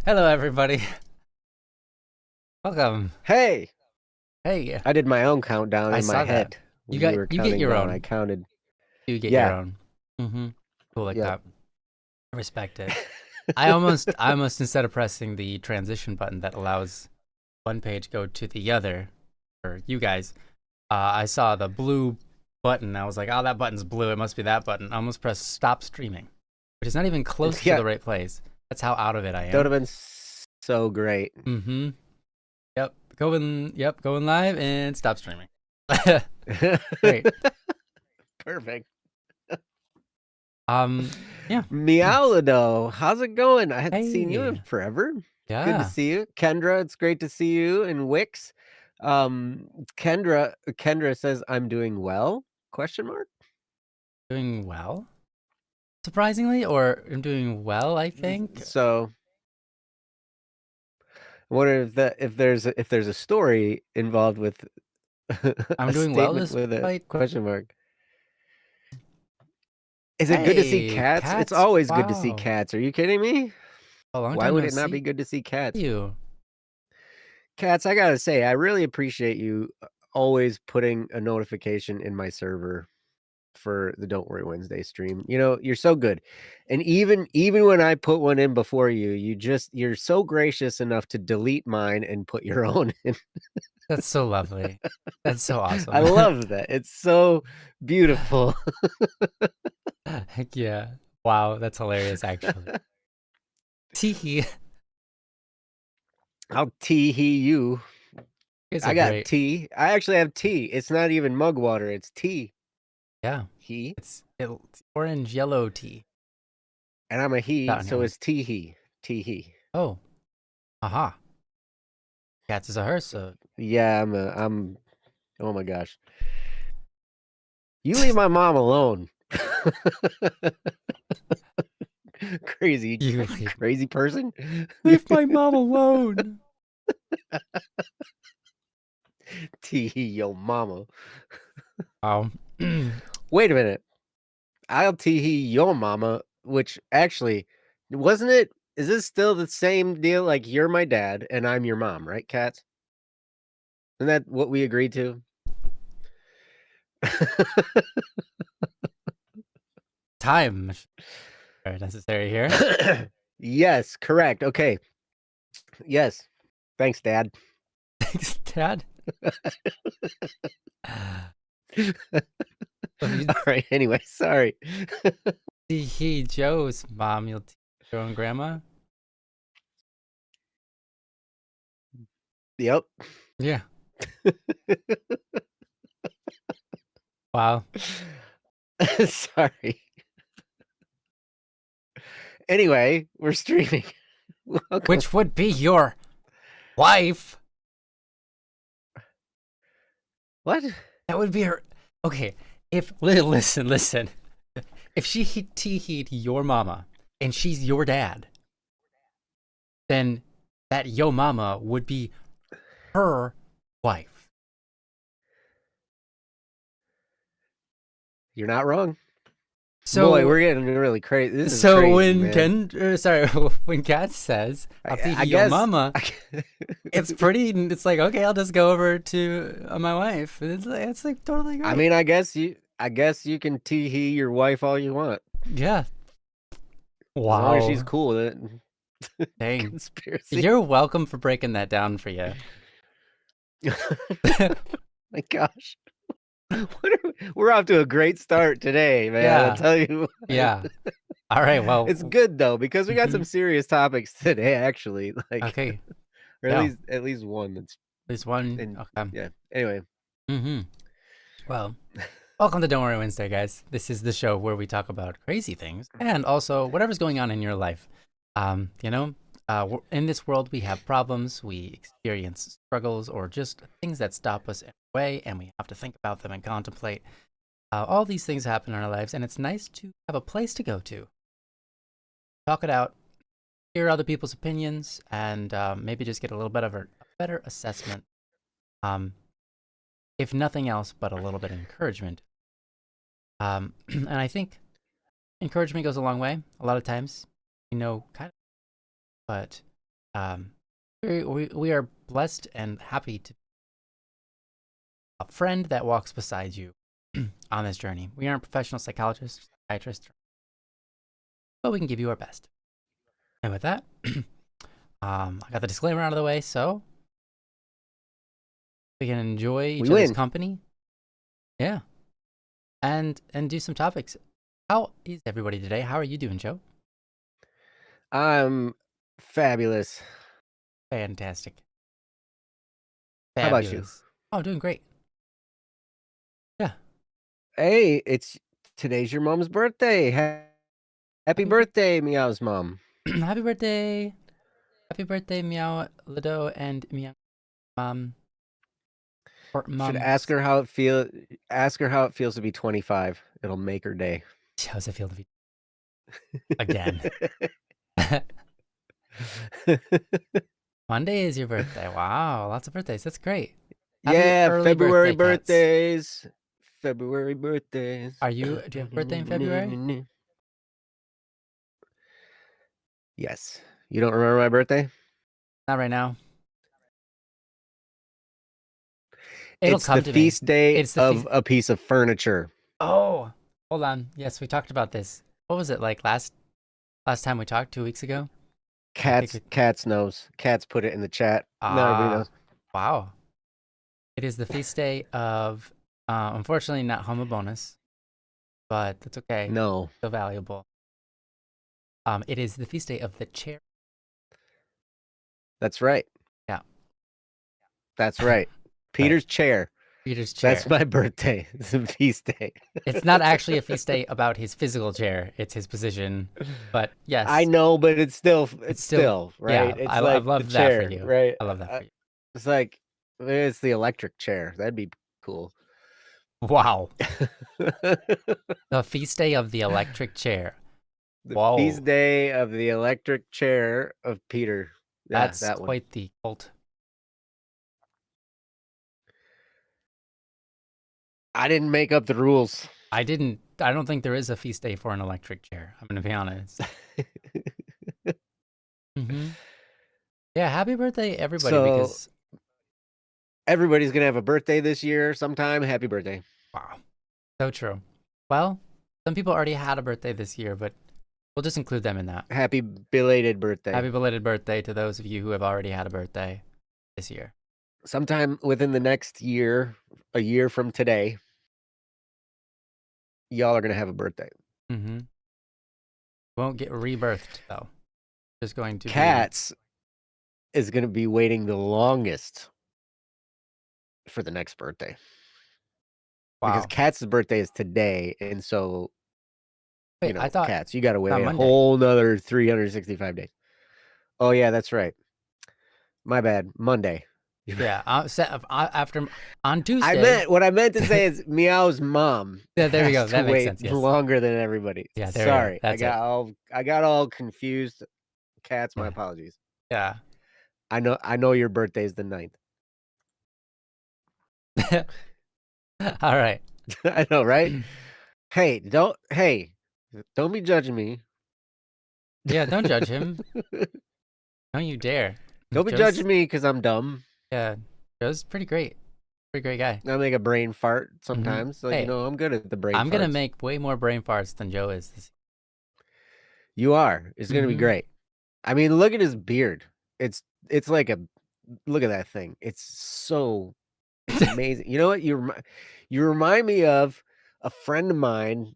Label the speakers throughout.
Speaker 1: Hello, everybody. Welcome.
Speaker 2: Hey,
Speaker 1: Hey,
Speaker 2: I did my own countdown
Speaker 1: I
Speaker 2: in my
Speaker 1: saw that.
Speaker 2: head when you were
Speaker 1: You get
Speaker 2: counting
Speaker 1: your
Speaker 2: down. I
Speaker 1: own.
Speaker 2: counted.
Speaker 1: You get your
Speaker 2: Yeah,
Speaker 1: own. Mm-hmm. Cool like
Speaker 2: yep.
Speaker 1: that. I respect it. I almost instead of pressing the transition button that allows one page go to the other, for you guys, I saw the blue button. I was like, oh, that button's blue. It must be that button. I almost pressed stop streaming, which is not even close to
Speaker 2: Yeah,
Speaker 1: the right place. That's how out of it I
Speaker 2: that would
Speaker 1: am.
Speaker 2: have been so great.
Speaker 1: Mm-hmm. Yep, going live and stop streaming. Great.
Speaker 2: Perfect.
Speaker 1: Yeah.
Speaker 2: Meowlido, how's it going? I hadn't seen you in
Speaker 1: Hey.
Speaker 2: forever. Good to
Speaker 1: Yeah.
Speaker 2: see you. Kendra, it's great to see you. And Wix. Kendra says I'm doing well? Question mark?
Speaker 1: Doing well, surprisingly, or I'm doing well, I think.
Speaker 2: So I wonder if there's a story involved with
Speaker 1: I'm
Speaker 2: a
Speaker 1: doing well
Speaker 2: statement with a
Speaker 1: despite.
Speaker 2: question mark. Is it good to see
Speaker 1: Hey,
Speaker 2: cats? It's
Speaker 1: cats.
Speaker 2: always good to see
Speaker 1: Wow.
Speaker 2: cats. Are you kidding me?
Speaker 1: A long
Speaker 2: Why
Speaker 1: time
Speaker 2: would
Speaker 1: no
Speaker 2: it not
Speaker 1: see
Speaker 2: be good to see cats?
Speaker 1: you.
Speaker 2: Cats, I gotta say, I really appreciate you always putting a notification in my server for the Don't Worry Wednesday stream. You know, you're so good. And even when I put one in before you, you're so gracious enough to delete mine and put your own in.
Speaker 1: That's so lovely. That's so
Speaker 2: I
Speaker 1: awesome.
Speaker 2: love that. It's so beautiful.
Speaker 1: Heck yeah. Wow, that's hilarious, actually. Teehee.
Speaker 2: I'll tee hee you.
Speaker 1: You guys are
Speaker 2: I got
Speaker 1: great.
Speaker 2: tea. I actually have tea. It's not even mug water. It's tea.
Speaker 1: Yeah.
Speaker 2: He.
Speaker 1: It's orange yellow tea
Speaker 2: And I'm a he,
Speaker 1: down
Speaker 2: so
Speaker 1: here.
Speaker 2: it's tee he. Tee he.
Speaker 1: Oh, aha. Cats is a her, so.
Speaker 2: Yeah, oh my gosh. You leave my mom alone. Crazy,
Speaker 1: You leave,
Speaker 2: crazy person.
Speaker 1: leave my mom alone.
Speaker 2: Tee hee, yo mama.
Speaker 1: Oh.
Speaker 2: Wait a minute. I'll tee hee your mama, which actually, wasn't it? Is this still the same deal? Like you're my dad and I'm your mom, right, Cats? Isn't that what we agreed to?
Speaker 1: Time are necessary here.
Speaker 2: Yes, correct. Okay. Yes. Thanks, Dad.
Speaker 1: Thanks, Dad. So you
Speaker 2: All right. Anyway, sorry.
Speaker 1: see he Joe's mom, you'll teach your own grandma.
Speaker 2: Yep.
Speaker 1: Yeah. Wow.
Speaker 2: Sorry. Anyway, we're streaming. Welcome.
Speaker 1: Which would be your wife.
Speaker 2: What?
Speaker 1: That would be her. Okay. If listen. If she teeheed your mama and she's your dad, then that yo mama would be her wife.
Speaker 2: You're not wrong. Boy,
Speaker 1: So
Speaker 2: we're getting really crazy. This is
Speaker 1: So
Speaker 2: crazy,
Speaker 1: when
Speaker 2: man.
Speaker 1: when Kat says I'll take
Speaker 2: I
Speaker 1: your
Speaker 2: guess.
Speaker 1: mama, it's pretty. It's like, okay, I'll just go over to my wife. It's like totally
Speaker 2: I
Speaker 1: great.
Speaker 2: mean, I guess you can tee hee your wife all you want,
Speaker 1: Yeah.
Speaker 2: as long as she's
Speaker 1: Wow.
Speaker 2: cool with it.
Speaker 1: Dang.
Speaker 2: Conspiracy.
Speaker 1: You're welcome for breaking that down for you.
Speaker 2: My gosh. We're off to a great start today, man. I'll
Speaker 1: Yeah.
Speaker 2: tell you.
Speaker 1: Yeah. All right. Well.
Speaker 2: It's good though because we got some
Speaker 1: Mhm.
Speaker 2: serious topics today, actually. Like,
Speaker 1: Okay.
Speaker 2: or
Speaker 1: Yeah.
Speaker 2: at least one that's
Speaker 1: There's one.
Speaker 2: and
Speaker 1: Okay.
Speaker 2: yeah. Anyway,
Speaker 1: Mm-hmm. Well, welcome to Don't Worry Wednesday, guys. This is the show where we talk about crazy things and also whatever's going on in your life. You know, in this world, we have problems, we experience struggles, or just things that stop us in our way, and we have to think about them and contemplate. All these things happen in our lives, and it's nice to have a place to go to, talk it out, hear other people's opinions, and maybe just get a little bit of a better assessment. Um, if nothing else, but a little bit of encouragement. And I think encouragement goes a long way. A lot of times, kind of, but We are blessed and happy to a friend that walks beside you on this journey. We aren't professional psychologists, psychiatrists, but we can give you our best. And with that, I got the disclaimer out of the way, so we can enjoy each other's company. Yeah. And do some topics. How is everybody today? How are you doing, Joe?
Speaker 2: I'm fabulous.
Speaker 1: Fantastic.
Speaker 2: How about you?
Speaker 1: Oh, doing great. Yeah.
Speaker 2: Hey, today's your mom's birthday. Happy birthday, Meow's mom.
Speaker 1: Happy birthday. Happy birthday, Meow Lido and Meow Mom.
Speaker 2: Should ask her how it feels to be 25. It'll make her day.
Speaker 1: How does it feel to be again? Monday is your birthday. Wow, lots of birthdays. That's great.
Speaker 2: Happy February birthdays. February birthdays.
Speaker 1: Do you have a birthday in February?
Speaker 2: Yes. You don't remember my birthday?
Speaker 1: Not right now.
Speaker 2: It's the feast day of a piece of furniture.
Speaker 1: Oh, hold on. Yes, we talked about this. What was it like last time we talked 2 weeks ago?
Speaker 2: Cats knows. Cats put it in the chat. No, everybody knows.
Speaker 1: Wow. It is the feast day of, unfortunately, not Homo Bonus, but that's okay.
Speaker 2: No.
Speaker 1: Still valuable. It is the feast day of the chair.
Speaker 2: That's right.
Speaker 1: Yeah.
Speaker 2: That's right. Peter's chair.
Speaker 1: Peter's chair.
Speaker 2: That's my birthday. It's a feast day.
Speaker 1: It's not actually a feast day about his physical chair. It's his position. But yes.
Speaker 2: I know, but it's still right?
Speaker 1: Yeah,
Speaker 2: it's
Speaker 1: I love that
Speaker 2: chair,
Speaker 1: for you.
Speaker 2: Right?
Speaker 1: I love that for you.
Speaker 2: It's like, it's the electric chair. That'd be cool.
Speaker 1: Wow. The feast day of the electric chair.
Speaker 2: The feast day of the electric chair of Peter. Yeah,
Speaker 1: that's quite the cult.
Speaker 2: I didn't make up the rules.
Speaker 1: I don't think there is a feast day for an electric chair. I'm going to be honest. Yeah, happy birthday, everybody, because
Speaker 2: everybody's going to have a birthday this year sometime. Happy birthday.
Speaker 1: Wow. So true. Well, some people already had a birthday this year, but we'll just include them in that.
Speaker 2: Happy belated birthday.
Speaker 1: Happy belated birthday to those of you who have already had a birthday this year.
Speaker 2: Sometime within the next year, a year from today, y'all are going to have a birthday.
Speaker 1: Won't get rebirthed, though. Just going to
Speaker 2: Cats is going to be waiting the longest for the next birthday. Wow. Because Cat's birthday is today, and so,
Speaker 1: wait, I thought
Speaker 2: Cats, you got to wait a whole nother 365 days. Oh, yeah, that's right. My bad. Monday.
Speaker 1: Yeah, after on Tuesday.
Speaker 2: What I meant to say is Meow's mom.
Speaker 1: Yeah, there we go. That makes sense. Yes.
Speaker 2: Longer than everybody.
Speaker 1: Yeah,
Speaker 2: sorry. I got all confused. Cats, my apologies.
Speaker 1: Yeah.
Speaker 2: I know your birthday is the 9th.
Speaker 1: All right.
Speaker 2: I know, right? Hey, don't be judging me.
Speaker 1: Yeah, don't judge him. Don't you dare.
Speaker 2: Don't be judging me because I'm dumb.
Speaker 1: Yeah, Joe's pretty great. Pretty great guy.
Speaker 2: I make a brain fart sometimes. So, hey, I'm good at the brain farts.
Speaker 1: I'm going to make way more brain farts than Joe is.
Speaker 2: You are. It's going to be great. I mean, look at his beard. It's like look at that thing. It's amazing. You know what? You remind me of a friend of mine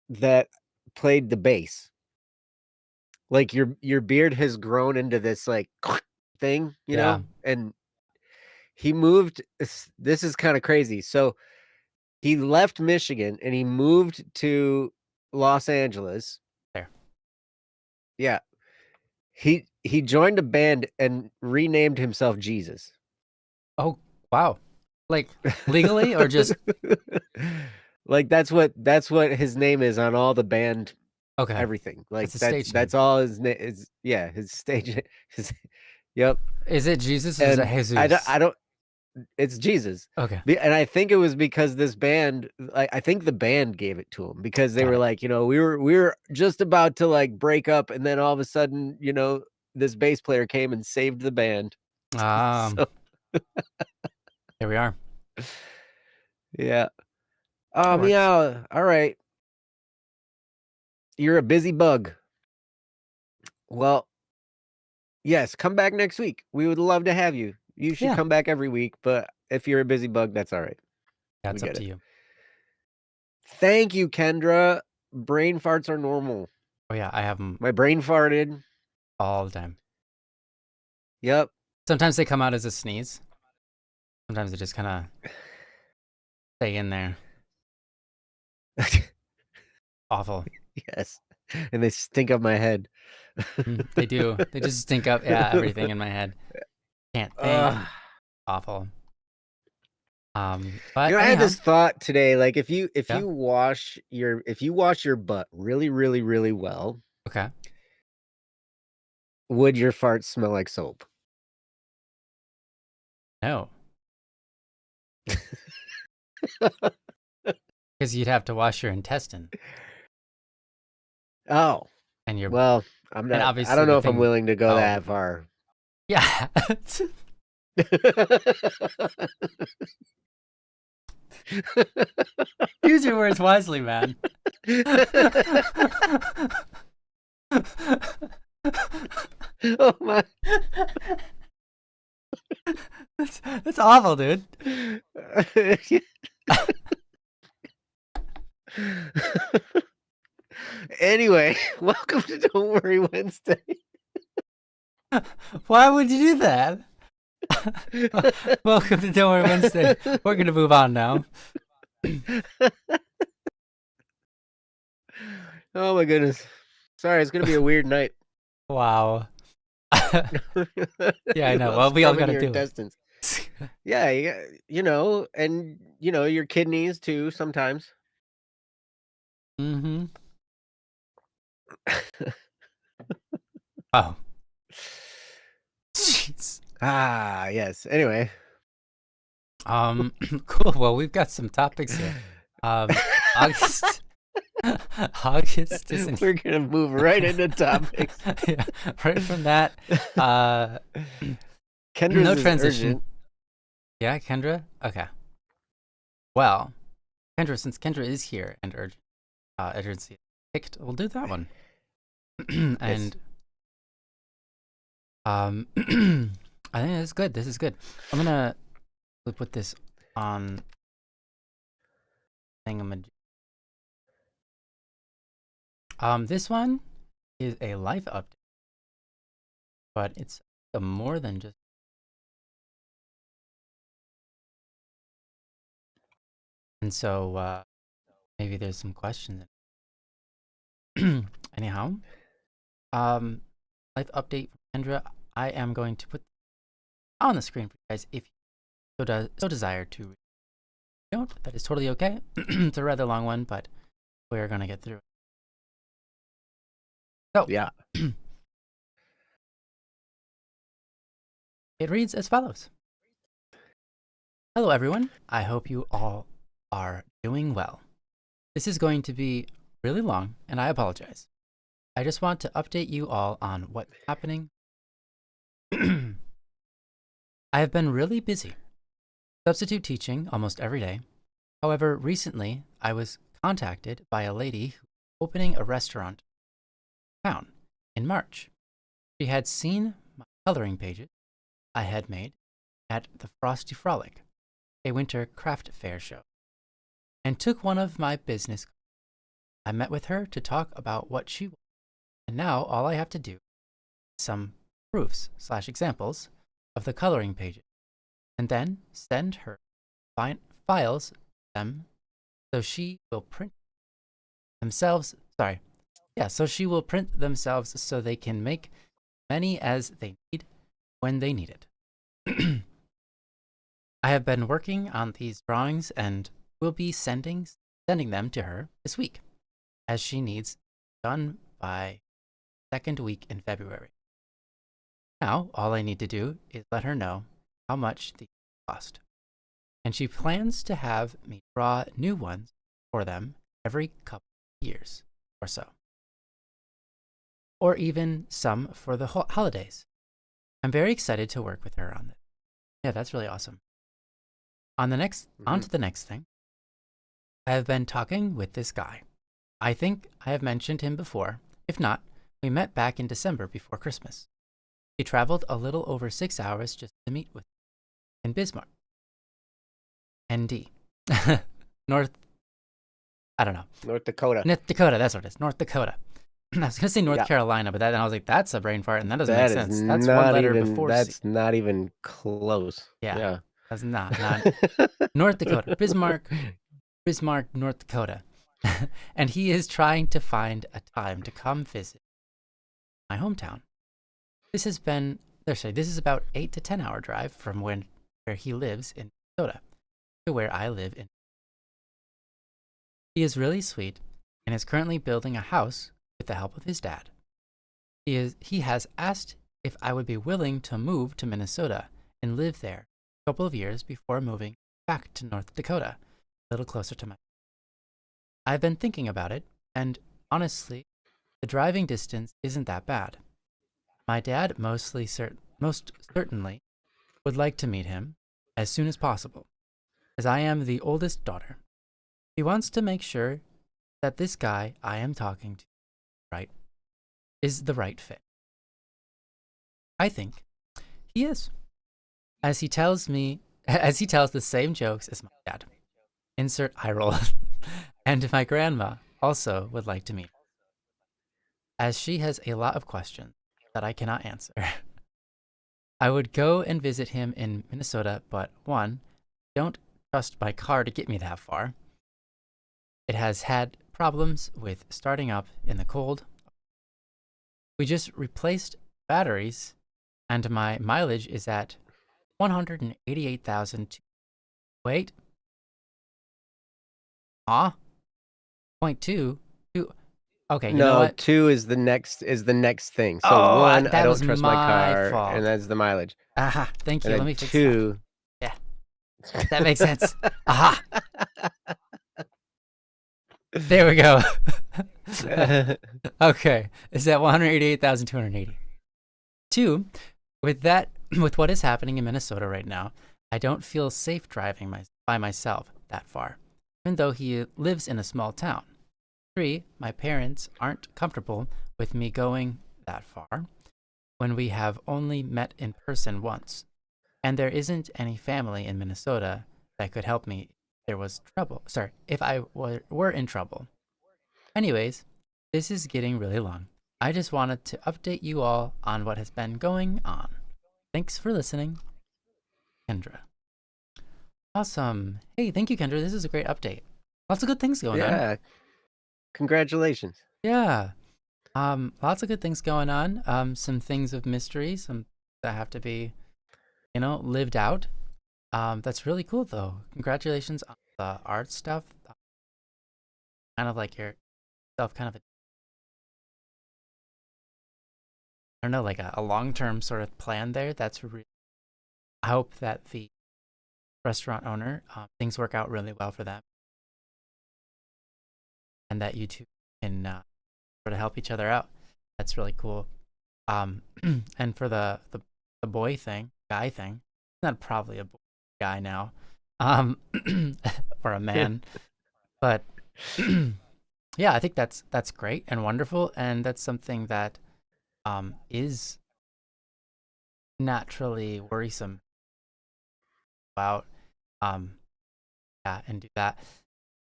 Speaker 2: that played the bass. Like your beard has grown into this like thing, you know? And he moved. This is kind of crazy. So he left Michigan and he moved to Los Angeles.
Speaker 1: There.
Speaker 2: Yeah. He joined a band and renamed himself Jesus.
Speaker 1: Oh, wow. Like legally or just
Speaker 2: like that's what his name is on all the band.
Speaker 1: Okay.
Speaker 2: Everything. Like that's all his name is. Yeah, his stage. Yep.
Speaker 1: Is it Jesus or is it Jesus?
Speaker 2: I don't. It's Jesus.
Speaker 1: Okay.
Speaker 2: And I think it was because this band, I think the band gave it to him because they were like, we were just about to like break up, and then all of a sudden, this bass player came and saved the band.
Speaker 1: Um,
Speaker 2: So
Speaker 1: here we are.
Speaker 2: yeah.
Speaker 1: That works.
Speaker 2: Meow. All right. You're a busy bug. Well, yes, come back next week. We would love to have you. You should
Speaker 1: Yeah.
Speaker 2: come back every week, but if you're a busy bug, that's all right.
Speaker 1: Yeah,
Speaker 2: We
Speaker 1: it's up
Speaker 2: get
Speaker 1: to
Speaker 2: it.
Speaker 1: you.
Speaker 2: Thank you, Kendra. Brain farts are normal.
Speaker 1: Oh yeah, I have them
Speaker 2: My brain farted.
Speaker 1: all the time.
Speaker 2: Yep.
Speaker 1: Sometimes they come out as a sneeze. Sometimes they just kind of stay in there. Awful.
Speaker 2: Yes. And they stink up my head.
Speaker 1: They do. They just stink up, yeah, everything in my head. Can't think. Awful. But
Speaker 2: I had
Speaker 1: anyhow,
Speaker 2: this thought today, like if you
Speaker 1: yeah,
Speaker 2: wash your butt really, really, really well,
Speaker 1: okay.
Speaker 2: would your farts smell like soap?
Speaker 1: No, because you'd have to wash your intestine
Speaker 2: Oh,
Speaker 1: and your,
Speaker 2: well,
Speaker 1: and
Speaker 2: I
Speaker 1: obviously
Speaker 2: don't know
Speaker 1: the
Speaker 2: if I'm
Speaker 1: thing.
Speaker 2: willing to go
Speaker 1: Oh,
Speaker 2: that far.
Speaker 1: yeah. Use your words wisely, man.
Speaker 2: Oh my.
Speaker 1: That's awful, dude.
Speaker 2: Anyway, welcome to Don't Worry Wednesday.
Speaker 1: Why would you do that? Welcome to Don't Worry Wednesday. We're gonna move on now.
Speaker 2: Oh my goodness. Sorry, it's gonna be a weird night.
Speaker 1: Wow. Yeah, I know.
Speaker 2: While
Speaker 1: Well, we all
Speaker 2: scrubbing
Speaker 1: gotta
Speaker 2: your
Speaker 1: do it.
Speaker 2: intestines. Yeah, and your kidneys too sometimes.
Speaker 1: Mm-hmm. Oh. Jeez.
Speaker 2: Yes. Anyway.
Speaker 1: Cool. Well, we've got some topics here. August. August is
Speaker 2: We're gonna move right into topics.
Speaker 1: Yeah, right from that.
Speaker 2: Kendra's
Speaker 1: No
Speaker 2: is
Speaker 1: transition.
Speaker 2: urgent.
Speaker 1: Yeah, Kendra? Okay. Well, Kendra, since Kendra is here and urgency picked, we'll do that one. And I think this is good. This is good. I'm gonna put this on thingamajig. This one is a life update, but it's more than just. And so maybe there's some questions. Anyhow, life update from Kendra. I am going to put on the screen for you guys if you so desire to. If you don't, that is totally okay. It's a rather long one, but we're gonna get through it. So
Speaker 2: Yeah.
Speaker 1: It reads as follows. Hello everyone. I hope you all are doing well. This is going to be really long, and I apologize. I just want to update you all on what's happening. I have been really busy, substitute teaching almost every day. However, recently I was contacted by a lady opening a restaurant in town in March. She had seen my coloring pages I had made at the Frosty Frolic, a winter craft fair show, and took one of my business cards. I met with her to talk about what she wanted, and now all I have to do is some proofs/examples of the coloring pages, and then send her files them so she will print themselves. So she will print themselves so they can make many as they need when they need it. I have been working on these drawings and will be sending them to her this week, as she needs done by second week in February. Now, all I need to do is let her know how much these cost, and she plans to have me draw new ones for them every couple of years or so. or even some for the holidays. I'm very excited to work with her on this. Yeah, that's really awesome. On to the next thing. I have been talking with this guy. I think I have mentioned him before. If not, we met back in December before Christmas. He traveled a little over 6 hours just to meet with me in Bismarck, ND. North, I don't know.
Speaker 2: North Dakota.
Speaker 1: North Dakota, that's what it is. North Dakota. I was going to say North
Speaker 2: Yeah.
Speaker 1: Carolina, but then I was like, that's a brain fart, and that doesn't
Speaker 2: That
Speaker 1: make
Speaker 2: is
Speaker 1: sense. That's
Speaker 2: not
Speaker 1: one letter
Speaker 2: even,
Speaker 1: before C.
Speaker 2: that's not even close.
Speaker 1: Yeah. That's not. North Dakota. Bismarck, North Dakota. And he is trying to find a time to come visit my hometown. This is about 8 to 10 hour drive from where he lives in Minnesota to where I live in. He is really sweet and is currently building a house with the help of his dad. He has asked if I would be willing to move to Minnesota and live there a couple of years before moving back to North Dakota, a little closer to my. I've been thinking about it, and honestly, the driving distance isn't that bad. My dad most certainly would like to meet him as soon as possible, as I am the oldest daughter. He wants to make sure that this guy I am talking to, is the right fit. I think he is, as he tells the same jokes as my dad. Insert eye roll. And my grandma also would like to meet him, as she has a lot of questions that I cannot answer. I would go and visit him in Minnesota, but one, don't trust my car to get me that far. It has had problems with starting up in the cold. We just replaced batteries, and my mileage is at 188,000. Wait. Huh? 0.2? Okay, you know
Speaker 2: No,
Speaker 1: what?
Speaker 2: 2 is the next thing. So
Speaker 1: Oh,
Speaker 2: 1,
Speaker 1: that
Speaker 2: I don't
Speaker 1: was
Speaker 2: trust my
Speaker 1: my
Speaker 2: car,
Speaker 1: fault.
Speaker 2: and that's the mileage.
Speaker 1: Aha, thank you.
Speaker 2: And
Speaker 1: Let
Speaker 2: then
Speaker 1: me fix
Speaker 2: 2.
Speaker 1: that. Yeah, that makes sense. Aha. There we go. Okay, is at 188,280. 2, with what is happening in Minnesota right now, I don't feel safe driving by myself that far, even though he lives in a small town. 3, my parents aren't comfortable with me going that far when we have only met in person once, and there isn't any family in Minnesota that could help me if I were in trouble. Anyways, this is getting really long. I just wanted to update you all on what has been going on. Thanks for listening, Kendra. Awesome. Hey, thank you, Kendra. This is a great update. Lots of good things going on.
Speaker 2: Yeah. Congratulations.
Speaker 1: Yeah. Lots of good things going on. Some things of mystery, some that have to be, lived out. That's really cool though. Congratulations on the art stuff. Kind of like yourself kind of I don't know, like a long-term sort of plan there. I hope that the restaurant owner, things work out really well for them, and that you two can sort of help each other out. That's really cool. And for the guy thing, not probably a guy now, or a man, but yeah, I think that's great and wonderful, and that's something that is naturally worrisome about and do that.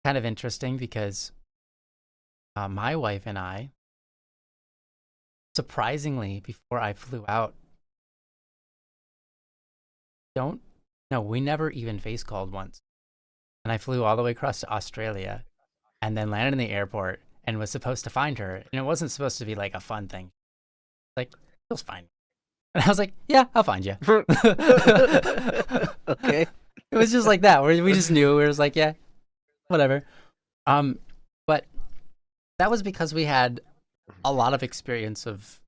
Speaker 1: Kind of interesting because my wife and I, surprisingly, before I flew out, we never even face called once. And I flew all the way across to Australia and then landed in the airport and was supposed to find her. And it wasn't supposed to be like a fun thing. Like, she'll find me. And I was like, yeah, I'll find you.
Speaker 2: Okay.
Speaker 1: It was just like that. We just knew. We was like, yeah, whatever. But that was because we had a lot of experience of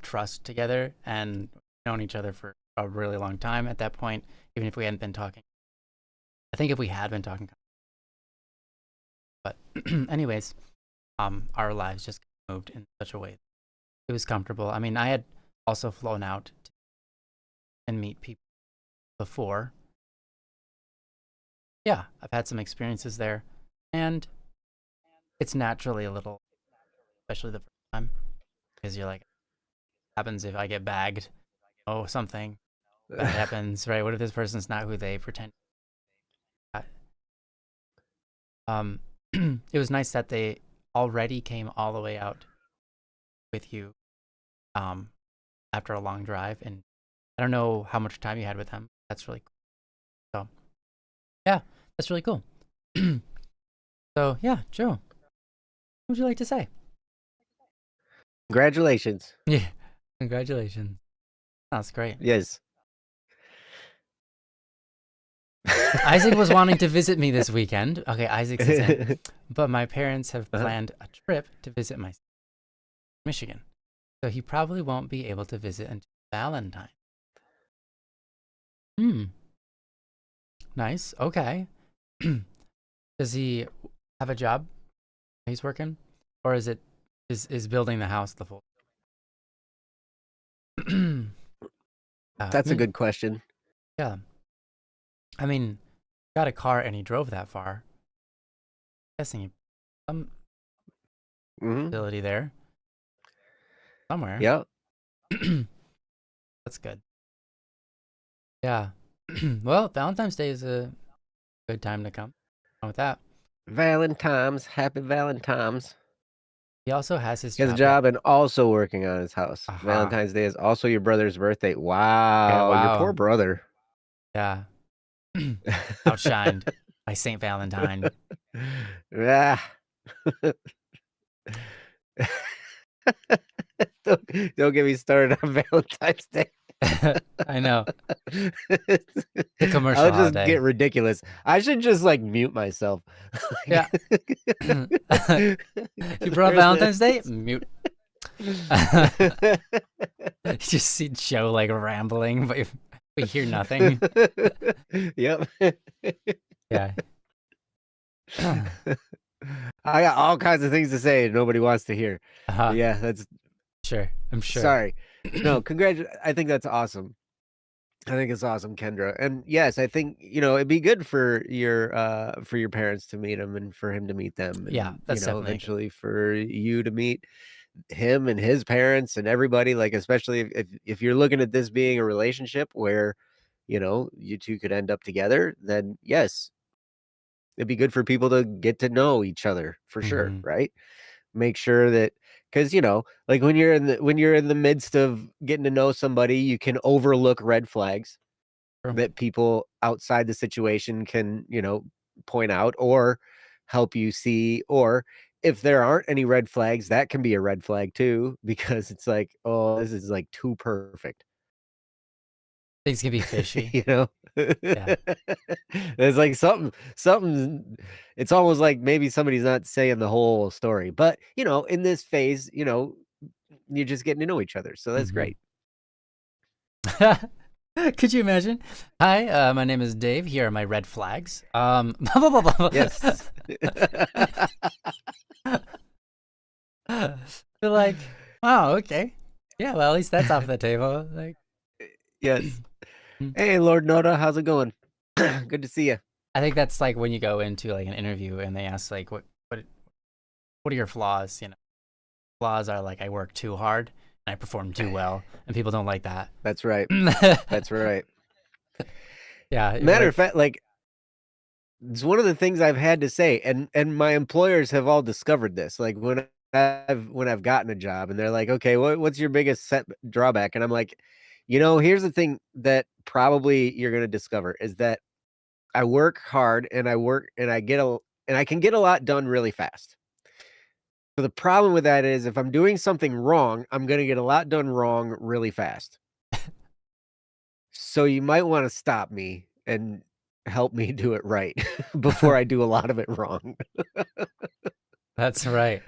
Speaker 1: trust together and known each other for a really long time at that point, even if we hadn't been talking. I think if we had been talking. But anyways, our lives just moved in such a way it was comfortable. I mean, I had also flown out and meet people before. Yeah, I've had some experiences there, and it's naturally a little, especially the first time, because you're like, what happens if I get bagged? Oh, something bad happens, right? What if this person's not who they pretend? Um, it was nice that they already came all the way out with you, um, after a long drive, and I don't know how much time you had with them. That's really cool. So, yeah, that's really cool. So, yeah, Joe, what would you like to say?
Speaker 2: Congratulations.
Speaker 1: Yeah, congratulations. That's great.
Speaker 2: Yes.
Speaker 1: Isaac was wanting to visit me this weekend. Okay, Isaac's is in, but my parents have planned a trip to visit my Michigan, so he probably won't be able to visit until Valentine. Hmm. Nice. Okay. Does he have a job he's working, or is building the house the full?
Speaker 2: That's a good question.
Speaker 1: Yeah. I mean, got a car and he drove that far. Guessing some ability there somewhere.
Speaker 2: Yeah.
Speaker 1: That's good. Yeah. Well, Valentine's Day is a good time to come. On with that.
Speaker 2: Valentine's. Happy Valentine's.
Speaker 1: He also has his
Speaker 2: He has a
Speaker 1: job.
Speaker 2: job and also working on his house.
Speaker 1: Aha.
Speaker 2: Valentine's Day is also your brother's birthday.
Speaker 1: Okay,
Speaker 2: Wow. Your poor
Speaker 1: wow.
Speaker 2: brother.
Speaker 1: Yeah. Outshined by Saint Valentine.
Speaker 2: Yeah. Don't get me started on Valentine's Day.
Speaker 1: I know. The commercial
Speaker 2: I'll just
Speaker 1: holiday.
Speaker 2: get ridiculous. I should just like mute myself.
Speaker 1: Yeah. You brought Valentine's Day? Mute. You just see Joe like rambling, but we hear nothing.
Speaker 2: Yep.
Speaker 1: Yeah.
Speaker 2: I got all kinds of things to say and nobody wants to hear.
Speaker 1: Uh-huh.
Speaker 2: Yeah, that's
Speaker 1: Sure. I'm sure.
Speaker 2: sorry. No, I think that's awesome. I think it's awesome, Kendra. And yes, I think, it'd be good for your parents to meet him and for him to meet them
Speaker 1: Yeah,
Speaker 2: and,
Speaker 1: that's definitely good.
Speaker 2: eventually for you to meet him and his parents and everybody, like especially if you're looking at this being a relationship where, you two could end up together, then yes, it'd be good for people to get to know each other for sure,
Speaker 1: Mm-hmm.
Speaker 2: right? Make sure that because like when you're in the midst of getting to know somebody, you can overlook red flags
Speaker 1: True.
Speaker 2: that people outside the situation can, point out or help you see. Or if there aren't any red flags, that can be a red flag too, because it's like, oh, this is like too perfect.
Speaker 1: Things can be fishy.
Speaker 2: you know?
Speaker 1: Yeah.
Speaker 2: There's like something it's almost like maybe somebody's not saying the whole story. But, in this phase, you're just getting to know each other. So that's
Speaker 1: Mm-hmm.
Speaker 2: great.
Speaker 1: Could you imagine? Hi, my name is Dave. Here are my red flags. Blah, blah, blah, blah.
Speaker 2: Yes.
Speaker 1: They're like, wow, okay. Yeah, well, at least that's off the table. Like,
Speaker 2: Yes. Hey, Lord Noda, how's it going? Good to see you.
Speaker 1: I think that's like when you go into like an interview and they ask like, what are your flaws? Flaws are like I work too hard and I perform too well, and people don't like that.
Speaker 2: That's right. That's right.
Speaker 1: Yeah.
Speaker 2: Matter of fact, like it's one of the things I've had to say, and my employers have all discovered this. Like when I've gotten a job, and they're like, "Okay, what's your biggest drawback?" And I'm like, here's the thing that probably you're gonna discover is that I work hard and I work and I can get a lot done really fast. So the problem with that is if I'm doing something wrong, I'm gonna get a lot done wrong really fast. So you might want to stop me and help me do it right before I do a lot of it wrong.
Speaker 1: That's right.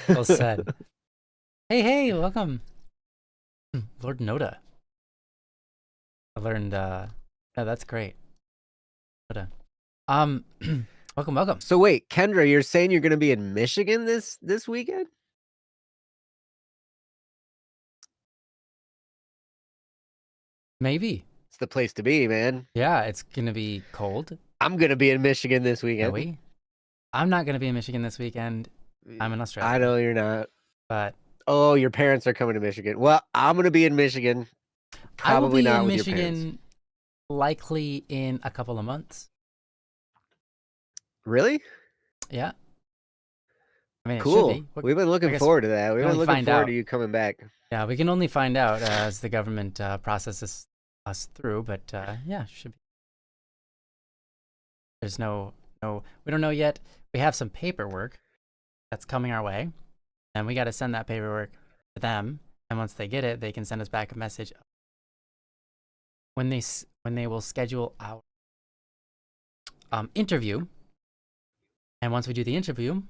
Speaker 1: Well said. Hey, welcome, Lord Noda. I learned. Yeah, that's great. Noda. Welcome.
Speaker 2: So wait, Kendra, you're saying you're going to be in Michigan this weekend?
Speaker 1: Maybe.
Speaker 2: It's the place to be, man.
Speaker 1: Yeah, it's gonna be cold,
Speaker 2: I'm gonna be in Michigan this weekend.
Speaker 1: snowy. I'm not gonna be in Michigan this weekend. I'm in
Speaker 2: I
Speaker 1: Australia,
Speaker 2: know you're not.
Speaker 1: but
Speaker 2: Oh, your parents are coming to Michigan. Well, I'm gonna be in Michigan.
Speaker 1: I will
Speaker 2: Probably
Speaker 1: be
Speaker 2: not
Speaker 1: in
Speaker 2: with your parents.
Speaker 1: Michigan likely in a couple of months.
Speaker 2: Really?
Speaker 1: Yeah. I mean, it should
Speaker 2: Cool.
Speaker 1: be.
Speaker 2: We've been
Speaker 1: I
Speaker 2: looking
Speaker 1: guess
Speaker 2: forward to that.
Speaker 1: we
Speaker 2: We've
Speaker 1: can
Speaker 2: been
Speaker 1: only
Speaker 2: looking
Speaker 1: find
Speaker 2: forward to
Speaker 1: out.
Speaker 2: you coming back.
Speaker 1: Yeah, we can only find out as the government processes us through. But yeah, should be. There's we don't know yet. We have some paperwork that's coming our way, and we got to send that paperwork to them. And once they get it, they can send us back a message when they will schedule our interview. And once we do the interview,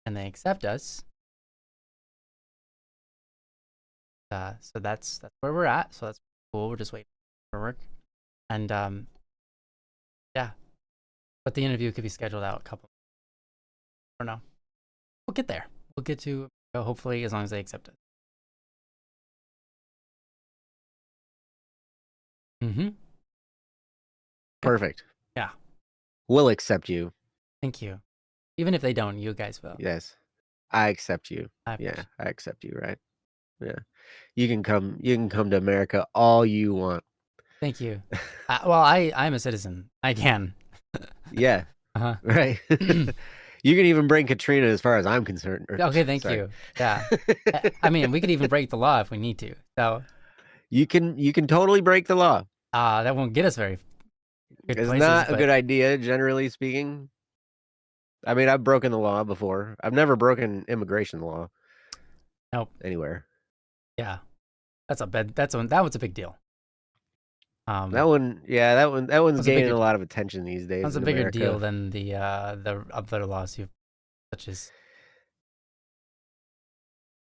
Speaker 1: and they accept us, so that's where we're at. So that's cool. We're just waiting for work, and yeah. But the interview could be scheduled out a couple. I don't know. We'll get there. We'll get to hopefully as long as they accept it. Mm-hmm.
Speaker 2: Perfect.
Speaker 1: Yeah.
Speaker 2: We'll accept you.
Speaker 1: Thank you. Even if they don't, you guys will.
Speaker 2: Yes. I accept you.
Speaker 1: I
Speaker 2: Yeah, I accept you, right? Yeah. You can come to America all you want.
Speaker 1: Thank you. Well, I'm a citizen. I can.
Speaker 2: Yeah.
Speaker 1: Uh-huh.
Speaker 2: Right. You can even bring Katrina as far as I'm concerned.
Speaker 1: Okay, thank you. Yeah. I mean, we could even break the law if we need to. So
Speaker 2: you can totally break the law.
Speaker 1: that won't get us very good
Speaker 2: It's
Speaker 1: places.
Speaker 2: not a good idea, generally speaking. I mean, I've broken the law before. I've never broken immigration law.
Speaker 1: Nope.
Speaker 2: Anywhere.
Speaker 1: Yeah. That one's a big deal.
Speaker 2: That one, yeah, that one's gaining a lot of attention these days.
Speaker 1: That's a bigger deal than the other laws such as.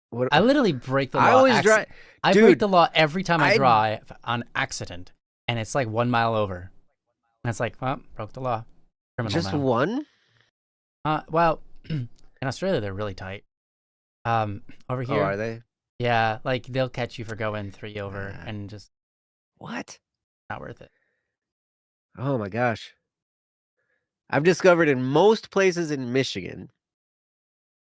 Speaker 2: What?
Speaker 1: I literally break the law.
Speaker 2: I always drive.
Speaker 1: I break the law every time I drive on accident, and it's like 1 mile over. And it's like, well, broke the law. Criminal
Speaker 2: Just
Speaker 1: now.
Speaker 2: one?
Speaker 1: Well, in Australia they're really tight. Over here.
Speaker 2: Oh, are they?
Speaker 1: Yeah, like they'll catch you for going 3 over and just.
Speaker 2: What?
Speaker 1: Not worth it.
Speaker 2: Oh my gosh. I've discovered in most places in Michigan,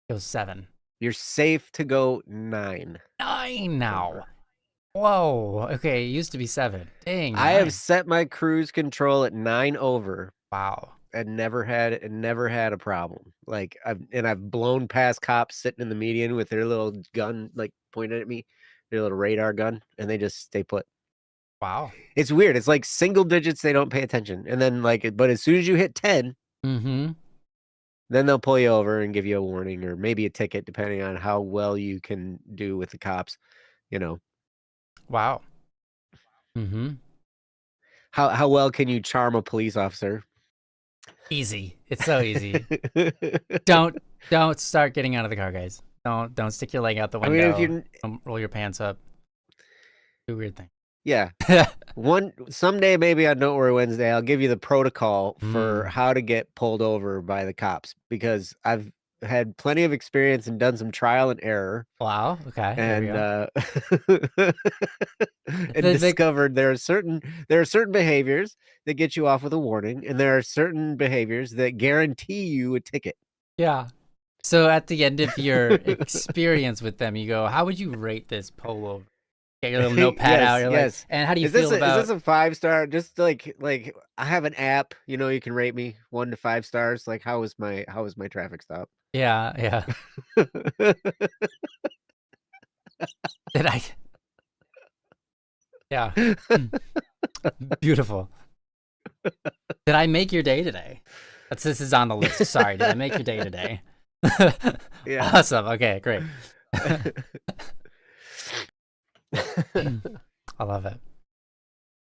Speaker 1: it was 7.
Speaker 2: You're safe to go 9.
Speaker 1: 9 now. Over. Whoa. Okay, it used to be 7. Dang.
Speaker 2: I have set my cruise control at 9 over.
Speaker 1: Wow.
Speaker 2: And never had a problem. Like I've blown past cops sitting in the median with their little gun like pointed at me, their little radar gun, and they just stay put.
Speaker 1: Wow.
Speaker 2: It's weird. It's like single digits, they don't pay attention. And then but as soon as you hit 10, then they'll pull you over and give you a warning or maybe a ticket, depending on how well you can do with the cops, you know.
Speaker 1: Wow.
Speaker 2: How well can you charm a police officer?
Speaker 1: Easy. It's so easy. Don't start getting out of the car, guys. Don't stick your leg out the window. I mean, if you don't roll your pants up. Do weird thing.
Speaker 2: Yeah. Someday maybe on Don't Worry Wednesday, I'll give you the protocol for how to get pulled over by the cops, because I've had plenty of experience and done some trial and error.
Speaker 1: Wow. Okay.
Speaker 2: And and discovered there are certain behaviors that get you off with a warning, and there are certain behaviors that guarantee you a ticket.
Speaker 1: Yeah. So at the end of your experience with them, you go, how would you rate this pullover? Get your little notepad out. You're like, and how do you feel about?
Speaker 2: Is this a 5-star? Just like I have an app, you can rate me 1 to 5 stars. Like how was my traffic stop?
Speaker 1: Yeah, yeah. Did I? Yeah. Beautiful. Did I make your day today? This is on the list. Sorry, did I make your day today?
Speaker 2: Yeah.
Speaker 1: Awesome. Okay, great. I love it.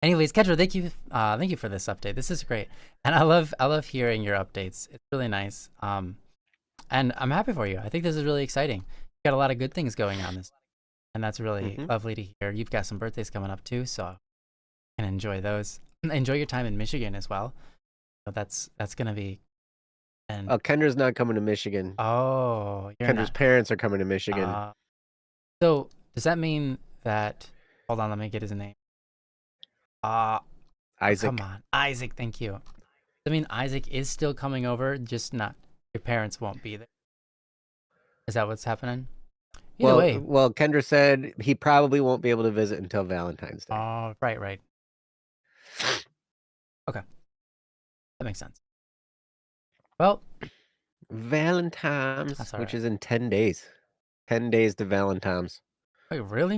Speaker 1: Anyways, Kendra, thank you for this update. This is great, and I love hearing your updates. It's really nice. And I'm happy for you. I think this is really exciting. You got a lot of good things going on this, and that's really lovely to hear. You've got some birthdays coming up too, so you can enjoy those. Enjoy your time in Michigan as well. So that's gonna be. And
Speaker 2: Kendra's not coming to Michigan.
Speaker 1: Oh,
Speaker 2: Kendra's parents are coming to Michigan.
Speaker 1: So does that mean that? Hold on, let me get his name. Oh, come
Speaker 2: Isaac.
Speaker 1: on. Isaac, thank you. I mean, Isaac is still coming over, just not your parents won't be there. Is that what's happening? Either way.
Speaker 2: Well, Kendra said he probably won't be able to visit until Valentine's Day.
Speaker 1: Oh, right. Okay. That makes sense. Well,
Speaker 2: Valentine's,
Speaker 1: that's all
Speaker 2: which
Speaker 1: right.
Speaker 2: is in 10 days. 10 days to Valentine's.
Speaker 1: Wait, really?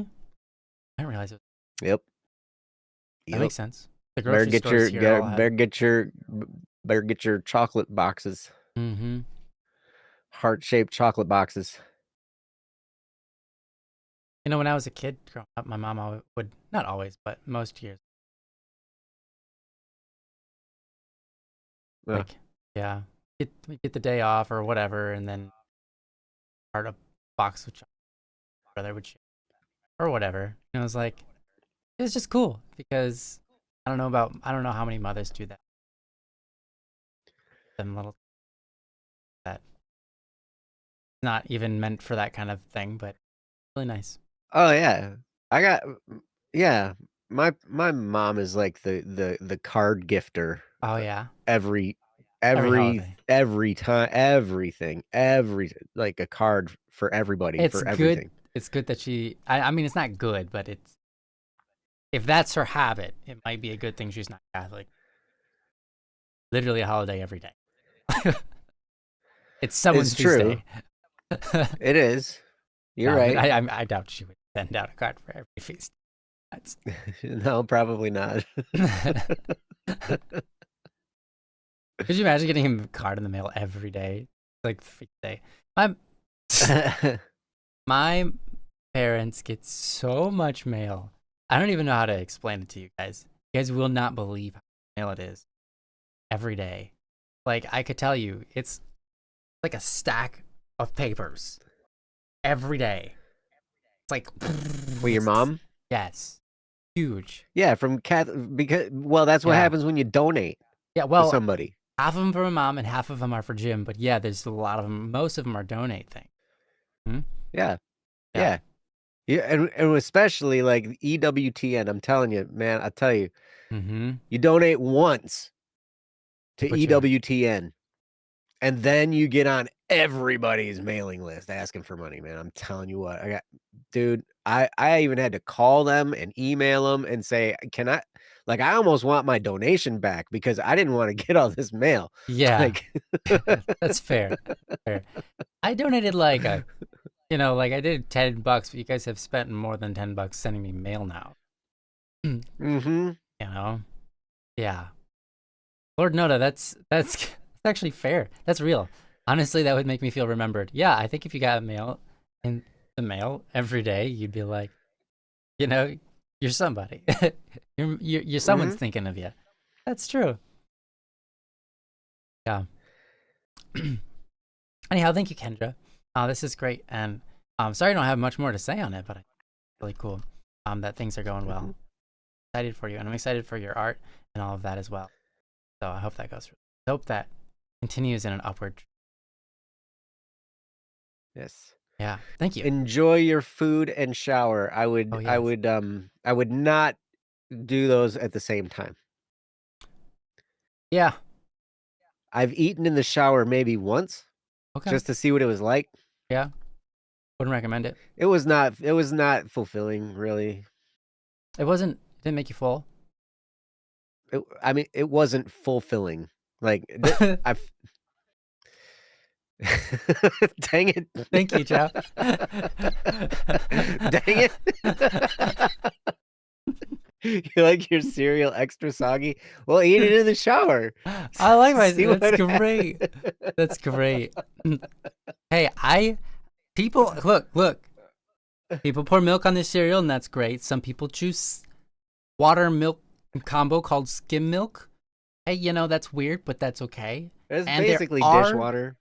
Speaker 1: I didn't realize it.
Speaker 2: Yep.
Speaker 1: That
Speaker 2: Yep.
Speaker 1: makes sense. The
Speaker 2: Better
Speaker 1: grocery
Speaker 2: get
Speaker 1: stores
Speaker 2: your
Speaker 1: here all have.
Speaker 2: better get your chocolate boxes.
Speaker 1: Mm-hmm.
Speaker 2: Heart-shaped chocolate boxes.
Speaker 1: You know, when I was a kid growing up, my mom would, not always, but most years,
Speaker 2: Yeah.
Speaker 1: like, yeah, get the day off or whatever, and then start a box with chocolate my brother would share or whatever. And it was like, it was just cool because I don't know how many mothers do that. Them little that not even meant for that kind of thing, but really nice.
Speaker 2: Oh yeah. I got yeah. My mom is like the card gifter.
Speaker 1: Oh yeah,
Speaker 2: Every
Speaker 1: every holiday.
Speaker 2: every time every like a card for everybody
Speaker 1: It's
Speaker 2: for
Speaker 1: good.
Speaker 2: everything.
Speaker 1: It's good that she. I mean, it's not good, but it's if that's her habit, it might be a good thing she's not Catholic. Literally a holiday every day. It's someone's
Speaker 2: It's
Speaker 1: feast
Speaker 2: true.
Speaker 1: day.
Speaker 2: It is. You're
Speaker 1: No, but
Speaker 2: right.
Speaker 1: I doubt she would send out a card for every feast. That's
Speaker 2: No, probably not.
Speaker 1: Could you imagine getting him a card in the mail every day? Like feast day. My my parents get so much mail. I don't even know how to explain it to you guys. You guys will not believe how much mail it is every day. Like I could tell you, it's like a stack of papers every day. It's like
Speaker 2: Well, your mom?
Speaker 1: yes, huge.
Speaker 2: Yeah, from because well, that's what
Speaker 1: Yeah,
Speaker 2: happens when you donate
Speaker 1: yeah.
Speaker 2: to
Speaker 1: Well,
Speaker 2: somebody.
Speaker 1: half of them for my mom and half of them are for Jim. But yeah, there's a lot of them. Most of them are donate things. Hmm?
Speaker 2: Yeah.
Speaker 1: Yeah.
Speaker 2: Yeah. Yeah, and especially like EWTN, I'm telling you, man, I tell you,
Speaker 1: Mm-hmm.
Speaker 2: you donate once
Speaker 1: They
Speaker 2: to
Speaker 1: put you on.
Speaker 2: EWTN, and then you get on everybody's mailing list asking for money, man. I'm telling you what, dude, I even had to call them and email them and say, can I, like, I almost want my donation back because I didn't want to get all this mail.
Speaker 1: Yeah,
Speaker 2: Like,
Speaker 1: that's fair. Fair. I donated like like I did $10, but you guys have spent more than $10 sending me mail now. You
Speaker 2: mm-hmm.
Speaker 1: know? Yeah. Lord Noda, that's actually fair. That's real. Honestly, that would make me feel remembered. Yeah, I think if you got mail in the mail every day, you'd be like, you know, you're somebody. You're someone's
Speaker 2: Mm-hmm.
Speaker 1: thinking of you. That's true. Yeah. Anyhow, thank you, Kendra. This is great, and sorry I don't have much more to say on it, but it's really cool. That things are going
Speaker 2: Mm-hmm.
Speaker 1: well. Excited for you, and I'm excited for your art and all of that as well. So I hope that goes. I hope that continues in an upward.
Speaker 2: Yes.
Speaker 1: Yeah. Thank you.
Speaker 2: Enjoy your food and shower.
Speaker 1: Oh yes.
Speaker 2: I would not do those at the same time.
Speaker 1: Yeah.
Speaker 2: I've eaten in the shower maybe once
Speaker 1: Okay.
Speaker 2: just to see what it was like.
Speaker 1: Yeah. Wouldn't recommend it.
Speaker 2: It was not fulfilling, really.
Speaker 1: It wasn't. It didn't make you full.
Speaker 2: I mean, it wasn't fulfilling. Like I dang it.
Speaker 1: Thank you, Joe.
Speaker 2: Dang it. You like your cereal extra soggy? Well, eat it in the shower.
Speaker 1: I like my.
Speaker 2: See what
Speaker 1: That's
Speaker 2: happens.
Speaker 1: great. That's great. Hey, people look. People pour milk on their cereal, and that's great. Some people choose water milk combo called skim milk. Hey, that's weird, but that's okay.
Speaker 2: It's
Speaker 1: And there
Speaker 2: basically dishwater.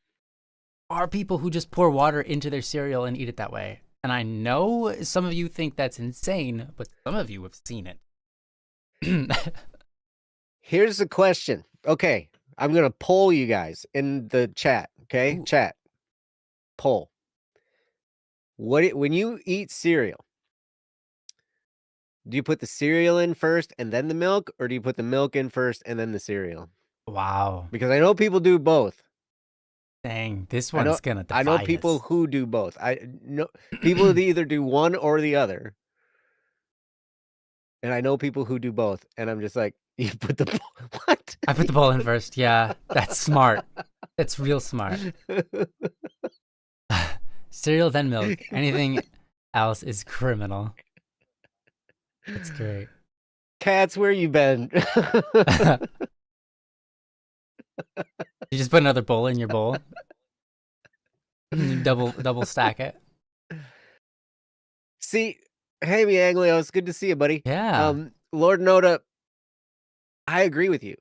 Speaker 1: are people who just pour water into their cereal and eat it that way. And I know some of you think that's insane, but some of you have seen it.
Speaker 2: Here's the question. Okay, I'm gonna poll you guys in the chat. Okay,
Speaker 1: Ooh.
Speaker 2: chat poll. When you eat cereal, Do you put the cereal in first and then the milk, or do you put the milk in first and then the cereal?
Speaker 1: Wow.
Speaker 2: Because I know people do both.
Speaker 1: Dang, this
Speaker 2: I know
Speaker 1: one's gonna
Speaker 2: I know
Speaker 1: divide
Speaker 2: people
Speaker 1: us.
Speaker 2: who do both. I know people that either do one or the other. And I know people who do both, and I'm just like, you put the what?
Speaker 1: I put the bowl in first. Yeah, that's smart. That's real smart. Cereal, then milk. Anything else is criminal. That's great.
Speaker 2: Cats, where you been?
Speaker 1: You just put another bowl in your bowl. Double stack it.
Speaker 2: See, hey, Miaglios, good to see you, buddy.
Speaker 1: Yeah.
Speaker 2: Lord Noda, I agree with you.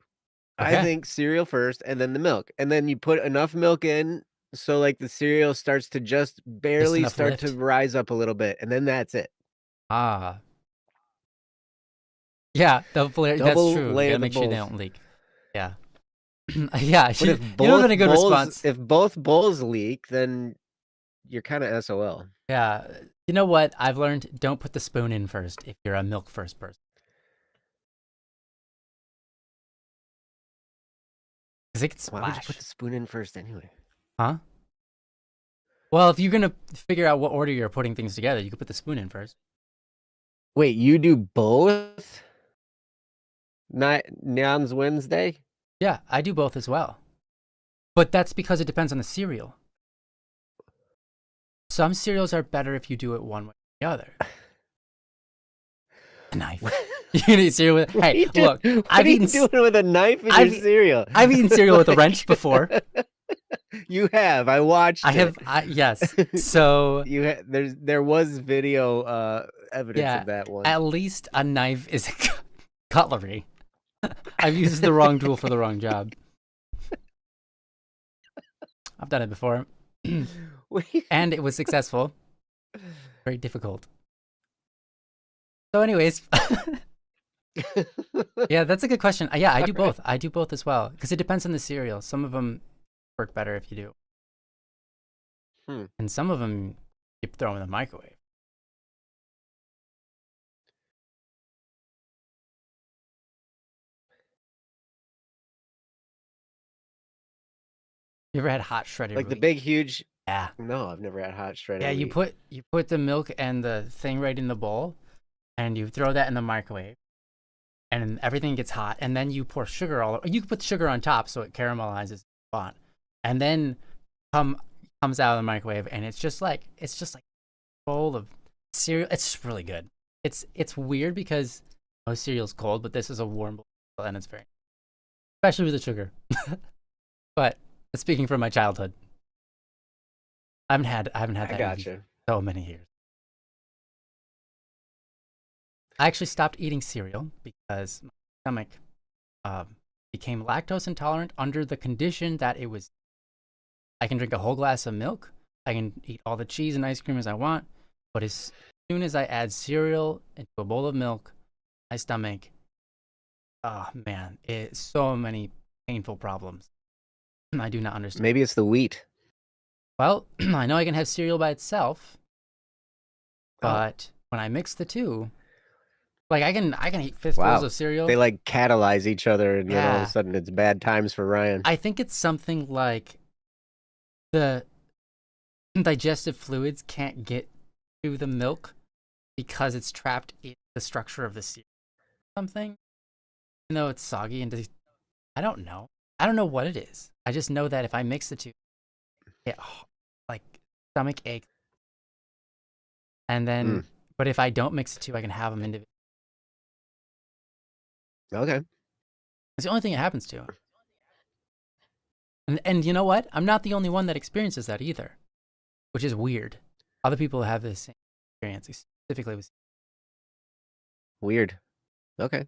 Speaker 2: I
Speaker 1: Okay.
Speaker 2: think cereal first and then the milk. And then you put enough milk in so like the cereal starts to just
Speaker 1: Just
Speaker 2: barely
Speaker 1: enough
Speaker 2: start to
Speaker 1: lift.
Speaker 2: rise up a little bit, and then that's it.
Speaker 1: Ah. Yeah, that's
Speaker 2: Double
Speaker 1: true. You
Speaker 2: layer
Speaker 1: gotta
Speaker 2: the
Speaker 1: make sure they
Speaker 2: bowls.
Speaker 1: don't leak. Yeah. Yeah,
Speaker 2: But if
Speaker 1: you know what's been
Speaker 2: both
Speaker 1: a good
Speaker 2: bowls
Speaker 1: response?
Speaker 2: if both bowls leak, then you're kind of SOL.
Speaker 1: Yeah. You know what I've learned? Don't put the spoon in first if you're a milk first person. Because it can
Speaker 2: Why would you put
Speaker 1: splash.
Speaker 2: the spoon in first anyway?
Speaker 1: Huh? Well, if you're gonna figure out what order you're putting things together, you could put the spoon in first.
Speaker 2: Wait, you do both? Nyan's Wednesday?
Speaker 1: Yeah, I do both as well. But that's because it depends on the cereal. Some cereals are better if you do it one way or the other. A knife. You can eat cereal with. Hey, look,
Speaker 2: What are you doing with a knife in your cereal?
Speaker 1: I've eaten cereal with a wrench before.
Speaker 2: You have. I watched.
Speaker 1: Yes. So
Speaker 2: there was video evidence of that one.
Speaker 1: at least a knife is cutlery. I've used the wrong tool for the wrong job. I've done it before. And it was successful. Very difficult. So anyways, yeah, that's a good question. Yeah, I do both. I do both as well because it depends on the cereal. Some of them work better if you do. And some of them you throw in the microwave. You ever had hot shredded
Speaker 2: like
Speaker 1: wheat?
Speaker 2: the big huge?
Speaker 1: Yeah.
Speaker 2: No, I've never had hot shredded
Speaker 1: Yeah,
Speaker 2: wheat.
Speaker 1: you put the milk and the thing right in the bowl, and you throw that in the microwave, and everything gets hot, and then you pour sugar all over. You can put sugar on top so it caramelizes font, and then comes out of the microwave, and it's just like a bowl of cereal. It's just really good. It's weird because most cereal's cold, but this is a warm bowl, and it's very, especially with the sugar. But speaking from my childhood, I haven't had that in so many years. I actually stopped eating cereal because my stomach became lactose intolerant under the condition that it was. I can drink a whole glass of milk. I can eat all the cheese and ice cream as I want, but as soon as I add cereal into a bowl of milk, my stomach, oh man, it's so many painful problems. I do not understand.
Speaker 2: Maybe it's the wheat.
Speaker 1: Well, I know I can have cereal by itself, but when I mix the two, like I can eat fistfuls of cereal.
Speaker 2: They like catalyze each other, and then all of a sudden it's bad times for Ryan.
Speaker 1: I think it's something like the digestive fluids can't get to the milk because it's trapped in the structure of the cereal. Something, even though it's soggy and I don't know. I don't know what it is. I just know that if I mix the two, it like stomach ache. And then, but if I don't mix the two, I can have them individually.
Speaker 2: Okay.
Speaker 1: It's the only thing it happens to. And you know what? I'm not the only one that experiences that either, which is weird. Other people have this same experience, specifically with.
Speaker 2: Weird. Okay.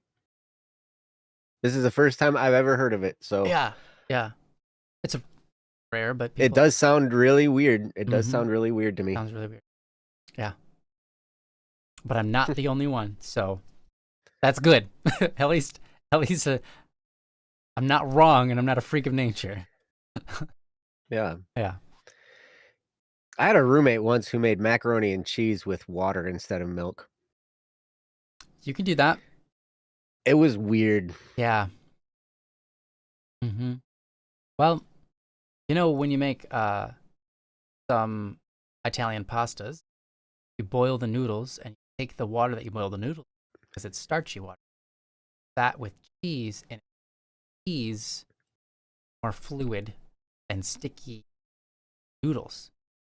Speaker 2: This is the first time I've ever heard of it, so.
Speaker 1: Yeah. It's a rare, but
Speaker 2: it does sound really weird. It does sound really weird to me.
Speaker 1: Sounds really weird. Yeah. But I'm not the only one, so that's good. at least I'm not wrong and I'm not a freak of nature.
Speaker 2: Yeah.
Speaker 1: Yeah.
Speaker 2: I had a roommate once who made macaroni and cheese with water instead of milk.
Speaker 1: You can do that.
Speaker 2: It was weird.
Speaker 1: Yeah. Mm-hmm. Well, you know, when you make some Italian pastas, you boil the noodles and you take the water that you boil the noodles because it's starchy water. That with cheese and cheese more fluid and sticky noodles.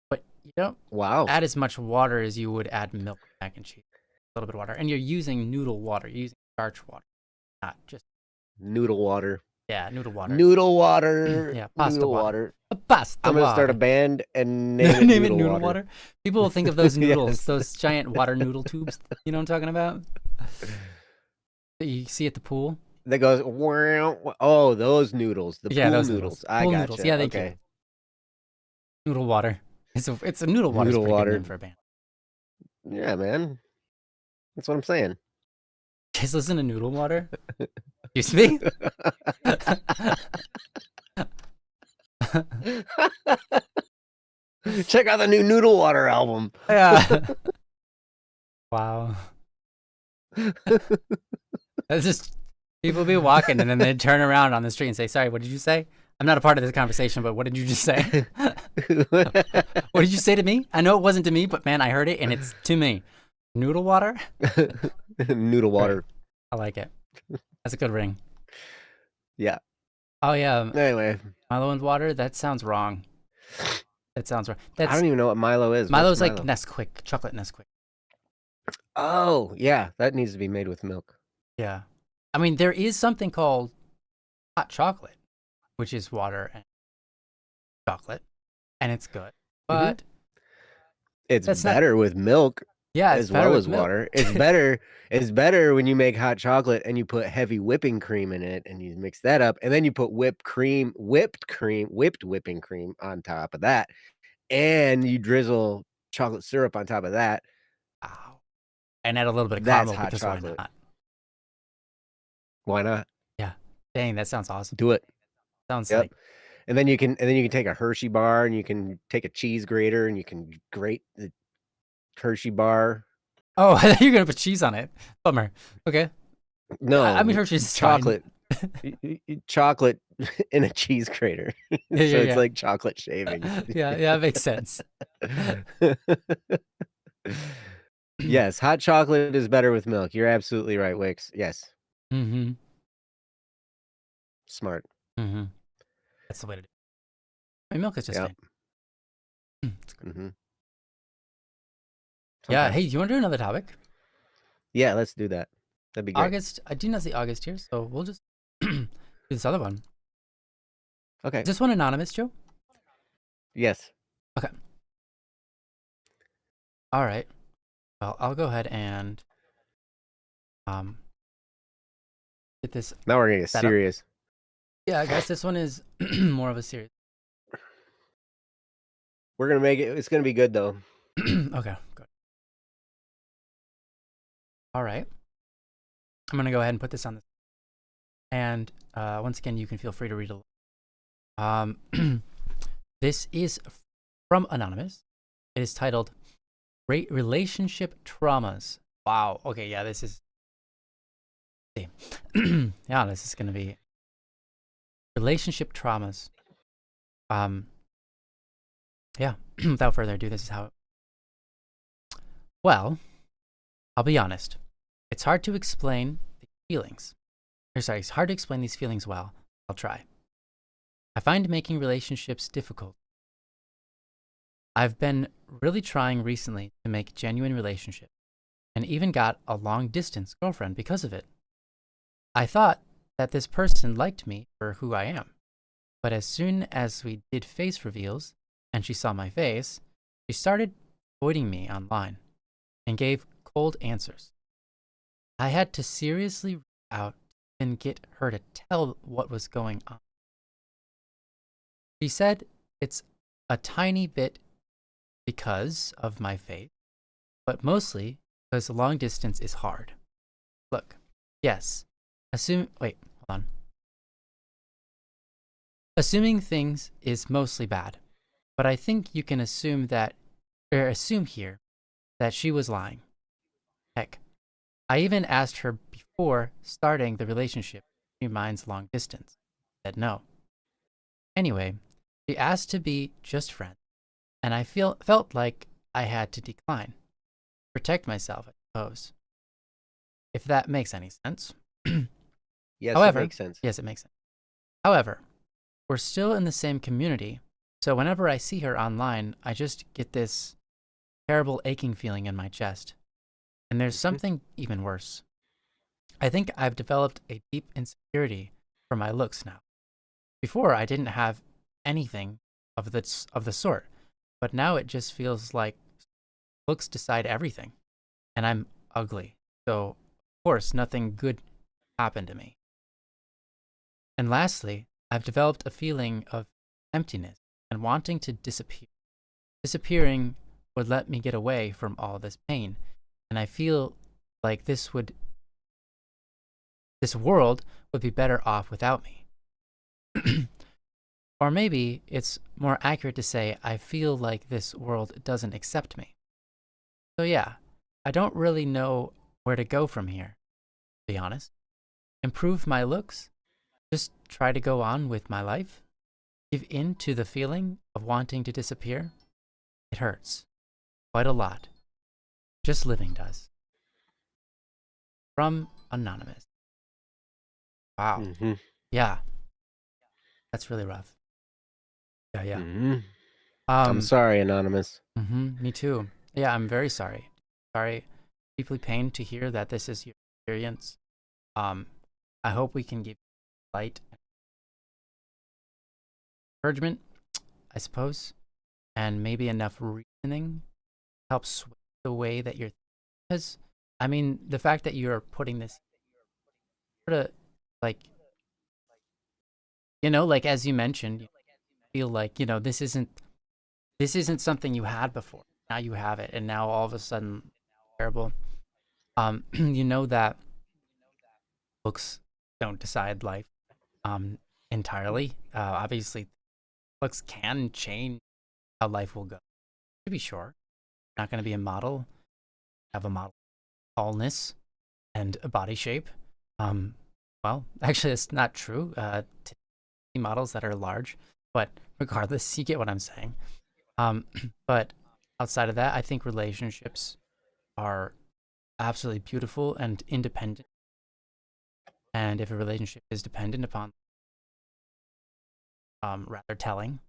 Speaker 1: But you don't
Speaker 2: Wow.
Speaker 1: add as much water as you would add milk mac and cheese. A little bit of water. And you're using noodle water. You're using starch water. Not just
Speaker 2: Noodle water.
Speaker 1: noodle water.
Speaker 2: Noodle water.
Speaker 1: Yeah, pasta
Speaker 2: Noodle
Speaker 1: water.
Speaker 2: water.
Speaker 1: Pasta
Speaker 2: I'm gonna start a
Speaker 1: water.
Speaker 2: band and name it
Speaker 1: Name it
Speaker 2: Noodle
Speaker 1: noodle
Speaker 2: Water.
Speaker 1: water. People will think of those noodles,
Speaker 2: Yes.
Speaker 1: those giant water noodle tubes. You know what I'm talking about? That you see at the pool.
Speaker 2: That goes. Wow. Oh, those noodles. The
Speaker 1: Yeah,
Speaker 2: pool
Speaker 1: those
Speaker 2: noodles.
Speaker 1: noodles.
Speaker 2: I
Speaker 1: Pool
Speaker 2: gotcha.
Speaker 1: noodles. Yeah, thank you.
Speaker 2: Okay.
Speaker 1: Noodle water. It's a noodle water. Is a
Speaker 2: Noodle
Speaker 1: pretty good
Speaker 2: water.
Speaker 1: name for a band.
Speaker 2: Yeah, man. That's what I'm saying.
Speaker 1: Just listen to noodle water. Excuse me.
Speaker 2: Check out the new Noodle Water album.
Speaker 1: Yeah. Wow. That's just people be walking and then they turn around on the street and say, "Sorry, what did you say? I'm not a part of this conversation, but what did you just say? What did you say to me? I know it wasn't to me, but man, I heard it and it's to me. Noodle water?
Speaker 2: Noodle water.
Speaker 1: Great. I like it. That's a good ring.
Speaker 2: Yeah.
Speaker 1: Oh yeah,
Speaker 2: Anyway,
Speaker 1: Milo and water. That sounds wrong. That sounds wrong.
Speaker 2: I don't even know what Milo is.
Speaker 1: Milo's
Speaker 2: What's
Speaker 1: like
Speaker 2: Milo?
Speaker 1: Nesquik, chocolate Nesquik.
Speaker 2: Oh, yeah. That needs to be made with milk.
Speaker 1: Yeah. I mean, there is something called hot chocolate, which is water and chocolate, and it's good. But
Speaker 2: It's
Speaker 1: that's not.
Speaker 2: better with milk
Speaker 1: Yeah, it's
Speaker 2: as
Speaker 1: better
Speaker 2: well
Speaker 1: with
Speaker 2: as
Speaker 1: milk.
Speaker 2: water. It's better. It's better when you make hot chocolate and you put heavy whipping cream in it and you mix that up, and then you put whipped whipping cream on top of that, and you drizzle chocolate syrup on top of that.
Speaker 1: Wow. And add a little bit of
Speaker 2: That's
Speaker 1: caramel
Speaker 2: hot
Speaker 1: because
Speaker 2: chocolate.
Speaker 1: why not?
Speaker 2: Why not?
Speaker 1: Yeah. Dang, that sounds awesome.
Speaker 2: Do it.
Speaker 1: Sounds
Speaker 2: Yep.
Speaker 1: like.
Speaker 2: And then you can take a Hershey bar and you can take a cheese grater and you can grate the Hershey bar.
Speaker 1: Oh, I thought you were gonna put cheese on it. Bummer. Okay.
Speaker 2: No,
Speaker 1: I mean Hershey's is
Speaker 2: chocolate. Chocolate in a cheese grater. So it's like chocolate shavings.
Speaker 1: Yeah, it makes sense.
Speaker 2: Yes, hot chocolate is better with milk. You're absolutely right, Wix. Yes.
Speaker 1: Mm-hmm.
Speaker 2: Smart.
Speaker 1: Mm-hmm. That's the way to do it. I mean, milk is just
Speaker 2: Yep.
Speaker 1: fine. It's good.
Speaker 2: Mm-hmm.
Speaker 1: Yeah. Hey, do you want to do another topic?
Speaker 2: Yeah, let's do that. That'd be great.
Speaker 1: August. I do not see August here, so we'll just do this other one.
Speaker 2: Okay.
Speaker 1: Is this one anonymous, Joe?
Speaker 2: Yes.
Speaker 1: Okay. All right. Well, I'll go ahead and get this.
Speaker 2: Now we're gonna get serious.
Speaker 1: Yeah, guys, this one is more of a series.
Speaker 2: We're gonna make it. It's gonna be good though.
Speaker 1: Okay, good. All right. I'm gonna go ahead and put this on this. And once again, you can feel free to read it. This is from Anonymous. It is titled Relationship Traumas. Wow. Okay, yeah, this is. Yeah, this is gonna be relationship traumas. Yeah. Without further ado, this is how. Well, I'll be honest. It's hard to explain the feelings. It's hard to explain these feelings well. I'll try. I find making relationships difficult. I've been really trying recently to make genuine relationships, and even got a long-distance girlfriend because of it. I thought that this person liked me for who I am, but as soon as we did face reveals and she saw my face, she started avoiding me online and gave cold answers. I had to seriously reach out and get her to tell what was going on. She said it's a tiny bit because of my faith, but mostly because long distance is hard. Look, yes, wait, hold on. Assuming things is mostly bad, but I think you can assume here that she was lying. Heck, I even asked her before starting the relationship if she minds long distance. She said no. Anyway, she asked to be just friends, and I felt like I had to decline, protect myself, I suppose, if that makes any sense.
Speaker 2: Yes, it
Speaker 1: However,
Speaker 2: makes sense.
Speaker 1: yes, it makes sense. However, we're still in the same community, so whenever I see her online, I just get this terrible aching feeling in my chest. And there's
Speaker 2: Mhm.
Speaker 1: something even worse. I think I've developed a deep insecurity for my looks now. Before, I didn't have anything of the sort, but now it just feels like looks decide everything, and I'm ugly. So, of course, nothing good happened to me. And lastly, I've developed a feeling of emptiness and wanting to disappear. Disappearing would let me get away from all this pain, and I feel like this world would be better off without me. Or maybe it's more accurate to say I feel like this world doesn't accept me. So yeah, I don't really know where to go from here, to be honest. Improve my looks? Just try to go on with my life? Give in to the feeling of wanting to disappear? It hurts. Quite a lot. Just living does. From Anonymous. Wow.
Speaker 2: Mhm.
Speaker 1: Yeah, that's really rough. Yeah, yeah.
Speaker 2: Mhm. I'm
Speaker 1: Um,
Speaker 2: sorry, Anonymous.
Speaker 1: me too. Yeah, I'm very sorry. Sorry, deeply pained to hear that this is your experience. Um, I hope we can give you light and encouragement, I suppose, and maybe enough reasoning helps sway the way that you're. Because, I mean, the fact that you're putting this sort of like, like as you mentioned, you feel like, this isn't something you had before. Now you have it, and now all of a sudden, terrible. You know that books don't decide life entirely. Obviously, books can change how life will go. To be sure, not going to be a model. Have a model tallness and a body shape. Um, well, actually, it's not true. Models that are large, but regardless, you get what I'm saying. But outside of that, I think relationships are absolutely beautiful and independent. And if a relationship is dependent upon rather telling,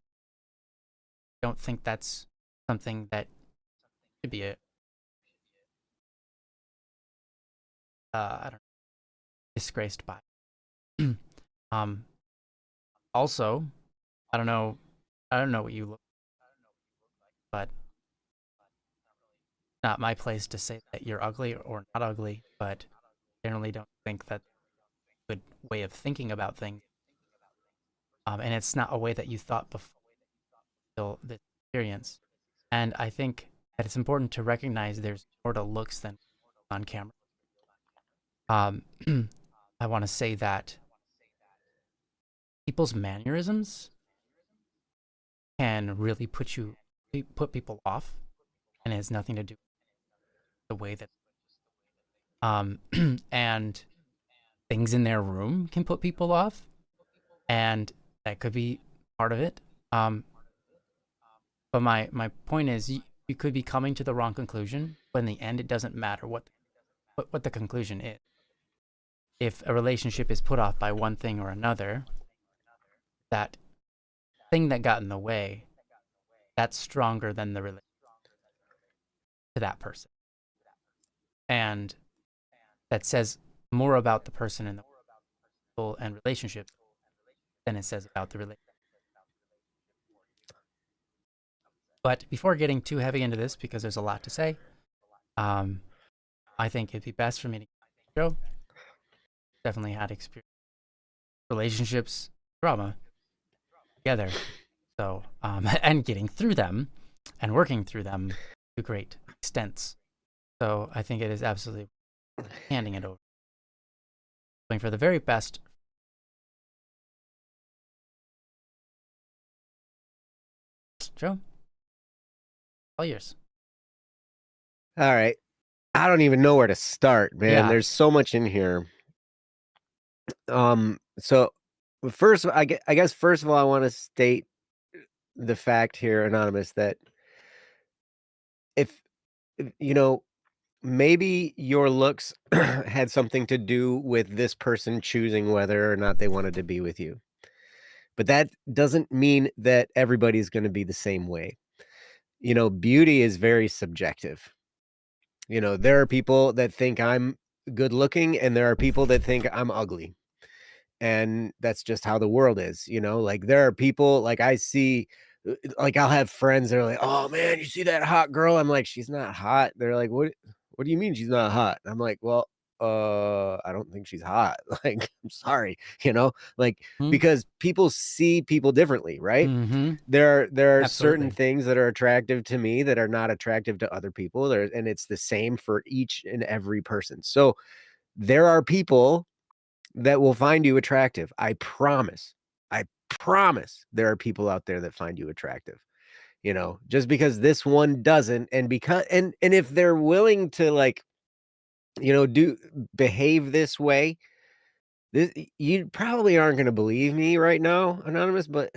Speaker 1: I don't think that's something that should be I don't know, disgraced by. um, Also, I don't know, I don't know what you look, but not my place to say that you're ugly or not ugly. But generally, don't think that's a good way of thinking about things. And it's not a way that you thought before this experience. And I think that it's important to recognize there's more to looks than on camera. Um, I want to say that people's mannerisms can really put people off, and it has nothing to do with the way that and things in their room can put people off, and that could be part of it. Um, but my point is, you could be coming to the wrong conclusion, but in the end, it doesn't matter what the conclusion is. If a relationship is put off by one thing or another, that thing that got in the way, that's stronger than the relation to that person, and that says more about the person and the people and relationship than it says about the relationship. But before getting too heavy into this, because there's a lot to say, um, I think it'd be best for me to go. Definitely had experience relationships, drama together. So, and getting through them and working through them to great extents. So I think it is absolutely handing it over, going for the very best. Joe, all yours.
Speaker 2: All right. I don't even know where to start, man.
Speaker 1: Yeah.
Speaker 2: There's so much in here. So first, I guess first of all, I want to state the fact here, Anonymous, that if you know, maybe your looks had something to do with this person choosing whether or not they wanted to be with you. But that doesn't mean that everybody's going to be the same way. Beauty is very subjective. There are people that think I'm good looking and there are people that think I'm ugly. And that's just how the world is, like there are people like I see like I'll have friends that are like, "Oh man, you see that hot girl?" I'm like, "She's not hot." They're like, "What do you mean she's not hot?" I'm like, "Well, I don't think she's hot." Like, I'm sorry, like
Speaker 1: Mm,
Speaker 2: because people see people differently, right?
Speaker 1: mm-hmm.
Speaker 2: There are certain
Speaker 1: Absolutely.
Speaker 2: things that are attractive to me that are not attractive to other people. And it's the same for each and every person. So there are people that will find you attractive. I promise. I promise there are people out there that find you attractive. Just because this one doesn't, and because and if they're willing to like, do behave this way, you probably aren't going to believe me right now, Anonymous, but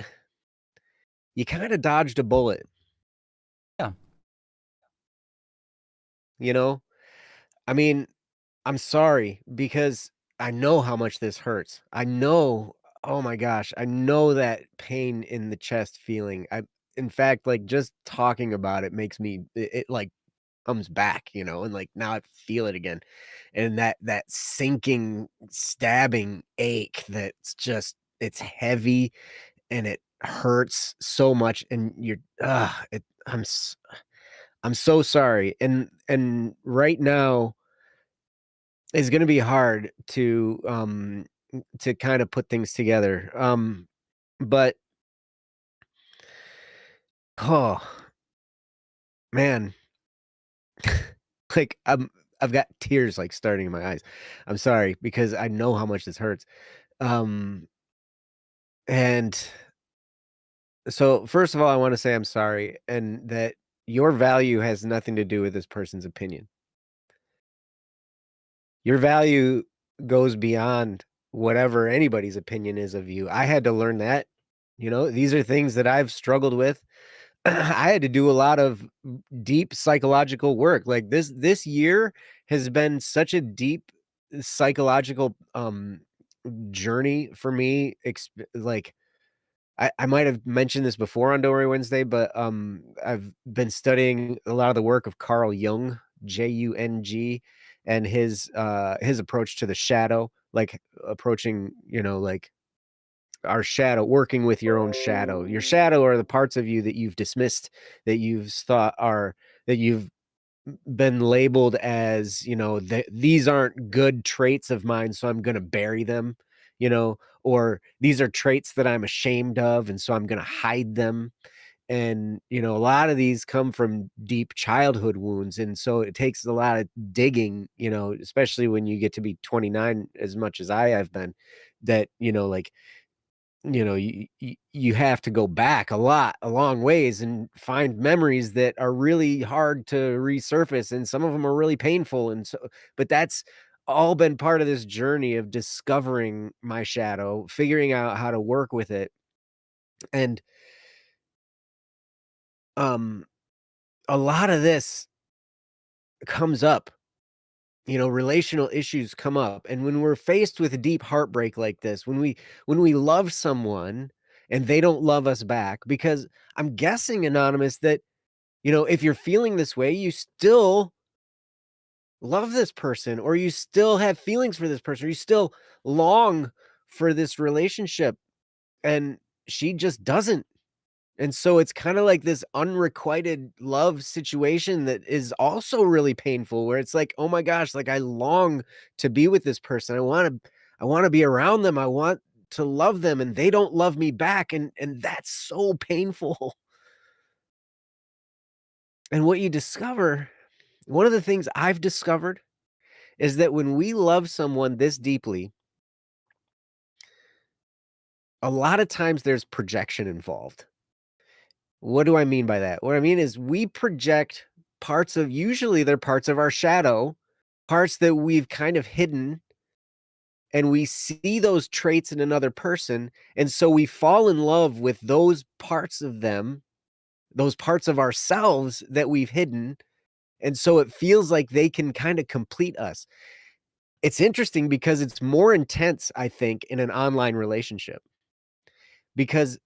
Speaker 2: you kind of dodged a bullet,
Speaker 1: Yeah.
Speaker 2: you know? I mean, I'm sorry because I know how much this hurts. I know, oh my gosh, I know that pain in the chest feeling. In fact, like just talking about it makes me, it like comes back, and like now I feel it again. And that sinking, stabbing ache that's just, it's heavy and it hurts so much. And I'm so sorry. And right now, it's gonna be hard to kind of put things together. But oh man, like I've got tears like starting in my eyes. I'm sorry because I know how much this hurts. Um, and so first of all, I want to say I'm sorry and that your value has nothing to do with this person's opinion. Your value goes beyond whatever anybody's opinion is of you. I had to learn that. These are things that I've struggled with. I had to do a lot of deep psychological work. Like this year has been such a deep psychological journey for me. Like I might have mentioned this before on Dory Wednesday, but I've been studying a lot of the work of Carl Jung, Jung, and his approach to the shadow, like approaching, like our shadow, working with your own shadow. Your shadow are the parts of you that you've dismissed, that you've thought are that you've been labeled as, these aren't good traits of mine, so I'm going to bury them, or these are traits that I'm ashamed of, and so I'm going to hide them. And, a lot of these come from deep childhood wounds. And so it takes a lot of digging, especially when you get to be 29, as much as I have been, that, like you have to go back a long ways and find memories that are really hard to resurface, and some of them are really painful. And so, but that's all been part of this journey of discovering my shadow, figuring out how to work with it. And um a lot of this comes up, relational issues come up. And when we're faced with a deep heartbreak like this, when we love someone and they don't love us back, because I'm guessing, Anonymous, that, if you're feeling this way, you still love this person, or you still have feelings for this person, or you still long for this relationship, and she just doesn't. And so it's kinda like this unrequited love situation that is also really painful, where it's like, "Oh my gosh, like, I long to be with this person. I wanna be around them. I want to love them, and they don't love me back," and that's so painful. And what you discover, one of the things I've discovered is that when we love someone this deeply, a lot of times there's projection involved. What do I mean by that? What I mean is we project usually they're parts of our shadow, parts that we've kind of hidden, and we see those traits in another person, and so we fall in love with those parts of them, those parts of ourselves that we've hidden, and so it feels like they can kinda complete us. It's interesting because it's more intense, I think, in an online relationship, because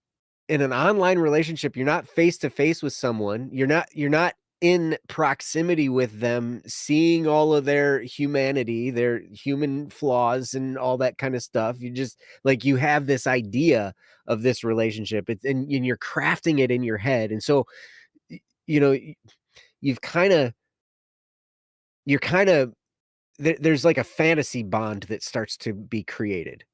Speaker 2: in an online relationship, you're not face to face with someone. You're not in proximity with them, seeing all of their humanity, their human flaws and all that kind of stuff. You just like you have this idea of this relationship. It's and you're crafting it in your head. And so you know, you've kind of you're kind of there's like a fantasy bond that starts to be created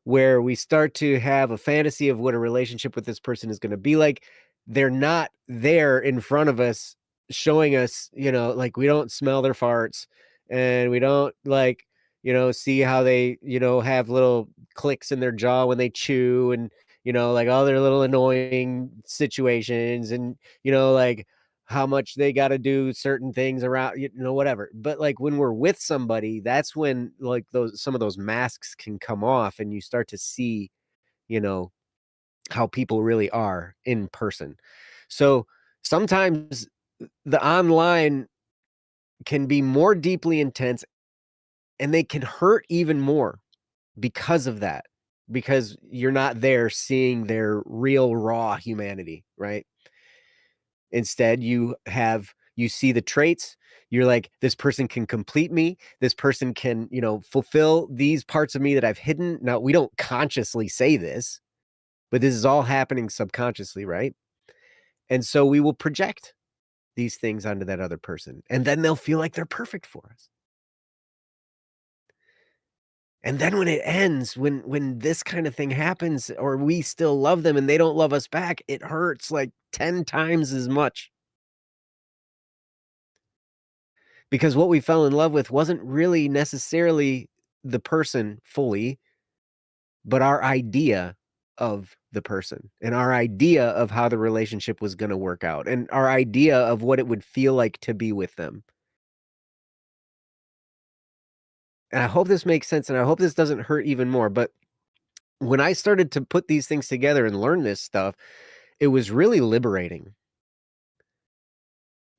Speaker 2: where we start to have a fantasy of what a relationship with this person is gonna be like. They're not there in front of us showing us, like, we don't smell their farts, and we don't, like, see how they, have little clicks in their jaw when they chew and, like, all their little annoying situations and, like, how much they gotta do certain things around, whatever. But, like, when we're with somebody, that's when, like, those some of those masks can come off and you start to see, you know, how people really are in person. So, sometimes the online can be more deeply intense and they can hurt even more because of that, because you're not there seeing their real raw humanity, right? Instead, you see the traits, you're like, "This person can complete me, this person can, fulfill these parts of me that I've hidden." Now, we don't consciously say this, but this is all happening subconsciously, right? And so we will project these things onto that other person, and then they'll feel like they're perfect for us. And then when it ends, when this kind of thing happens or we still love them and they don't love us back, it hurts like 10 times as much. Because what we fell in love with wasn't really necessarily the person fully, but our idea of the person and our idea of how the relationship was gonna work out and our idea of what it would feel like to be with them. And I hope this makes sense, and I hope this doesn't hurt even more, but when I started to put these things together and learn this stuff, it was really liberating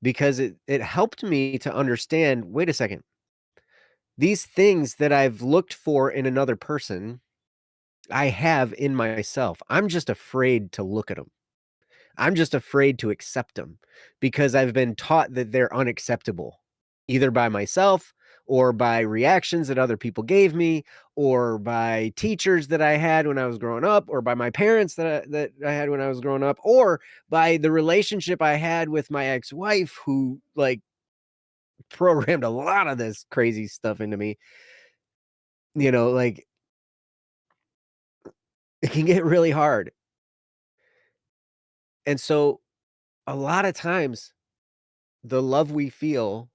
Speaker 2: because it helped me to understand, wait a second, these things that I've looked for in another person I have in myself. I'm just afraid to look at them. I'm just afraid to accept them because I've been taught that they're unacceptable, either by myself or by reactions that other people gave me, or by teachers that I had when I was growing up, or by my parents that I had when I was growing up, or by the relationship I had with my ex-wife who, like, programmed a lot of this crazy stuff into me. Like, it can get really hard. And so a lot of times the love we feel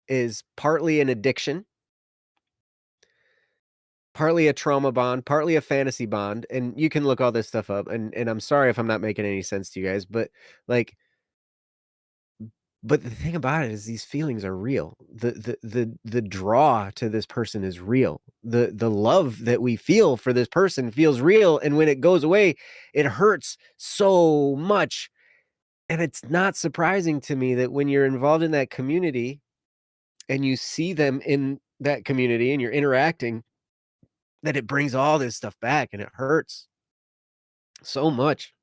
Speaker 2: is partly an addiction, partly a trauma bond, partly a fantasy bond, and you can look all this stuff up, and I'm sorry if I'm not making any sense to you guys, but, like, but the thing about it is these feelings are real. The draw to this person is real. The love that we feel for this person feels real, and when it goes away, it hurts so much, and it's not surprising to me that when you're involved in that community and you see them in that community and you're interacting, that it brings all this stuff back and it hurts so much.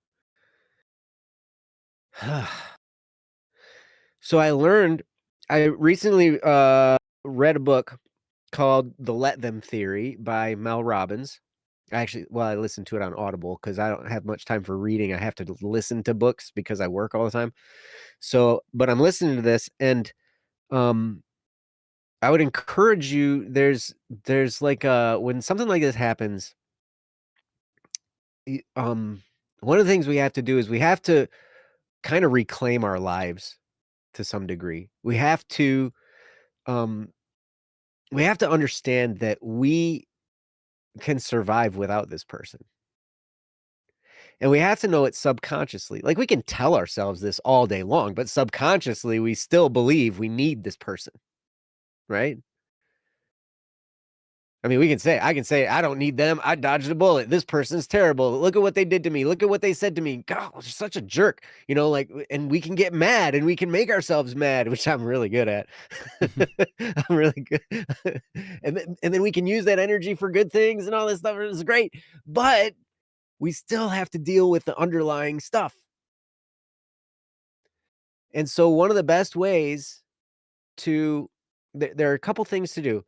Speaker 2: So I recently read a book called The Let Them Theory by Mel Robbins. I listened to it on Audible because I don't have much time for reading. I have to listen to books because I work all the time. So, but I'm listening to this and um I would encourage you, there's like when something like this happens, y- um one of the things we have to do is we have to kind of reclaim our lives to some degree. Um we have to understand that we can survive without this person. And we have to know it subconsciously. Like, we can tell ourselves this all day long, but subconsciously, we still believe we need this person, right? I mean, I can say, I don't need them. I dodged a bullet. This person's terrible. Look at what they did to me. Look at what they said to me. God, they're such a jerk. Like, and we can get mad and we can make ourselves mad, which I'm really good at. I'm really good. And then we can use that energy for good things and all this stuff. It's great. But we still have to deal with the underlying stuff. And so one of the best ways to there are a couple things to do.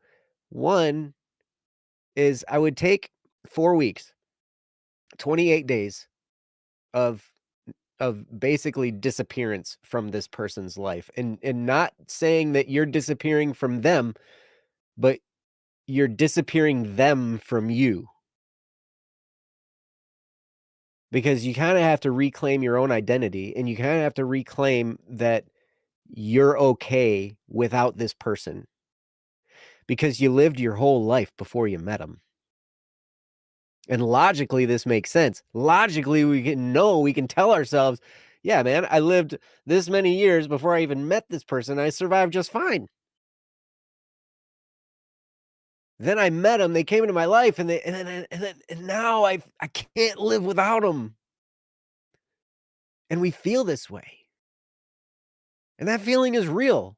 Speaker 2: One is I would take 4 weeks, 28 days of basically disappearance from this person's life, and not saying that you're disappearing from them, but you're disappearing them from you. Because you kinda have to reclaim your own identity, and you kinda have to reclaim that you're okay without this person, because you lived your whole life before you met him. And logically, this makes sense. Logically, we can tell ourselves, "Yeah, man, I lived this many years before I even met this person. I survived just fine. Then I met them. They came into my life, and now I can't live without them." And we feel this way, and that feeling is real,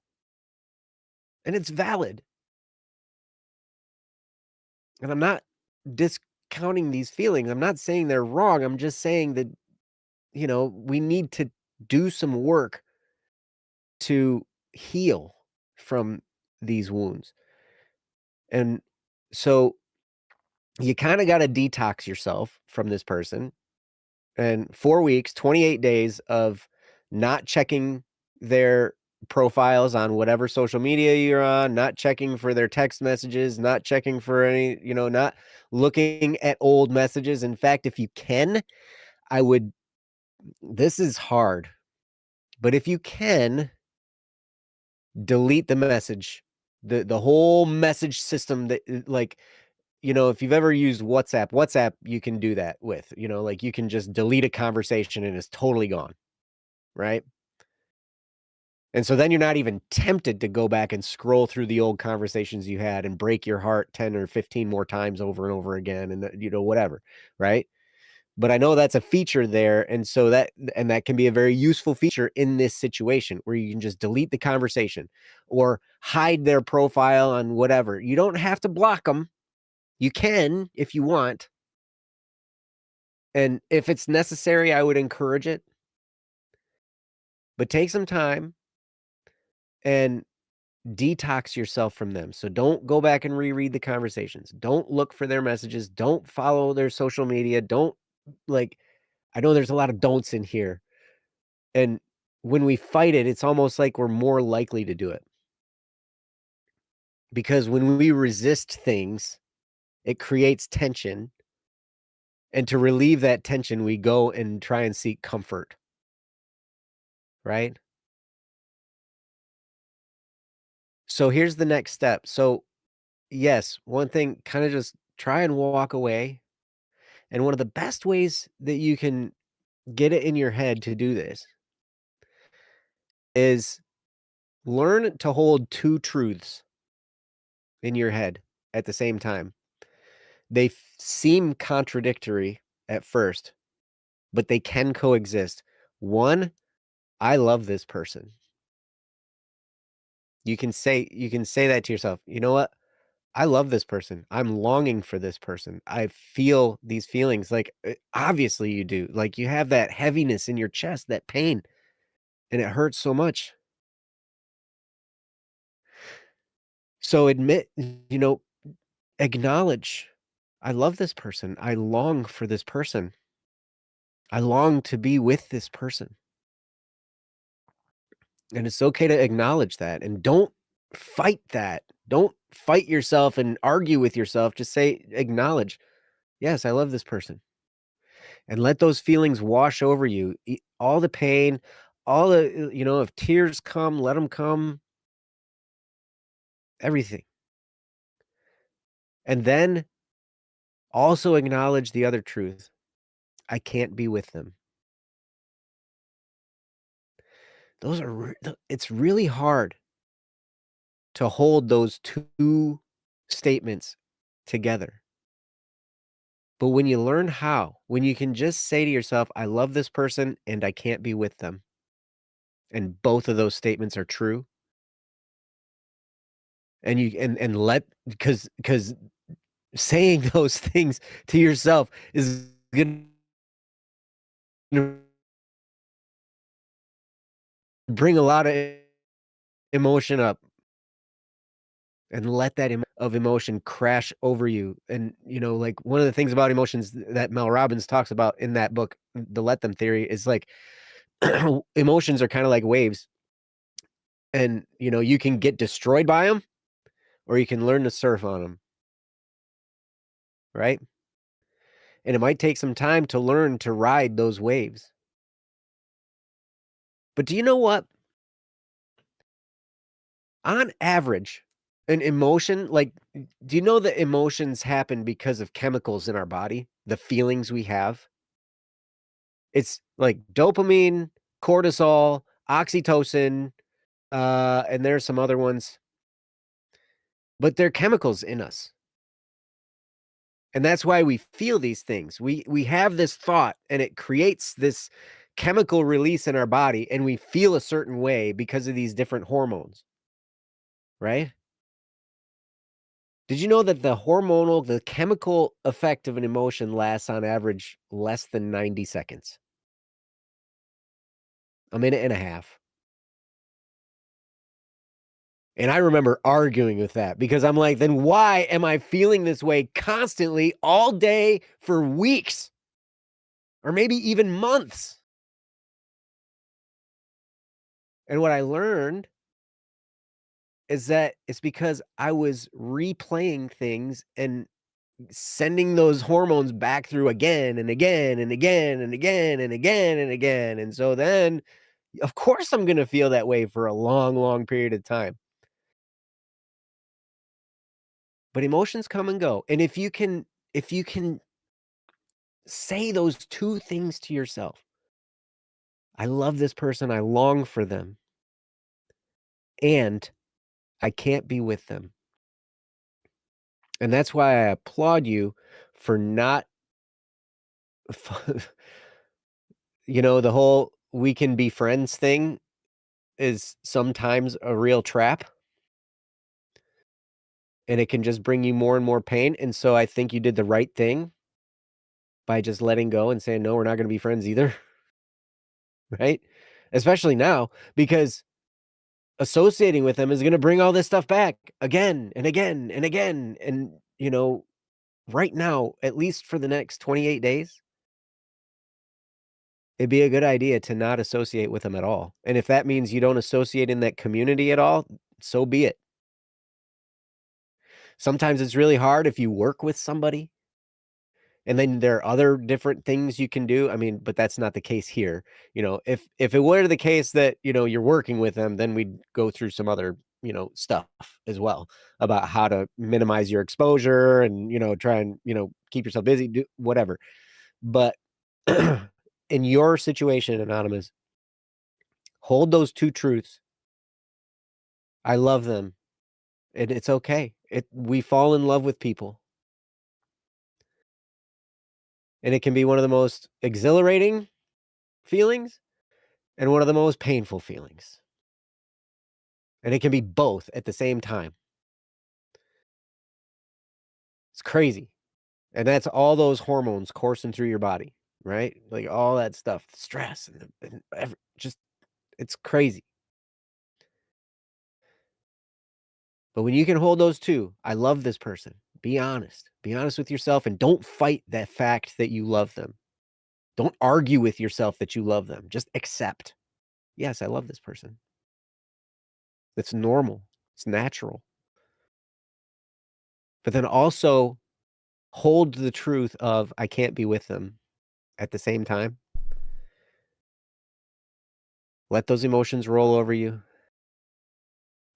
Speaker 2: and it's valid. And I'm not discounting these feelings. I'm not saying they're wrong. I'm just saying that, we need to do some work to heal from these wounds. And so you kind of got to detox yourself from this person. And 4 weeks, 28 days of not checking their profiles on whatever social media you're on, not checking for their text messages, not checking for any, not looking at old messages. In fact, if you can, I would, this is hard, but if you can, delete the message, the whole message system that like, if you've ever used WhatsApp, you can do that with, like you can just delete a conversation and it's totally gone, right? And so then you're not even tempted to go back and scroll through the old conversations you had and break your heart 10 or 15 more times over and over again and whatever, right? But I know that's a feature there, and so that can be a very useful feature in this situation where you can just delete the conversation or hide their profile on whatever. You don't have to block them. You can if you want, and if it's necessary, I would encourage it. But take some time and detox yourself from them. So don't go back and reread the conversations. Don't look for their messages. Don't follow their social media. Don't like I know there's a lot of don'ts in here. And when we fight it, it's almost like we're more likely to do it. Because when we resist things, it creates tension. And to relieve that tension, we go and try and seek comfort, right? So here's the next step. So, yes, one thing, kind of just try and walk away. And one of the best ways that you can get it in your head to do this is learn to hold two truths in your head at the same time. They seem contradictory at first, but they can coexist. One, I love this person. You can say that to yourself. You know what? I love this person. I'm longing for this person. I feel these feelings like obviously you do. Like you have that heaviness in your chest, that pain, and it hurts so much. So admit, acknowledge, I love this person. I long for this person. I long to be with this person. And it's okay to acknowledge that and don't fight that. Don't fight yourself and argue with yourself. Just say, acknowledge, yes, I love this person. And let those feelings wash over you. All the pain, all the, if tears come, let them come, everything. And then also acknowledge the other truth. I can't be with them. Those are it's really hard to hold those 2 statements together. But when you learn how, when you can just say to yourself, "I love this person and I can't be with them," and both of those statements are true, and you and let because saying those things to yourself is gonna bring a lot of emotion up, and let that of emotion crash over you, and, like, one of the things about emotions that Mel Robbins talks about in that book, The Let Them Theory, is, like, emotions are kinda like waves, and, you can get destroyed by them, or you can learn to surf on them, right? And it might take some time to learn to ride those waves. But do you know what? On average, an emotion like, do you know that emotions happen because of chemicals in our body? The feelings we have? It's like dopamine, cortisol, oxytocin, and there's some other ones, but they're chemicals in us. And that's why we feel these things. We have this thought and it creates this chemical release in our body and we feel a certain way because of these different hormones, right? Did you know that the chemical effect of an emotion lasts on average less than 90 seconds? A minute and a half. And I remember arguing with that because I'm like, then why am I feeling this way constantly all day for weeks or maybe even months? And what I learned is that it's because I was replaying things and sending those hormones back through again and again and again and again and again and again. And so then, of course, I'm going to feel that way for a long, long period of time. But emotions come and go. And if you can say those two things to yourself, I love this person, I long for them, and I can't be with them. And that's why I applaud you for not the whole "we can be friends" thing is sometimes a real trap, and it can just bring you more and more pain, and so I think you did the right thing by just letting go and saying, "No, we're not gonna be friends either," right? Especially now, because associating with them is gonna bring all this stuff back again and again and again, and, right now, at least for the next 28 days, it'd be a good idea to not associate with them at all, and if that means you don't associate in that community at all, so be it. Sometimes it's really hard if you work with somebody, and then there are other different things you can do. I mean, but that's not the case here. If it were the case that, you're working with them, then we'd go through some other, stuff as well about how to minimize your exposure and, try and, keep yourself busy, do whatever. But in your situation, Anonymous, hold those two truths. I love them. And it's okay. We fall in love with people. And it can be one of the most exhilarating feelings and one of the most painful feelings. And it can be both at the same time. It's crazy. And that's all those hormones coursing through your body, right? Like all that stuff, the stress and just it's crazy. But when you can hold those two, I love this person. Be honest. Be honest with yourself and don't fight that fact that you love them. Don't argue with yourself that you love them. Just accept. Yes, I love this person. It's normal. It's natural. But then also hold the truth of I can't be with them at the same time. Let those emotions roll over you.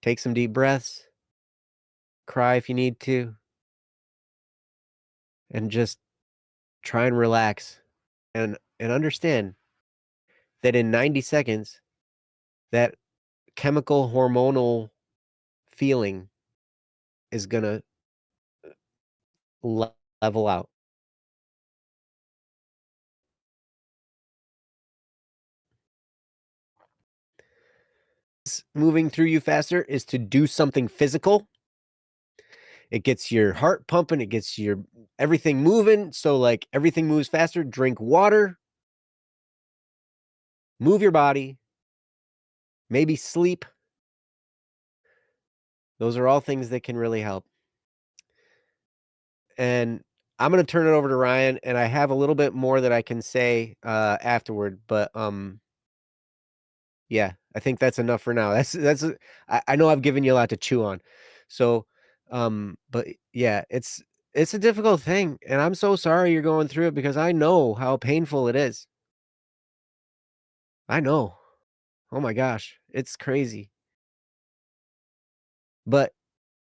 Speaker 2: Take some deep breaths. Cry if you need to. And just try and relax and understand that in 90 seconds, that chemical hormonal feeling is gonna level out. Moving through you faster is to do something physical. It gets your heart pumping, it gets your everything moving, so, like, everything moves faster. Drink water, move your body, maybe sleep. Those are all things that can really help. And I'm gonna turn it over to Ryan, and I have a little bit more that I can say, afterward, but, yeah, I think that's enough for now. I know I've given you a lot to chew on. So, but yeah, it's a difficult thing, and I'm so sorry you're going through it because I know how painful it is. I know. Oh my gosh, it's crazy. But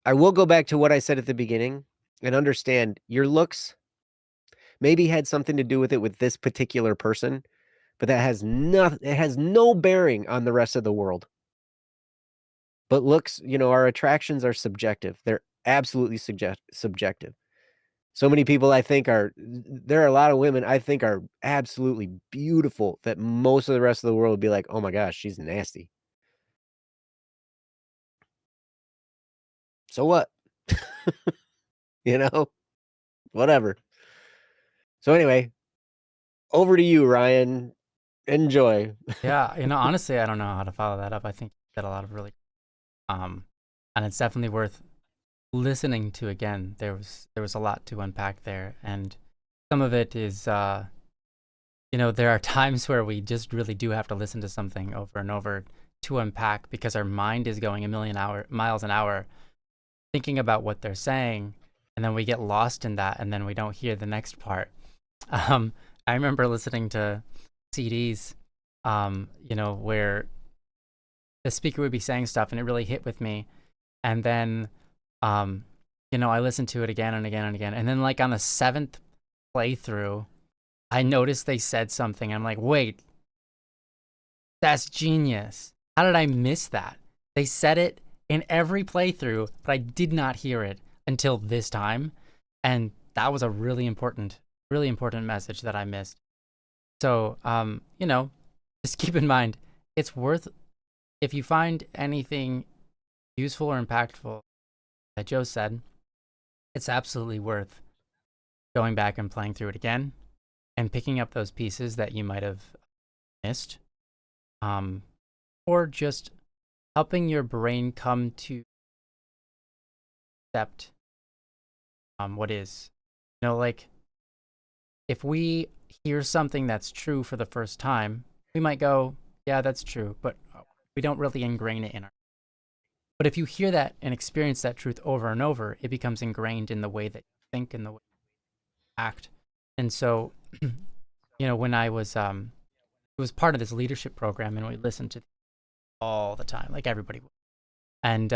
Speaker 2: I will go back to what I said at the beginning and understand your looks maybe had something to do with it with this particular person, but that has nothing it has no bearing on the rest of the world. But looks, our attractions are subjective. They're absolutely subjective. So many people I think there are a lot of women I think are absolutely beautiful that most of the rest of the world would be like, "Oh my gosh, she's nasty." So what? You know? Whatever. So anyway, over to you, Ryan. Enjoy.
Speaker 1: Yeah, honestly, I don't know how to follow that up. I think you said a lot of really, um, and it's definitely worth listening to again. There was a lot to unpack there, and some of it is, there are times where we just really do have to listen to something over and over to unpack because our mind is going a million miles an hour thinking about what they're saying, and then we get lost in that, and then we don't hear the next part. Um, I remember listening to CDs, where the speaker would be saying stuff, and it really hit with me. And then, um, I listened to it again and again and again, and then like on the seventh playthrough, I noticed they said something. I'm like, wait, that's genius. How did I miss that? They said it in every playthrough, but I did not hear it until this time. And that was a really important message that I missed. So, just keep in mind, it's worth, if you find anything useful or impactful that Joe said, it's absolutely worth going back and playing through it again and picking up those pieces that you might have missed, or just helping your brain come to accept what is. Like if we hear something that's true for the first time, we might go, yeah, that's true, but we don't really ingrain it in our. But if you hear that and experience that truth over and over, it becomes ingrained in the way that you think and the way you act. And so, when I was, it was part of this leadership program, and we listened to all the time, like everybody would. And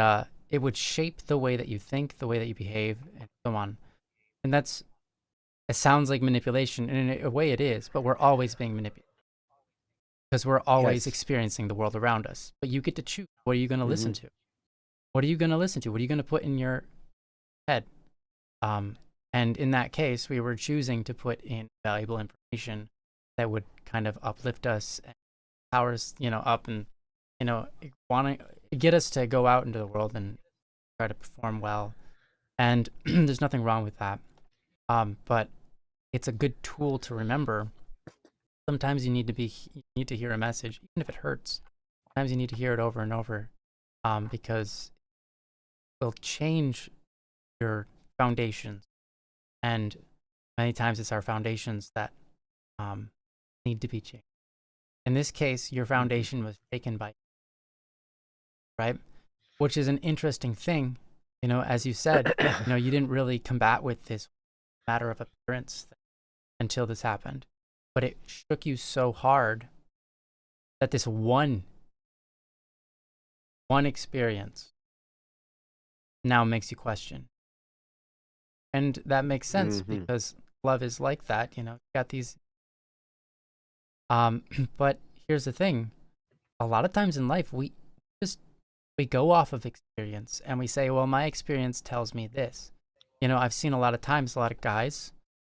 Speaker 1: it would shape the way that you think, the way that you behave, and so on. And it sounds like manipulation, and in a way it is, but we're always being manipulated because we're always
Speaker 2: Yes.
Speaker 1: experiencing the world around us. But you get to choose. What are you going to listen
Speaker 2: Mhm.
Speaker 1: to? What are you going to listen to? What are you going to put in your head? Um, and in that case, we were choosing to put in valuable information that would kind of uplift us and power us, up, and want to get us to go out into the world and try to perform well. And there's nothing wrong with that. But it's a good tool to remember. Sometimes you need to hear a message, even if it hurts. Sometimes you need to hear it over and over, because it will change your foundations. And many times it's our foundations that need to be changed. In this case, your
Speaker 2: Mhm.
Speaker 1: foundation was taken by, right? Which is an interesting thing. As you said, you didn't really combat with this matter of appearance until this happened. But it shook you so hard that this one experience now makes you question. And that makes sense
Speaker 2: Mhm.
Speaker 1: because love is like that. You got these But here's the thing: a lot of times in life, just we go off of experience and we say, well, my experience tells me this. I've seen a lot of times, a lot of guys,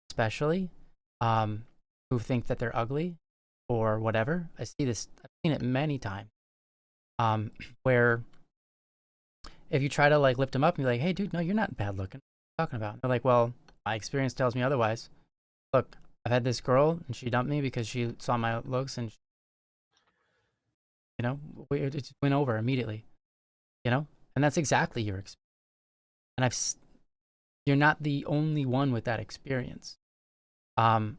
Speaker 1: especially, um, who think that they're ugly or whatever. I've seen it many times, where if you try to like lift them up and be like, hey, dude, no, you're not bad looking. What are you talking about? And they're like, well, my experience tells me otherwise. Look, I've had this girl and she dumped me because she saw my looks and, it just went over immediately, and that's exactly your experience. And you're not the only one with that experience. And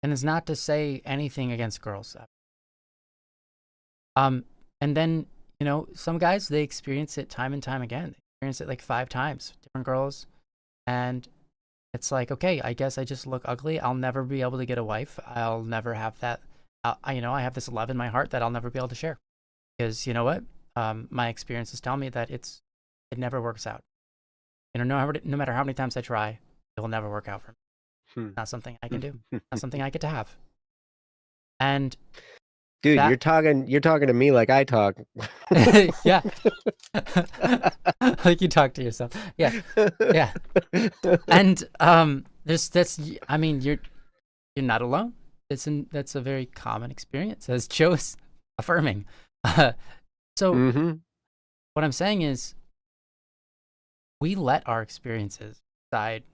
Speaker 1: it's not to say anything against girls. And then, some guys, they experience it time and time again. They experience it like 5 times, different girls. And it's like, okay, I guess I just look ugly. I'll never be able to get a wife. I'll never have that. I have this love in my heart that I'll never be able to share. Because you know what? My experiences tell me that it never works out. No matter how many times I try, it will never work out for me. Not something I can do. Not something I get to have. And
Speaker 2: dude, you're talking to me like I talk.
Speaker 1: Yeah. Like you talk to yourself. Yeah. Yeah. And you're not alone. That's a very common experience, as Joe's affirming. So what I'm saying is, we let our experiences decide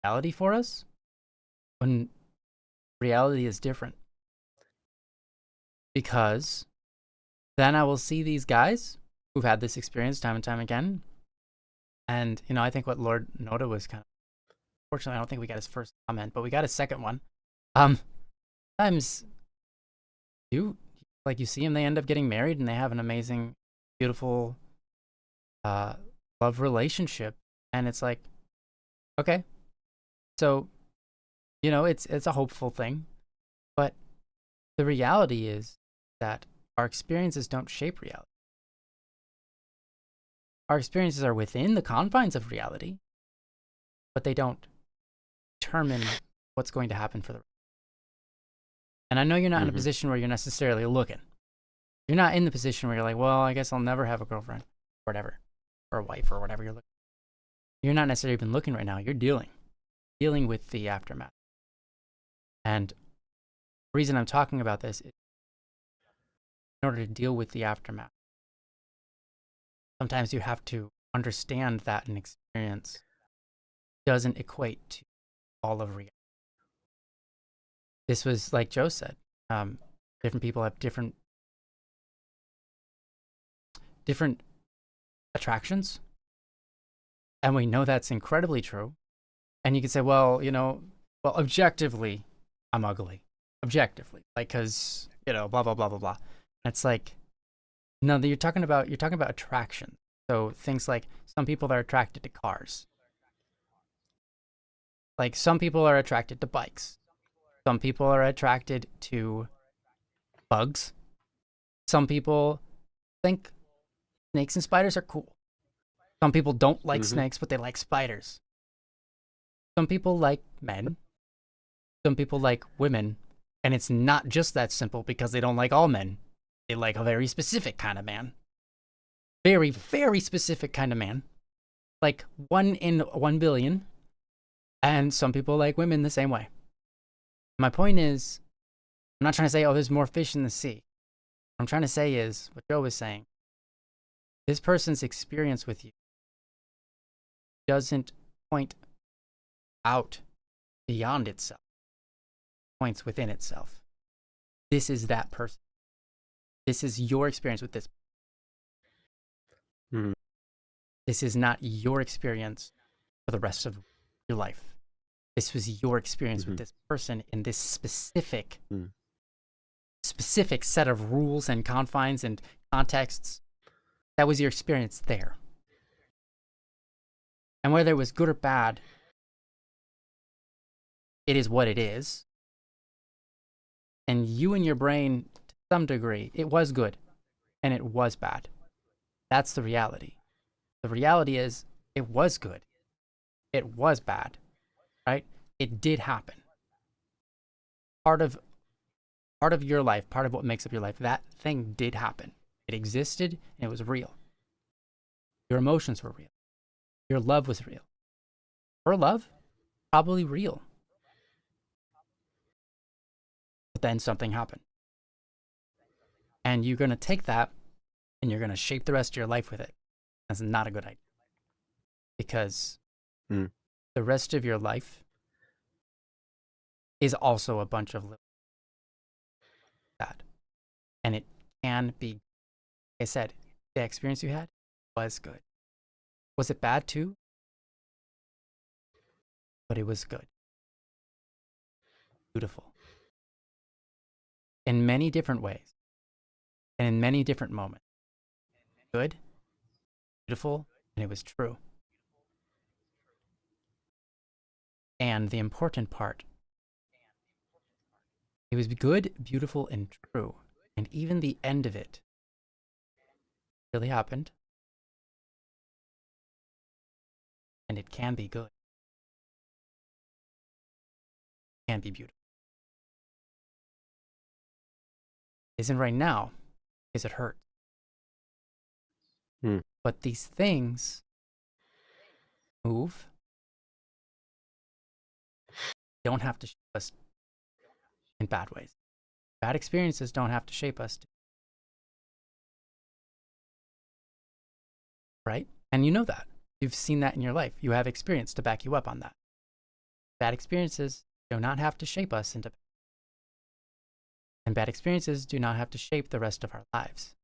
Speaker 1: reality for us when reality is different. Because then I will see these guys who've had this experience time and time again. And, I think what Lord Noda was fortunately, I don't think we got his first comment, but we got his second one. Sometimes you see them, they end up getting married and they have an amazing, beautiful, love relationship. And it's like, okay, so, it's a hopeful thing. But the reality is that our experiences don't shape reality. Our experiences are within the confines of reality, but they don't determine what's going to happen for the rest. And I know you're not in a position where you're necessarily looking. You're not in the position where you're like, well, I guess I'll never have a girlfriend or whatever, or a wife or whatever you're looking. You're not necessarily even looking right now. You're dealing with the aftermath. And the reason I'm talking about this is in order to deal with the aftermath, sometimes you have to understand that an experience doesn't equate to all of reality. This was like Joe said, different people have different attractions. And we know that's incredibly true. And you could say, well, objectively, I'm ugly. Objectively. Like, cause, blah, blah, blah, blah, blah. And it's like, no, you're talking about attraction. So things like some people are attracted to cars. Like some people are attracted to bikes. Some people are attracted to bugs. Some people think snakes and spiders are cool. Some people don't like snakes, but they like spiders. Some people like men. Some people like women. And it's not just that simple because they don't like all men. They like a very specific kind of man. Very, very specific kind of man. Like 1 in 1 billion. And some people like women the same way. My point is, I'm not trying to say, oh, there's more fish in the sea. What I'm trying to say is, what Joe was saying, this person's experience with you doesn't point out beyond itself. It points within itself. This is that person. This is your experience with this. This is not your experience for the rest of your life. This was your experience with this person in this specific set of rules and confines and contexts. That was your experience there. And whether it was good or bad, it is what it is. And you and your brain, to some degree, it was good and it was bad. That's the reality. The reality is it was good. It was bad, right? It did happen. Part of part of your life, part of what makes up your life, that thing did happen. It existed and it was real. Your emotions were real. Your love was real. Her love, probably real. But then something happened. And you're going to take that and you're going to shape the rest of your life with it. That's not a good idea. Because the rest of your life is also a bunch of little bad. And it can be, like I said, the experience you had was good. Was it bad too? But it was good. Beautiful. In many different ways. And in many different moments. Good, beautiful, and it was true. And the important part, it was good, beautiful, and true. And even the end of it really happened. And it can be good. It can be beautiful. It isn't right now, because it hurts. But these things move. Don't have to shape us in bad ways. Bad experiences don't have to shape us. Right? And you know that. You've seen that in your life. You have experience to back you up on that. Bad experiences do not have to shape us into. And bad experiences do not have to shape the rest of our lives.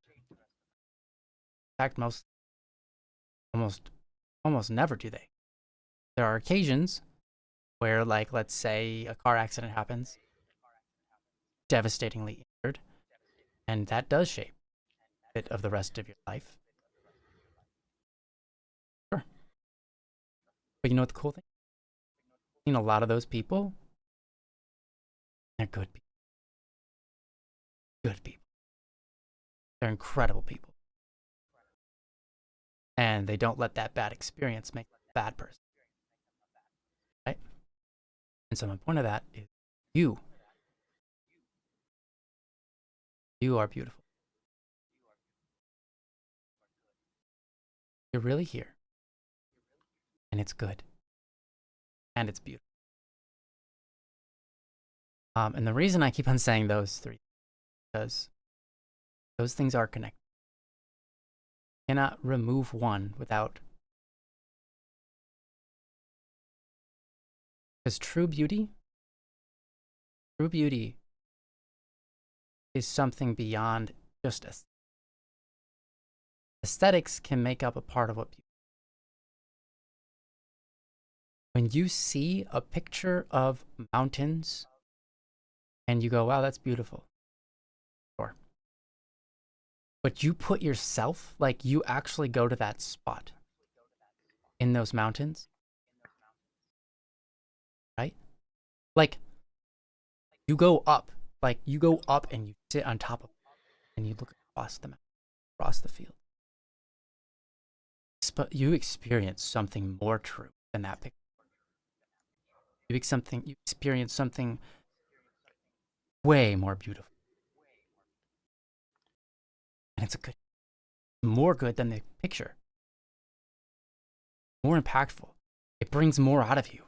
Speaker 1: In fact, almost never do they. There are occasions where, like, let's say a car accident happens, devastatingly injured, and that does shape a bit of the rest of your life. Sure. But you know what the cool thing? I've seen a lot of those people, they're good people. Good people. They're incredible people. And they don't let that bad experience make them a bad person. Right? And so my point of that is you are beautiful. You're really here. And it's good. And it's beautiful. And the reason I keep on saying those three, because those things are connected. You cannot remove one without. Because true beauty is something beyond just aesthetics. Aesthetics can make up a part of what beauty. When you see a picture of mountains and you go, wow, that's beautiful. Sure. But you put yourself, like you actually go to that spot in those mountains, right? Like you go up and you sit on top of it and you look across the mountain, across the field. But you experience something more true than that picture. You experience something way more beautiful. And it's more good than the picture. More impactful. It brings more out of you.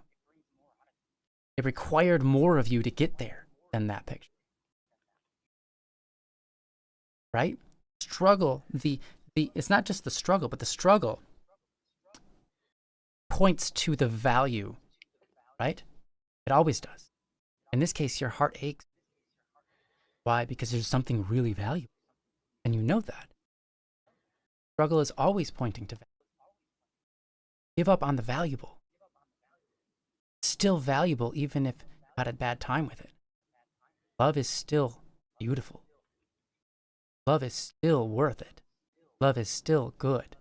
Speaker 1: It required more of you to get there than that picture. Right? Struggle, it's not just the struggle, but the struggle points to the value, right? It always does. In this case, your heart aches. Why? Because there's something really valuable. And you know that. Struggle is always pointing to value. Give up on the valuable. It's still valuable even if you had a bad time with it. Love is still beautiful. Love is still worth it. Love is still good.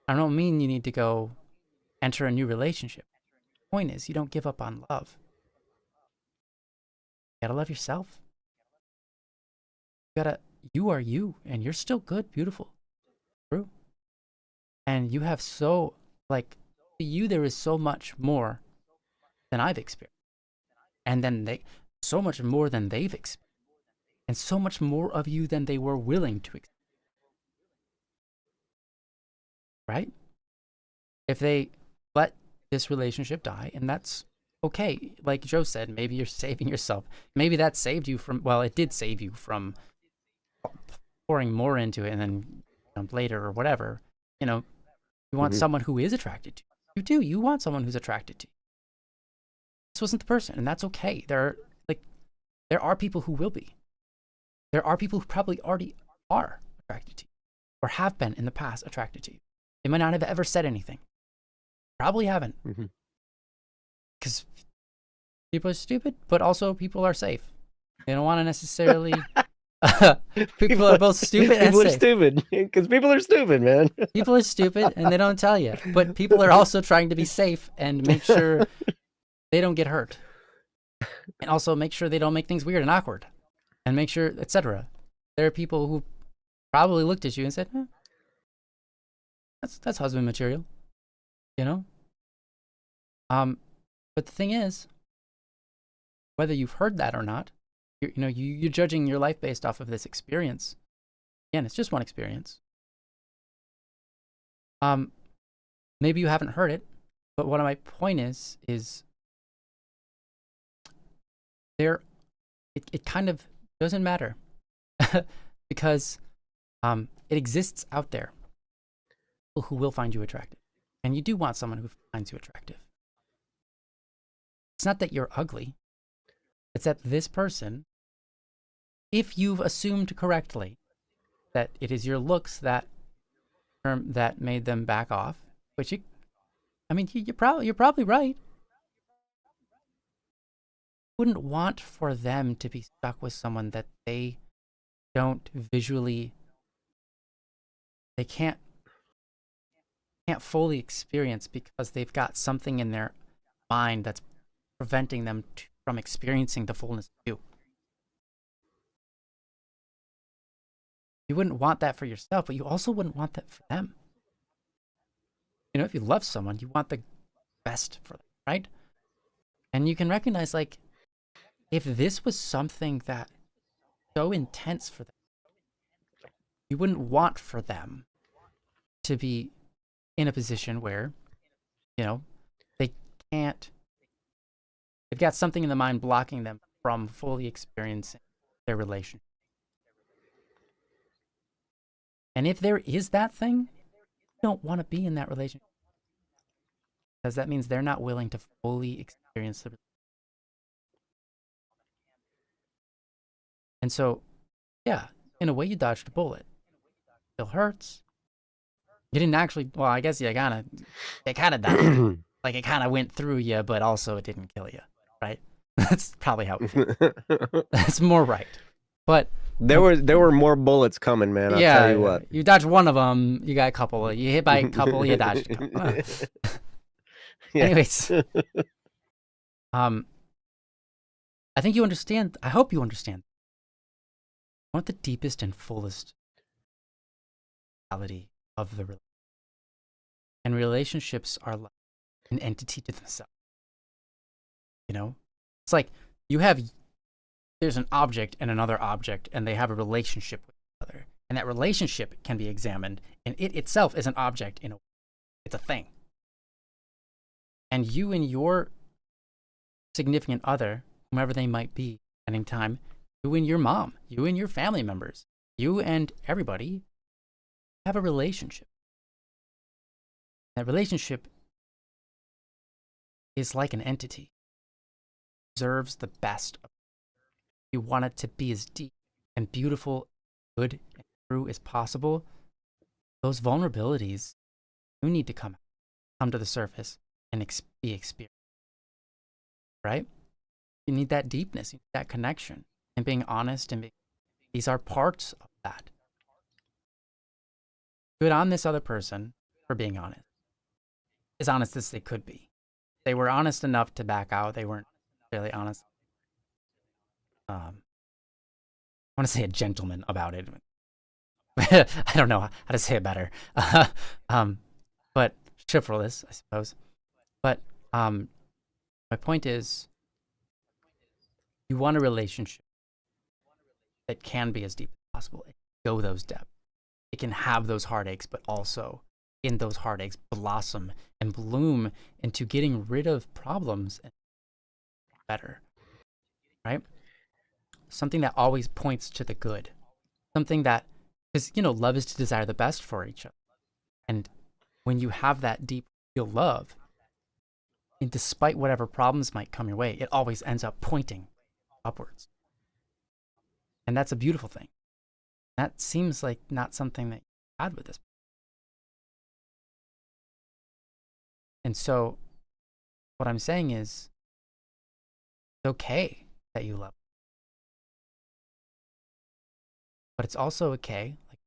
Speaker 1: I don't mean you need to go enter a new relationship. The point is, you don't give up on love. You gotta love yourself. You are you, and you're still good, beautiful, true. And you have to you, there is so much more than I've experienced. And then so much more than they've experienced. and so much more of you than they were willing to accept, right? If they let this relationship die, and that's okay. Like Joe said, maybe you're saving yourself. Maybe that saved you from, well, it did save you from pouring more into it and then later or whatever. You know, you want someone who is attracted to you. You do. You want someone who's attracted to you. This wasn't the person, and that's okay. There are people who will be. There are people who probably already are attracted to you or have been in the past attracted to you. They might not have ever said anything. Probably haven't. Because people are stupid, but also people are safe. They don't want to necessarily... people are both stupid and
Speaker 2: people are
Speaker 1: safe.
Speaker 2: stupid because people are stupid, man.
Speaker 1: People are stupid and they don't tell you. But people are also trying to be safe and make sure they don't get hurt. And also make sure they don't make things weird and awkward. And make sure, etc. There are people who probably looked at you and said, that's husband material. You know? But the thing is, whether you've heard that or not, you're judging your life based off of this experience. Again, it's just one experience. Maybe you haven't heard it, but what my point is it kind of doesn't matter because it exists out there. People who will find you attractive, and you do want someone who finds you attractive. It's not that you're ugly. It's that this person, if you've assumed correctly that it is your looks that made them back off, which you're probably right. Wouldn't want for them to be stuck with someone that they can't fully experience because they've got something in their mind that's preventing them from experiencing the fullness of you. You wouldn't want that for yourself, but you also wouldn't want that for them. If you love someone, you want the best for them, right? And you can recognize, like, if this was something that so intense for them, you wouldn't want for them to be in a position where, they can't, they've got something in the mind blocking them from fully experiencing their relationship. And if there is that thing, you don't want to be in that relationship because that means they're not willing to fully experience the relationship. And so, yeah, in a way, you dodged a bullet. It still hurts. You didn't actually, well, I guess it kind of died. Like, it kind of went through you, but also it didn't kill you, right? That's probably how it feels. That's more right. But
Speaker 2: there were more bullets coming, man. I'll tell you what.
Speaker 1: You dodged one of them. You got a couple. You hit by a couple. You dodged a couple. Yeah. Anyways, I think you understand. I hope you understand. I want the deepest and fullest reality of the relationship. And relationships are like an entity to themselves. It's like there's an object and another object, and they have a relationship with each other. And that relationship can be examined, and it itself is an object it's a thing. And you and your significant other, whomever they might be at any time, you and your mom, you and your family members, you and everybody have a relationship. That relationship is like an entity. It deserves the best of it. You want it to be as deep and beautiful, good, and true as possible. Those vulnerabilities do need to come to the surface and be experienced. Right? You need that deepness, you need that connection, and being honest, and these are parts of that. Good on this other person for being honest. As honest as they could be. They were honest enough to back out. They weren't really honest. I want to say a gentleman about it. I don't know how to say it better. But chivalrous, I suppose. But my point is, you want a relationship that can be as deep as possible. It can go those depths. It can have those heartaches, but also in those heartaches blossom and bloom into getting rid of problems and better, right? Something that always points to the good. Something that, because, love is to desire the best for each other. And when you have that deep, real love, and despite whatever problems might come your way, it always ends up pointing upwards. And that's a beautiful thing. That seems like not something that you had with this. And so what I'm saying is, it's okay that you love. But it's also okay, like,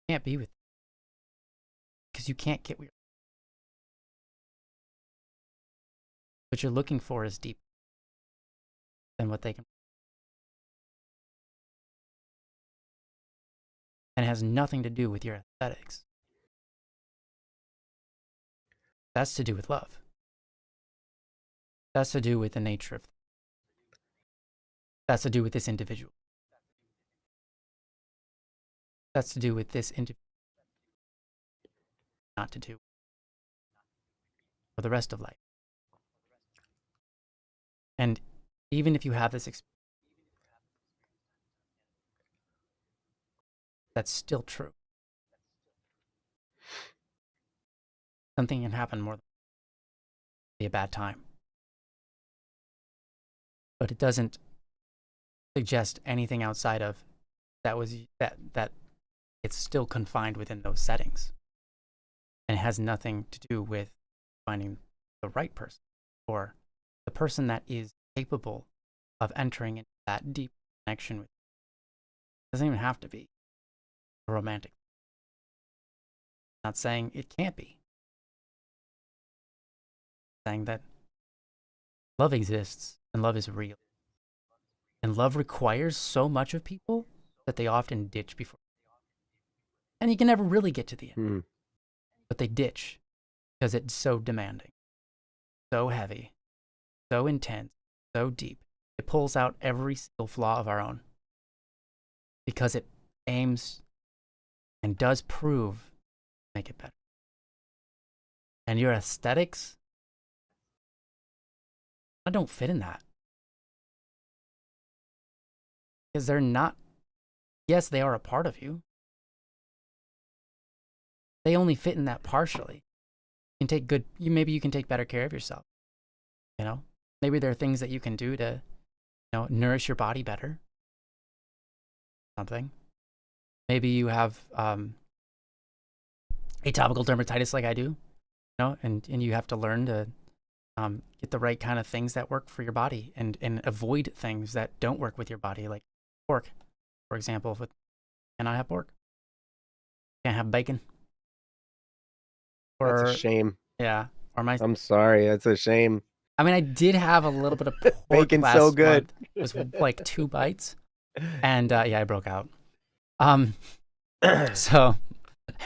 Speaker 1: you can't be with them because you can't get what you're looking for is deep than what they can. And it has nothing to do with your aesthetics. That's to do with love. That's to do with the nature of things. That's to do with this individual. That's to do with this individual. Not to do for the rest of life. And even if you have this experience, that's still true. Something can happen more than be a bad time. But it doesn't suggest anything outside of that it's still confined within those settings. And it has nothing to do with finding the right person or the person that is capable of entering into that deep connection with you. It doesn't even have to be a romantic. I'm not saying it can't be. I'm saying that love exists and love is real. And love requires so much of people that they often ditch before. And you can never really get to the end. But they ditch because it's so demanding, so heavy, so intense, so deep. It pulls out every single flaw of our own because it aims and does prove to make it better. And your aesthetics, I don't fit in that. Because they're not, yes, they are a part of you. They only fit in that partially. Maybe you can take better care of yourself. Maybe there are things that you can do to, nourish your body better. Something. Maybe you have atopical dermatitis like I do, and you have to learn to get the right kind of things that work for your body and avoid things that don't work with your body, like pork, for example. Can I have pork? Can't have bacon.
Speaker 2: That's a shame.
Speaker 1: Yeah.
Speaker 2: I'm sorry. That's a shame.
Speaker 1: I mean, I did have a little bit of pork
Speaker 2: bacon's
Speaker 1: last
Speaker 2: so good.
Speaker 1: month. It was like 2 bites. And yeah, I broke out. So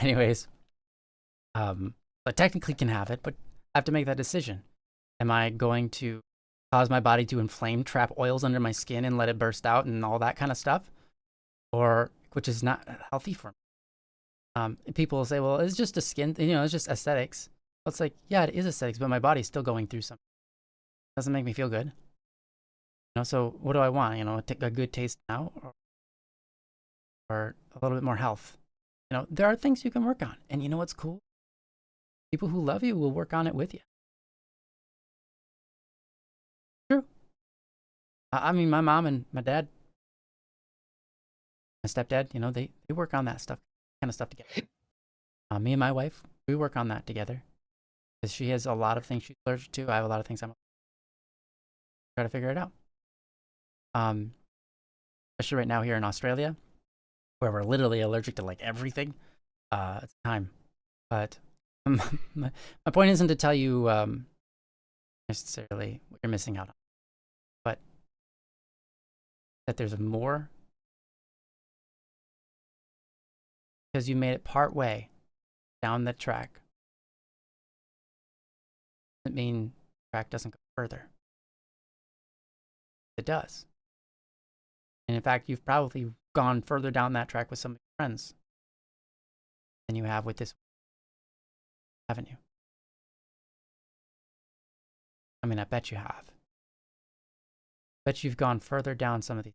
Speaker 1: anyways, I technically can have it, but I have to make that decision. Am I going to cause my body to inflame, trap oils under my skin and let it burst out and all that kind of stuff? Or, which is not healthy for me. People will say, well, it's just a skin, it's just aesthetics. Well, it's like, yeah, it is aesthetics, but my body's still going through something. It doesn't make me feel good. So what do I want? A good taste now or a little bit more health? There are things you can work on. And you know what's cool? People who love you will work on it with you. True. I mean, my mom and my dad, my stepdad, they work on that kind of stuff together. Me and my wife, we work on that together. Because she has a lot of things she's allergic to. I have a lot of things I'm try to figure it out. Especially right now here in Australia, where we're literally allergic to like everything. It's time. But my point isn't to tell you necessarily what you're missing out on, but that there's more because you made it part way down the track. Doesn't mean the track doesn't go further. It does. And in fact, you've probably gone further down that track with some of your friends than you have with this, haven't you? I mean, I bet you have. Bet you've gone further down some of these.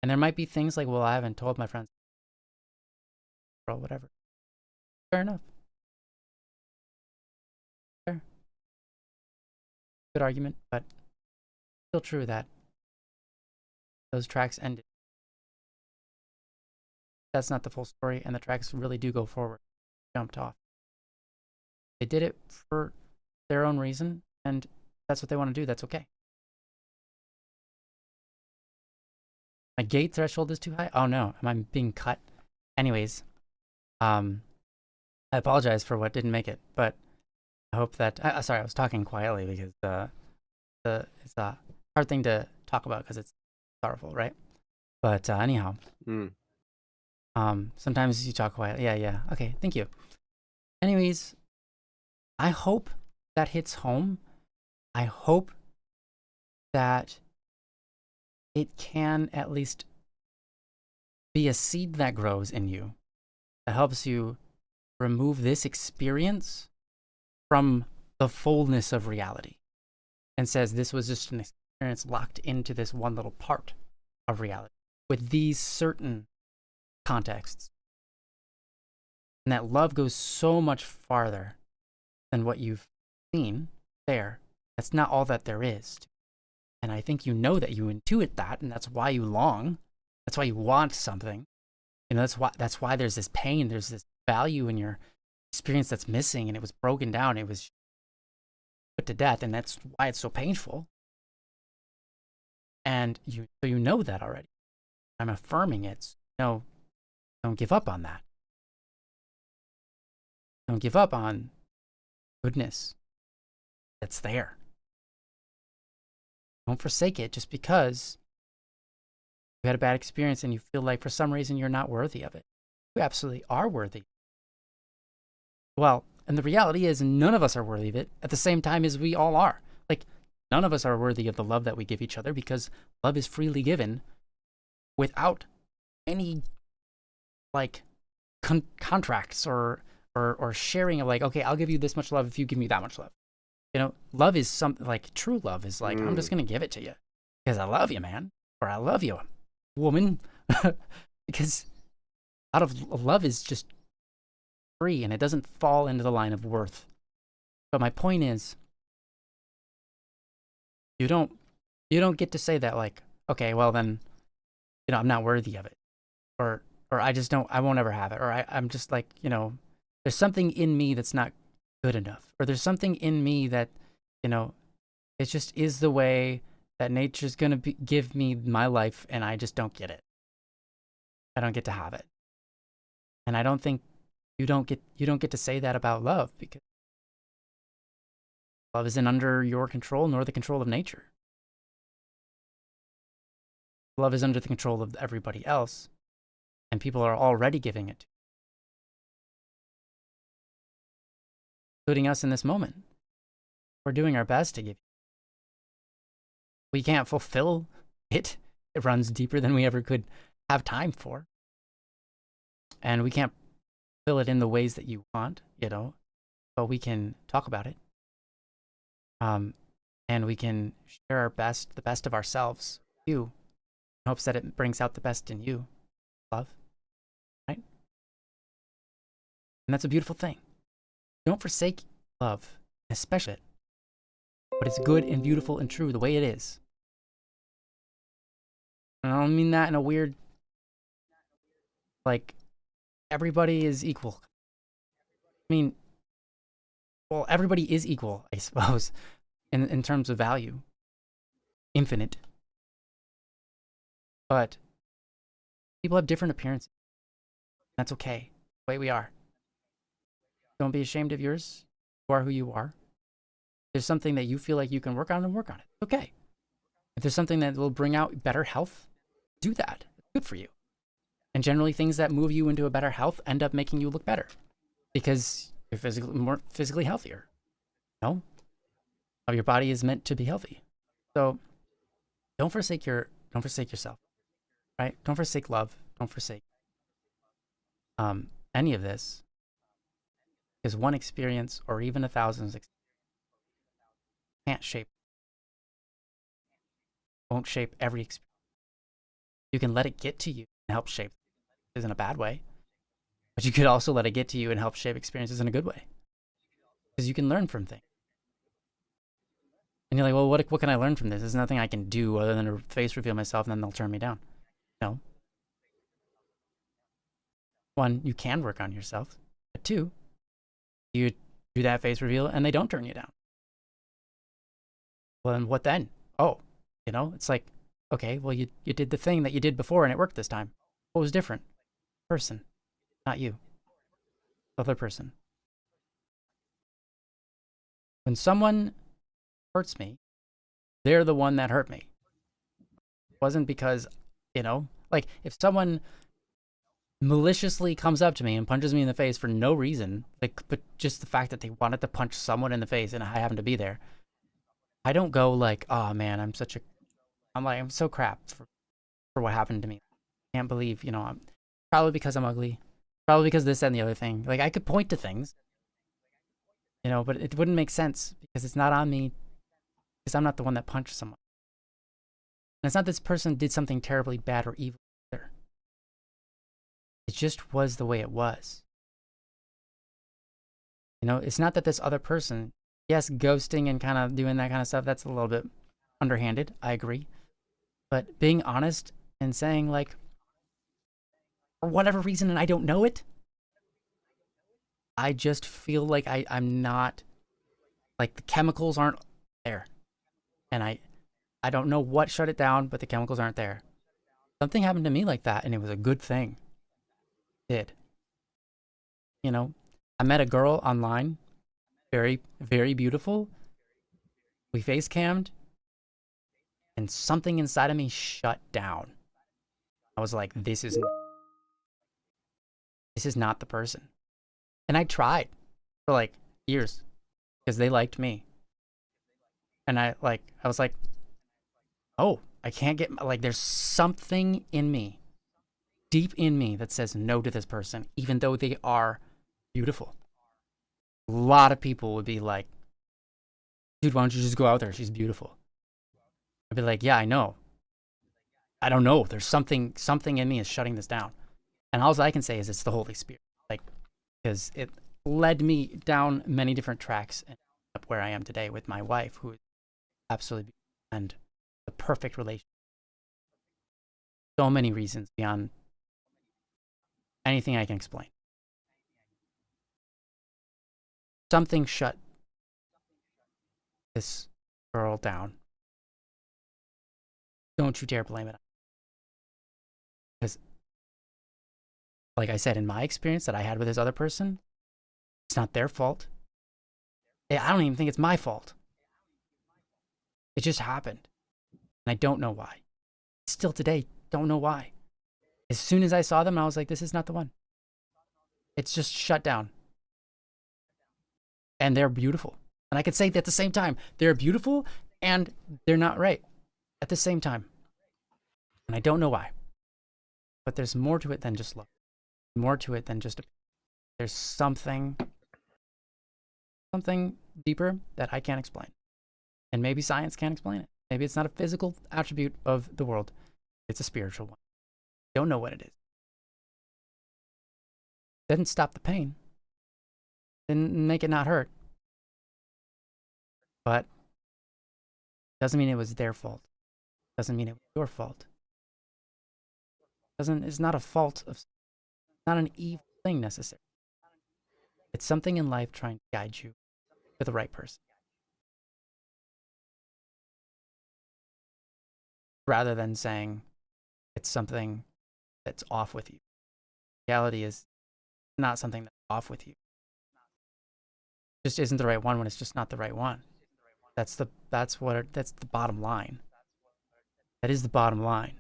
Speaker 1: And there might be things like, well, I haven't told my friends, or whatever. Fair enough. Fair. Good argument, but still true that those tracks ended. That's not the full story, and the tracks really do go forward. Jumped off. They did it for their own reason, and that's what they want to do. That's okay. My gate threshold is too high? Oh no, am I being cut? Anyways, I apologize for what didn't make it, but I hope that, sorry, I was talking quietly because it's a hard thing to talk about because it's sorrowful, right? But anyhow, sometimes you talk quietly. Yeah, okay, thank you. Anyways, I hope that hits home. I hope that it can at least be a seed that grows in you that helps you remove this experience from the fullness of reality and says this was just an experience locked into this one little part of reality with these certain contexts. And that love goes so much farther than what you've seen there. That's not all that there is. And I think you know that, you intuit that, and that's why you long. That's why you want something. You know, that's why there's this pain, there's this value in your experience that's missing, and it was broken down, it was put to death, and that's why it's so painful. And so you know that already. I'm affirming it. So no, don't give up on that. Don't give up on goodness that's there. Don't forsake it just because you had a bad experience and you feel like for some reason you're not worthy of it. You absolutely are worthy. Well, and the reality is none of us are worthy of it at the same time as we all are. Like, none of us are worthy of the love that we give each other because love is freely given without any, like, contracts or sharing of, like, okay, I'll give you this much love if you give me that much love. You know, love is something like, true love is like, I'm just going to give it to you because I love you, man. Or I love you, woman. Because out of love is just free and it doesn't fall into the line of worth. But my point is, you don't get to say that, like, okay, well then, you know, I'm not worthy of it. Or I just don't, I won't ever have it. Or I'm just like, you know, there's something in me that's not good enough. Or there's something in me that, you know, it just is the way that nature's going to give me my life, and I just don't get it. I don't get to have it. And I don't think you don't get to say that about love, because love isn't under your control nor the control of nature. Love is under the control of everybody else, and people are already giving it to, including us in this moment. We're doing our best to give. We can't fulfill it. It runs deeper than we ever could have time for. And we can't fill it in the ways that you want, you know, but we can talk about it. And we can share our best, the best of ourselves, you, in hopes that it brings out the best in you. Love. Right? And that's a beautiful thing. Don't forsake love, especially it. But it's good and beautiful and true the way it is. And I don't mean that in a weird, like, everybody is equal. I mean, well, everybody is equal, I suppose, in terms of value. Infinite. But people have different appearances. That's okay. The way we are. Don't be ashamed of yours. You are who you are. If there's something that you feel like you can work on, then work on it. Okay. If there's something that will bring out better health, do that. It's good for you. And generally, things that move you into a better health end up making you look better because you're more physically healthier. You know, your body is meant to be healthy. So don't forsake yourself. right? Don't forsake love. Don't forsake any of this, because one experience or even 1,000 can't shape, won't shape every experience. You can let it get to you and help shape it in a bad way, but you could also let it get to you and help shape experiences in a good way, because you can learn from things. And you're like, well, what can I learn from this? There's nothing I can do other than to face reveal myself, and then they'll turn me down. No. One, you can work on yourself. But two, you do that face reveal and they don't turn you down. Well, then what then? Oh, it's like, okay, well, you did the thing that you did before and it worked this time. What was different? Person, not you. Other person. When someone hurts me, they're the one that hurt me. It wasn't because, like if someone maliciously comes up to me and punches me in the face for no reason, like, but just the fact that they wanted to punch someone in the face and I happen to be there, I don't go like, oh man, I'm so crap for what happened to me. I can't believe, I'm probably because I'm ugly, probably because this and the other thing. Like I could point to things, but it wouldn't make sense because it's not on me, because I'm not the one that punched someone. And it's not this person did something terribly bad or evil either. It just was the way it was. It's not that this other person, yes, ghosting and kind of doing that kind of stuff, that's a little bit underhanded. I agree. But being honest and saying, like, for whatever reason, and I don't know it, I just feel like I'm not, like, the chemicals aren't there. And I don't know what shut it down, but the chemicals aren't there. Something happened to me like that, and it was a good thing. It did. I met a girl online, very, very beautiful. We face cammed, and something inside of me shut down. I was like, this is not the person. And I tried for like years because they liked me. And I was like, oh, I can't get, like, there's something in me, deep in me, that says no to this person, even though they are beautiful. A lot of people would be like, dude, why don't you just go out there? She's beautiful. I'd be like, yeah, I know. I don't know. There's something in me is shutting this down. And all I can say is it's the Holy Spirit. Like, because it led me down many different tracks and up where I am today with my wife, who is absolutely beautiful, and the perfect relationship. So many reasons beyond anything I can explain. Something shut this girl down. Don't you dare blame it. Because, like I said, in my experience that I had with this other person, it's not their fault. I don't even think it's my fault. It just happened. And I don't know why. Still today, don't know why. As soon as I saw them, I was like, this is not the one. It's just shut down. And they're beautiful. And I could say that at the same time, they're beautiful and they're not right at the same time. And I don't know why. But there's more to it than just love. More to it than just there's something deeper that I can't explain. And maybe science can't explain it. Maybe it's not a physical attribute of the world. It's a spiritual one. Don't know what it is. Didn't stop the pain. Didn't make it not hurt. But doesn't mean it was their fault. Doesn't mean it was your fault. It's not a fault of, not an evil thing necessarily. It's something in life trying to guide you to the right person. Rather than saying it's something that's off with you. Reality is not something that's off with you. It just isn't the right one when it's just not the right one. That's the bottom line. That is the bottom line.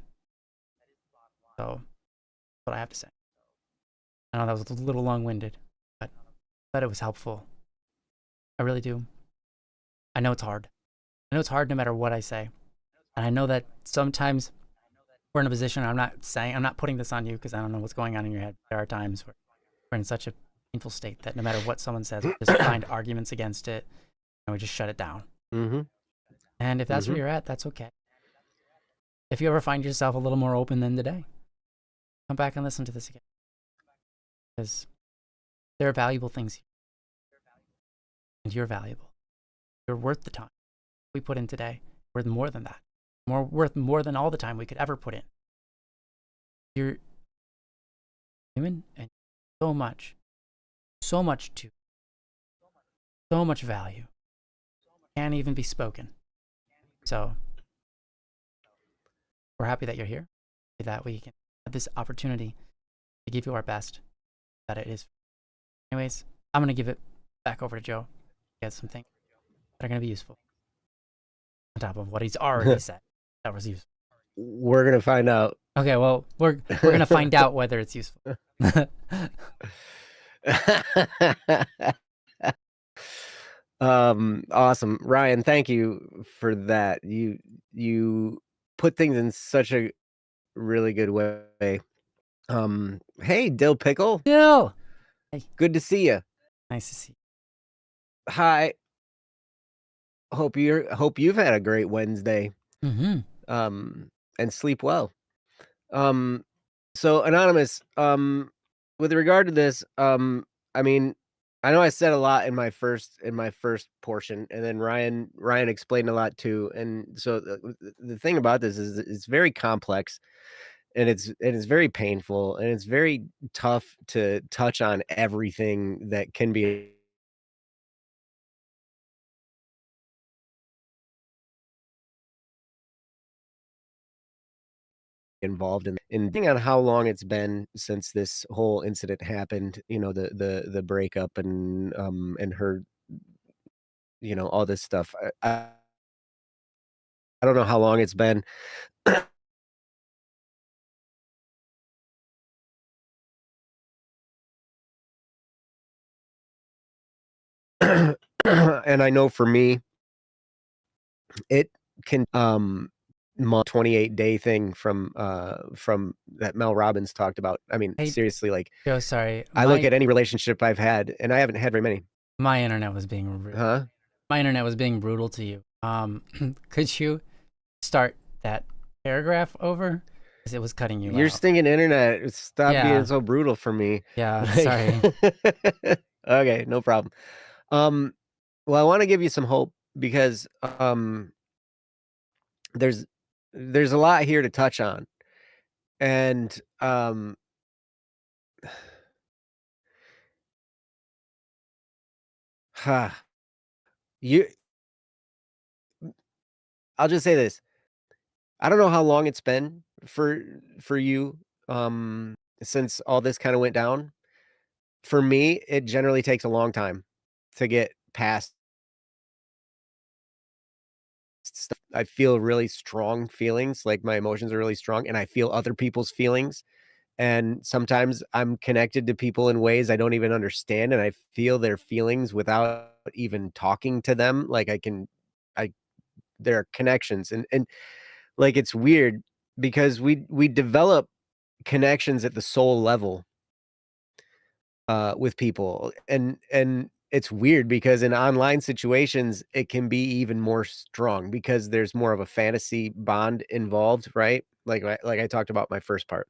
Speaker 1: So that's what I have to say. I know that was a little long-winded, but it was helpful. I really do. I know it's hard. I know it's hard no matter what I say. And I know that sometimes we're in a position. I'm not putting this on you because I don't know what's going on in your head. There are times where we're in such a painful state that no matter what someone says, we just find arguments against it and we just shut it down.
Speaker 2: Mm-hmm.
Speaker 1: And if that's where
Speaker 2: Mm-hmm.
Speaker 1: you're at, that's okay. If you ever find yourself a little more open than today, come back and listen to this again. Because there are valuable things here. And you're valuable. You're worth the time we put in today. Worth more than that. Worth more than all the time we could ever put in. You're human and so much to, so much value. Can't even be spoken. So we're happy that you're here, that we can have this opportunity to give you our best, that it is. Anyways, I'm going to give it back over to Joe. He has some things that are going to be useful on top of what he's already said. That was useful.
Speaker 2: We're gonna find out.
Speaker 1: Okay, well, we're gonna find out whether it's useful.
Speaker 2: Awesome, Ryan. Thank you for that. You put things in such a really good way. Hey, Dill Pickle.
Speaker 1: Dill. Hey.
Speaker 2: Good to see you.
Speaker 1: Nice to see you.
Speaker 2: Hi. Hope you've had a great Wednesday.
Speaker 1: Mm-hmm.
Speaker 2: And sleep well. So anonymous, with regard to this, I mean, I know I said a lot in my first portion, and then Ryan explained a lot too. And so the thing about this is it's very complex, and it's very painful, and it's very tough to touch on everything that can be involved in depending on how long it's been since this whole incident happened, the breakup and her, all this stuff. I don't know how long it's been. And I know for me, it can 28-day thing from that Mel Robbins talked about. I mean,
Speaker 1: Hey,
Speaker 2: seriously, like
Speaker 1: Joe, sorry.
Speaker 2: I look at any relationship I've had, and I haven't had very many.
Speaker 1: My internet was being rude.
Speaker 2: Huh?
Speaker 1: My internet was being brutal to you. Could you start that paragraph over? Because it was cutting you
Speaker 2: Your
Speaker 1: out.
Speaker 2: stinking internet, stop
Speaker 1: Yeah.
Speaker 2: being so brutal for me.
Speaker 1: Yeah,
Speaker 2: Like
Speaker 1: sorry.
Speaker 2: Okay, no problem. Well, I wanna give you some hope because, there's there's a lot here to touch on, and, you I'll just say this, I don't know how long it's been for you, since all this kinda went down. For me, it generally takes a long time to get past stuff. I feel really strong feelings, like my emotions are really strong, and I feel other people's feelings. And sometimes I'm connected to people in ways I don't even understand, and I feel their feelings without even talking to them. Like I there are connections, and like it's weird because we develop connections at the soul level with people, and it's weird because in online situations it can be even more strong because there's more of a fantasy bond involved, right? Like I talked about my first part.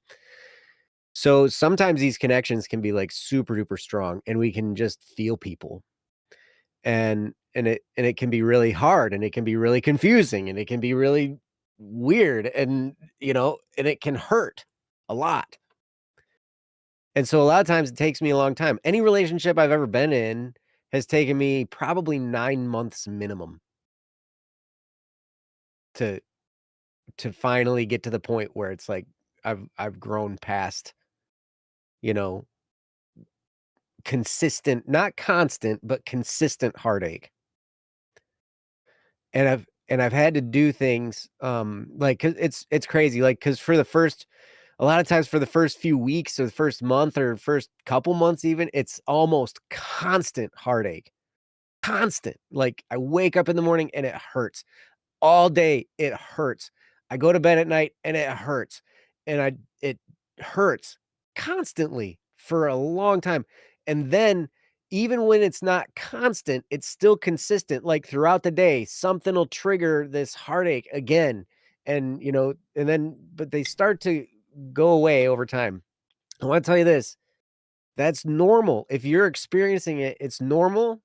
Speaker 2: So sometimes these connections can be like super duper strong and we can just feel people. And it can be really hard and it can be really confusing and it can be really weird and and it can hurt a lot. And so a lot of times it takes me a long time. Any relationship I've ever been in has taken me probably 9 months minimum to finally get to the point where it's like I've grown past, you know, consistent, not constant, but consistent heartache. And I've had to do things, like 'cause it's crazy, like, 'cause for the first a lot of times for the first few weeks or the first month or first couple months even, it's almost constant heartache. Constant. Like, I wake up in the morning and it hurts. All day, it hurts. I go to bed at night and it hurts, and it hurts constantly for a long time, and then even when it's not constant, it's still consistent, like, throughout the day, something will trigger this heartache again, and, and then but they start to go away over time. I wanna tell you this, that's normal. If you're experiencing it, it's normal.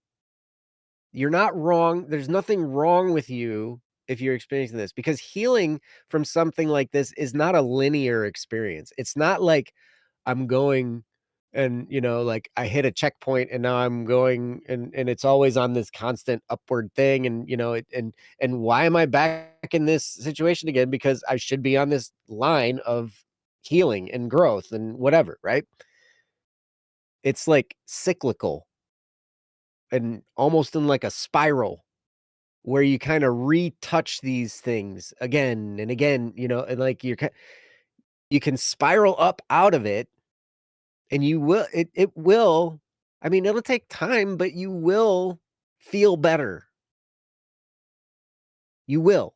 Speaker 2: You're not wrong. There's nothing wrong with you if you're experiencing this, because healing from something like this is not a linear experience. It's not like I'm going and, like I hit a checkpoint and now I'm going and it's always on this constant upward thing and, and why am I back in this situation again? Because I should be on this line of healing and growth and whatever, right? It's like cyclical and almost in like a spiral where you kinda retouch these things again and again, and like you can spiral up out of it, and it will. I mean, it'll take time, but you will feel better. You will.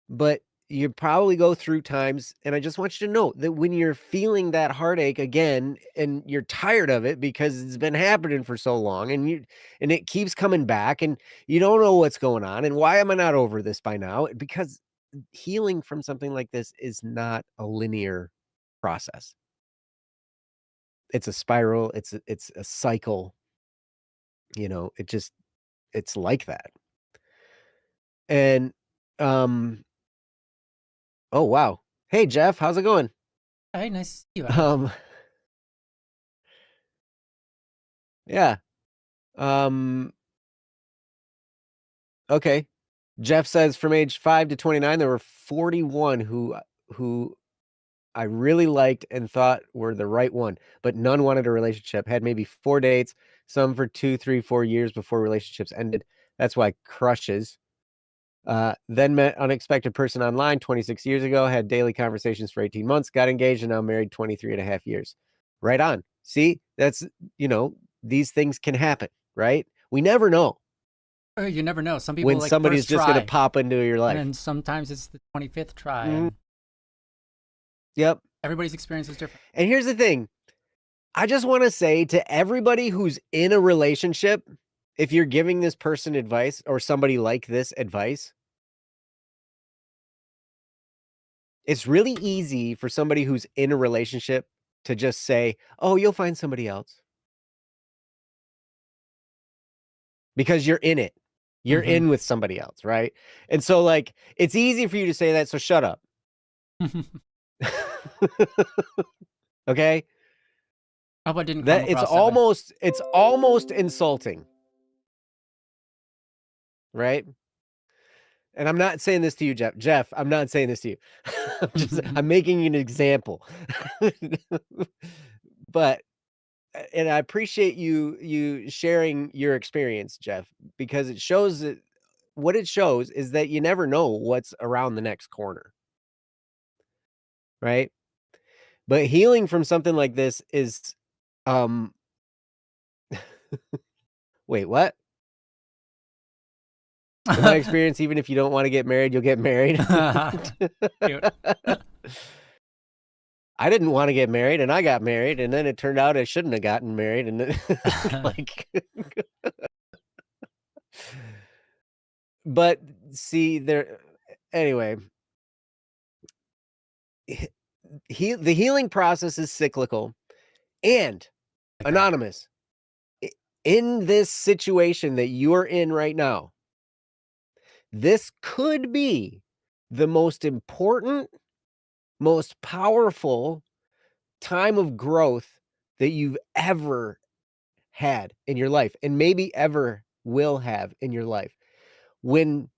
Speaker 2: But you probably go through times, and I just want you to know that when you're feeling that heartache again and you're tired of it because it's been happening for so long and it keeps coming back and you don't know what's going on and why am I not over this by now? Because healing from something like this is not a linear process. It's a spiral, it's a cycle, it's like that. And um oh wow. Hey Jeff, how's it going?
Speaker 1: Hey, nice to see you, Adam.
Speaker 2: Um yeah. Um, okay. Jeff says from age 5 to 29, there were 41 who I really liked and thought were the right one, but none wanted a relationship. Had maybe 4 dates, some for 2, 3, 4 years before relationships ended. That's why crushes. Then met unexpected person online 26 years ago, had daily conversations for 18 months, got engaged, and now married 23 and a half years. Right on. See, that's, these things can happen, right? We never know
Speaker 1: You never know. Some people
Speaker 2: when
Speaker 1: like
Speaker 2: somebody's
Speaker 1: first
Speaker 2: just gonna
Speaker 1: try,
Speaker 2: pop into your
Speaker 1: and
Speaker 2: life.
Speaker 1: then sometimes it's the 25th try,
Speaker 2: Mhm.
Speaker 1: and
Speaker 2: Yep.
Speaker 1: everybody's experience is different.
Speaker 2: And here's the thing. I just wanna say to everybody who's in a relationship, if you're giving this person advice or somebody like this advice, it's really easy for somebody who's in a relationship to just say, "Oh, you'll find somebody else," because you're in it. You're
Speaker 1: Hmm.
Speaker 2: in with somebody else, right? And so, like, it's easy for you to say that, so shut up. Okay?
Speaker 1: Hope I didn't come
Speaker 2: That it's
Speaker 1: across that way.
Speaker 2: almost it's almost insulting, right? And I'm not saying this to you, Jeff. Jeff, I'm not saying this to you. I'm making an example. But and I appreciate you sharing your experience, Jeff, because it shows that what it shows is that you never know what's around the next corner, right? But healing from something like this is um wait, what? In my experience, even if you don't want to get married, you'll get married.
Speaker 1: Cute.
Speaker 2: I didn't want to get married and I got married and then it turned out I shouldn't have gotten married and then like but see there anyway, the healing process is cyclical and
Speaker 1: Okay.
Speaker 2: anonymous. i- In this situation that you're in right now, this could be the most important, most powerful time of growth that you've ever had in your life and maybe ever will have in your life. When,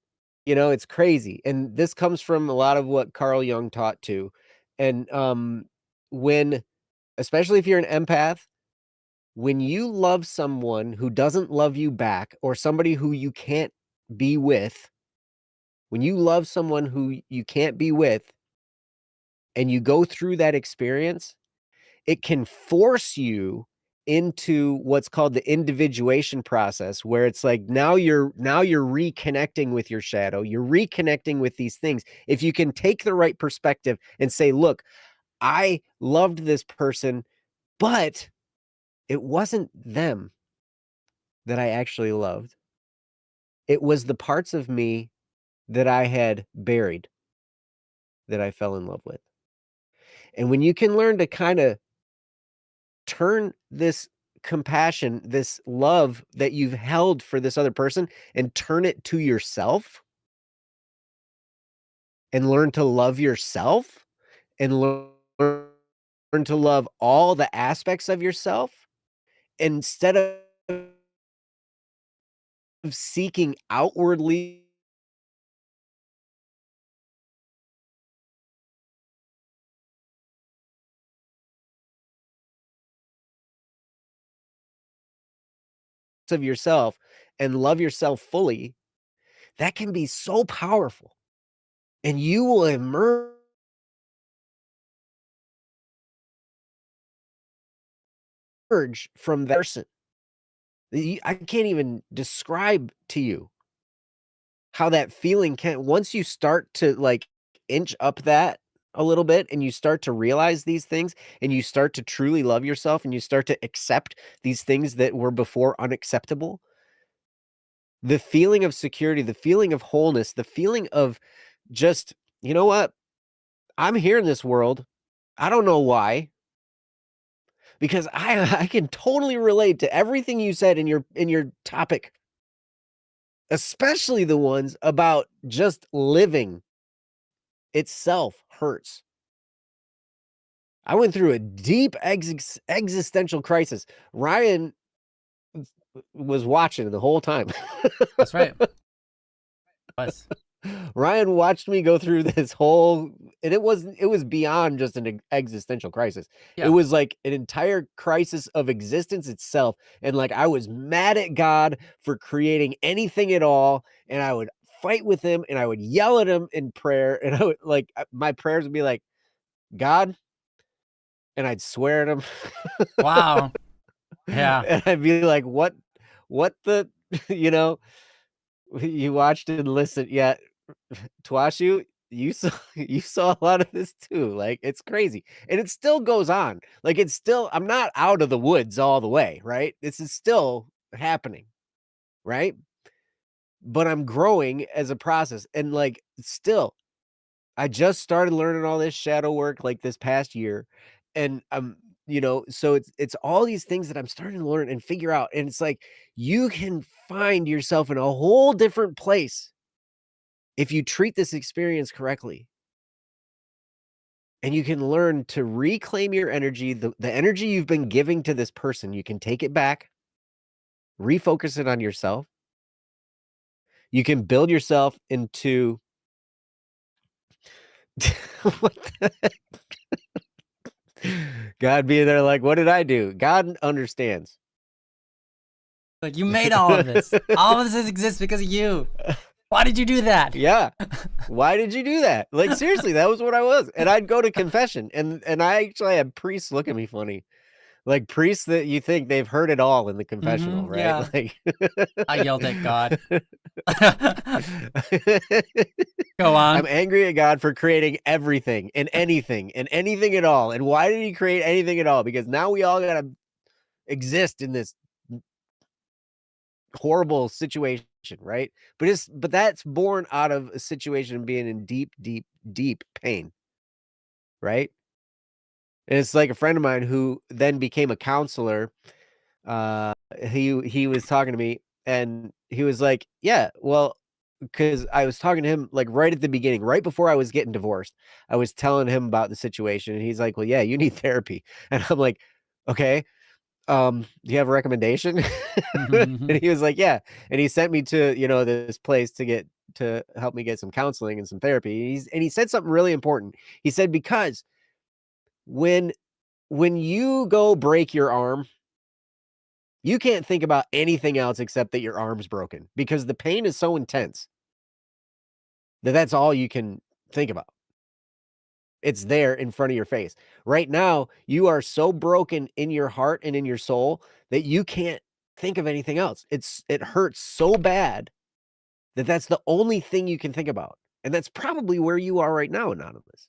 Speaker 2: it's crazy. And this comes from a lot of what Carl Jung taught too. And when, especially if you're an empath, when you love someone who doesn't love you back or somebody who you can't be with, when you love someone who you can't be with and you go through that experience, it can force you into what's called the individuation process, where it's like now you're reconnecting with your shadow, you're reconnecting with these things. If you can take the right perspective and say, look, I loved this person, but it wasn't them that I actually loved. It was the parts of me that I had buried that I fell in love with. And when you can learn to kind of turn this compassion, this love that you've held for this other person and turn it to yourself and learn to love yourself and learn to love all the aspects of yourself instead of seeking outwardly of yourself and love yourself fully, that can be so powerful. And you will emerge from that person. I can't even describe to you how that feeling can, once you start to like inch up that a little bit and you start to realize these things and you start to truly love yourself and you start to accept these things that were before unacceptable, the feeling of security, the feeling of wholeness, the feeling of just, you know what? I'm here in this world. I don't know why, because I can totally relate to everything you said in your topic, especially the ones about just living itself hurts. I went through a deep existential crisis. Ryan was watching the whole time.
Speaker 1: That's right. Was.
Speaker 2: Ryan watched me go through this whole, and it was beyond just an existential crisis. It
Speaker 1: Yeah.
Speaker 2: was like an entire crisis of existence itself. And like I was mad at God for creating anything at all. And I would fight with him and I would yell at him in prayer. And I would like my prayers would be like, God, and I'd swear at him.
Speaker 1: Wow. Yeah.
Speaker 2: And I'd be like, what the, you know, you watched and listened. Yeah, Twashu, you saw you saw a lot of this too. Like it's crazy. And it still goes on. Like it's still, I'm not out of the woods all the way, right? This is still happening, right? But I'm growing as a process. And like still, I just started learning all this shadow work like this past year. And you know, so it's all these things that I'm starting to learn and figure out. And it's like you can find yourself in a whole different place if you treat this experience correctly. And you can learn to reclaim your energy, the energy you've been giving to this person, you can take it back, refocus it on yourself. You can build yourself into what the God being there like, "What did I do?" God understands.
Speaker 1: Like, you made all of this. All of this exists because of you. Why did you do that?
Speaker 2: Yeah. Why did you do that? Like, seriously, that was what I was. And I'd go to confession, and I actually had priests look at me funny. Like, priests that you think they've heard it all in the confessional, right?
Speaker 1: Yeah.
Speaker 2: Like
Speaker 1: I yelled at God. Go
Speaker 2: I'm
Speaker 1: on.
Speaker 2: angry at God for creating everything and anything at all. And why did he create anything at all? Because now we all gotta exist in this horrible situation, right? But that's born out of a situation of being in deep, deep, deep pain, right? And it's like a friend of mine who then became a counselor. He was talking to me and he was like, "Yeah, well," because I was talking to him like right at the beginning, right before I was getting divorced. I was telling him about the situation, and he's like, "Well, yeah, you need therapy." And I'm like, "Okay, do you have a recommendation?" And he was like, "Yeah." And he sent me to, you know, this place to help me get some counseling and some therapy. And he said something really important. He said, "Because when you go break your arm, you can't think about anything else except that your arm's broken because the pain is so intense that that's all you can think about." It's there in front of your face. Right now, you are so broken in your heart and in your soul that you can't think of anything else. It hurts so bad that that's the only thing you can think about. And that's probably where you are right now, Anonymous,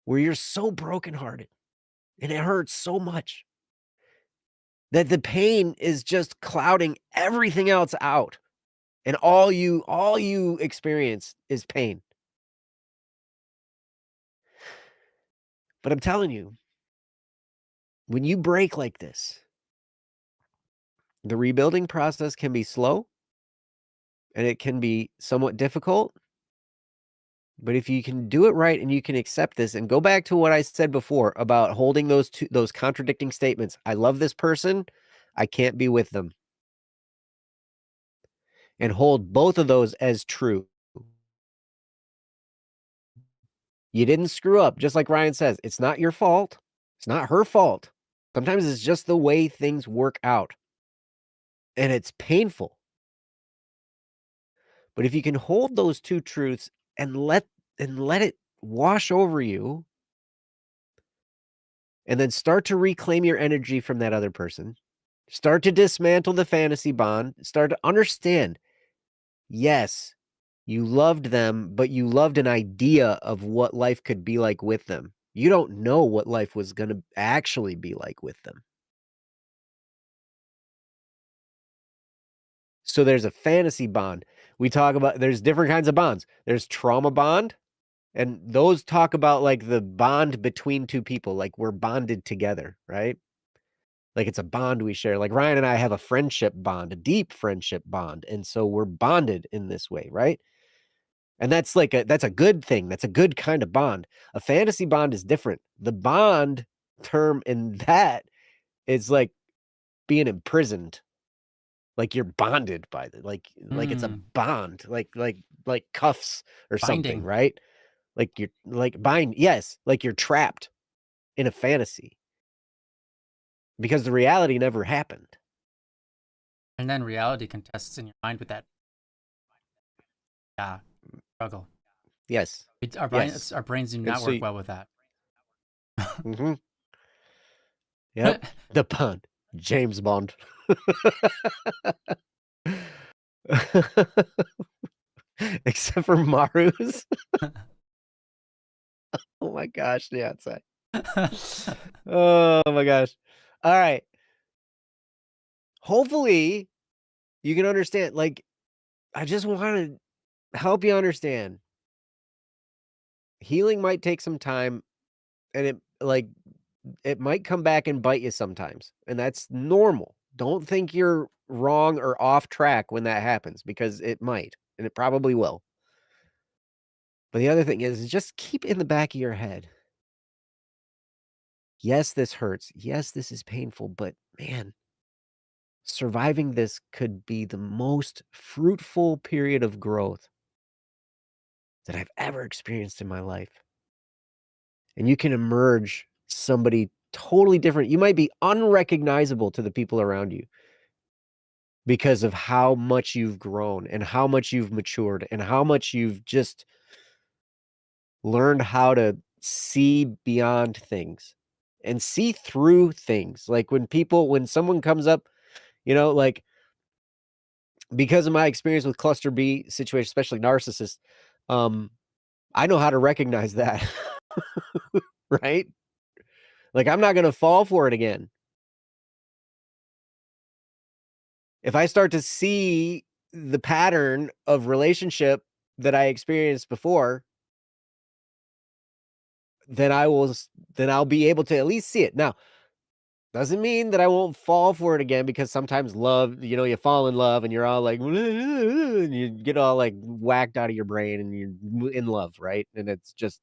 Speaker 2: where you're so brokenhearted and it hurts so much that the pain is just clouding everything else out. And all you experience is pain. But I'm telling you, when you break like this, the rebuilding process can be slow and it can be somewhat difficult. But if you can do it right and you can accept this and go back to what I said before about holding those contradicting statements. I love this person. I can't be with them. And hold both of those as true. You didn't screw up, just like Ryan says. It's not your fault. It's not her fault. Sometimes it's just the way things work out. And it's painful. But if you can hold those two truths and let it wash over you, and then start to reclaim your energy from that other person, start to dismantle the fantasy bond, start to understand, yes, you loved them, but you loved an idea of what life could be like with them. You don't know what life was going to actually be like with them. So there's a fantasy bond. We talk about, there's different kinds of bonds. There's trauma bond, and those talk about like the bond between two people, like we're bonded together, right? Like it's a bond we share. Like Ryan and I have a friendship bond, a deep friendship bond. And so we're bonded in this way, right? And that's a good thing. That's a good kind of bond. A fantasy bond is different. The bond term in that is like being imprisoned. Like you're bonded by the like it's a bond, like cuffs or something,
Speaker 1: Binding.
Speaker 2: right? Like you're like yes, like you're trapped in a fantasy because the reality never happened.
Speaker 1: And then reality contests in your mind with that struggle.
Speaker 2: Yes. Yes.
Speaker 1: Our brains do
Speaker 2: And
Speaker 1: not
Speaker 2: so
Speaker 1: work well with that.
Speaker 2: mhm. Yep. The Bond. James Bond. Except for Maru's. Oh my gosh, the outside. Oh my gosh. All right. Hopefully you can understand. Like, I just want to help you understand. Healing might take some time and it might come back and bite you sometimes. And that's normal. Don't think you're wrong or off track when that happens because it might and it probably will. But the other thing is just keep in the back of your head. Yes, this hurts. Yes, this is painful, but man, surviving this could be the most fruitful period of growth that I've ever experienced in my life. And you can emerge somebody totally different. You might be unrecognizable to the people around you because of how much you've grown and how much you've matured and how much you've just learned how to see beyond things and see through things. Like when someone comes up, like because of my experience with cluster B situation, especially narcissists, I know how to recognize that. Right? Like I'm not going to fall for it again. If I start to see the pattern of relationship that I experienced before, then I'll be able to at least see it. Now, doesn't mean that I won't fall for it again because sometimes love, you fall in love and you're all like, and you get all like whacked out of your brain and you're in love, right? And it's just,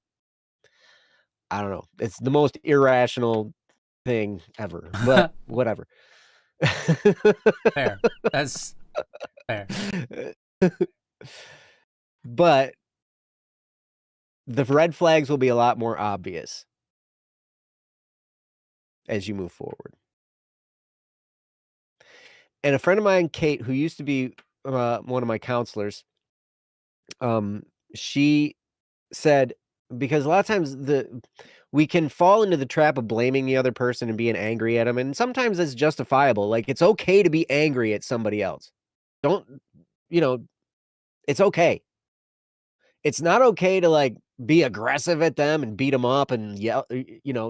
Speaker 2: I don't know. It's the most irrational thing ever, but whatever.
Speaker 1: Fair. That's fair.
Speaker 2: But the red flags will be a lot more obvious as you move forward. And a friend of mine, Kate, who used to be one of my counselors, she said because a lot of times we can fall into the trap of blaming the other person and being angry at them, and sometimes it's justifiable. Like, it's okay to be angry at somebody else. Don't, you know, it's okay. It's not okay to, like, be aggressive at them and beat them up and yell,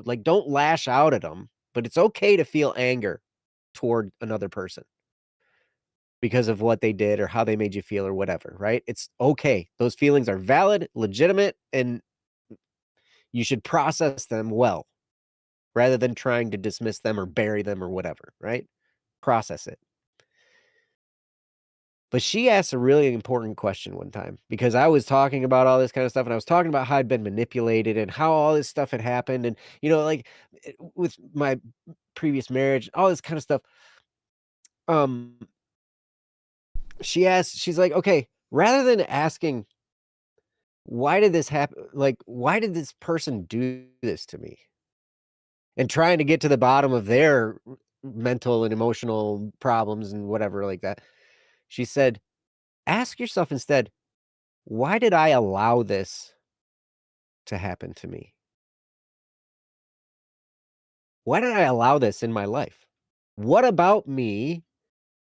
Speaker 2: like, don't lash out at them. But it's okay to feel anger toward another person because of what they did or how they made you feel or whatever, right? It's okay. Those feelings are valid, legitimate, and you should process them well rather than trying to dismiss them or bury them or whatever, right? Process it. But she asked a really important question one time because I was talking about all this kind of stuff, and I was talking about how I'd been manipulated and how all this stuff had happened, and, like, with my previous marriage, all this kind of stuff. Um, she's like, "Okay, rather than asking, why did this happen? Like, why did this person do this to me?" And trying to get to the bottom of their mental and emotional problems and whatever like that. She said, "Ask yourself instead, why did I allow this to happen to me? Why did I allow this in my life? What about me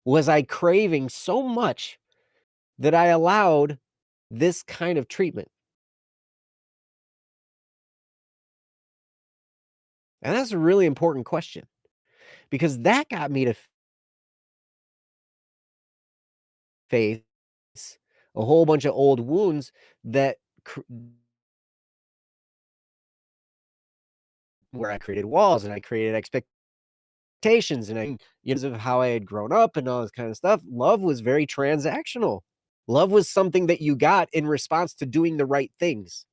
Speaker 2: was I craving so much that I allowed this kind of treatment?" And that's a really important question because that got me to face a whole bunch of old wounds that where I created walls and I created expectations and of how I had grown up and all this kind of stuff. Love was very transactional. Love was something that you got in response to doing the right things.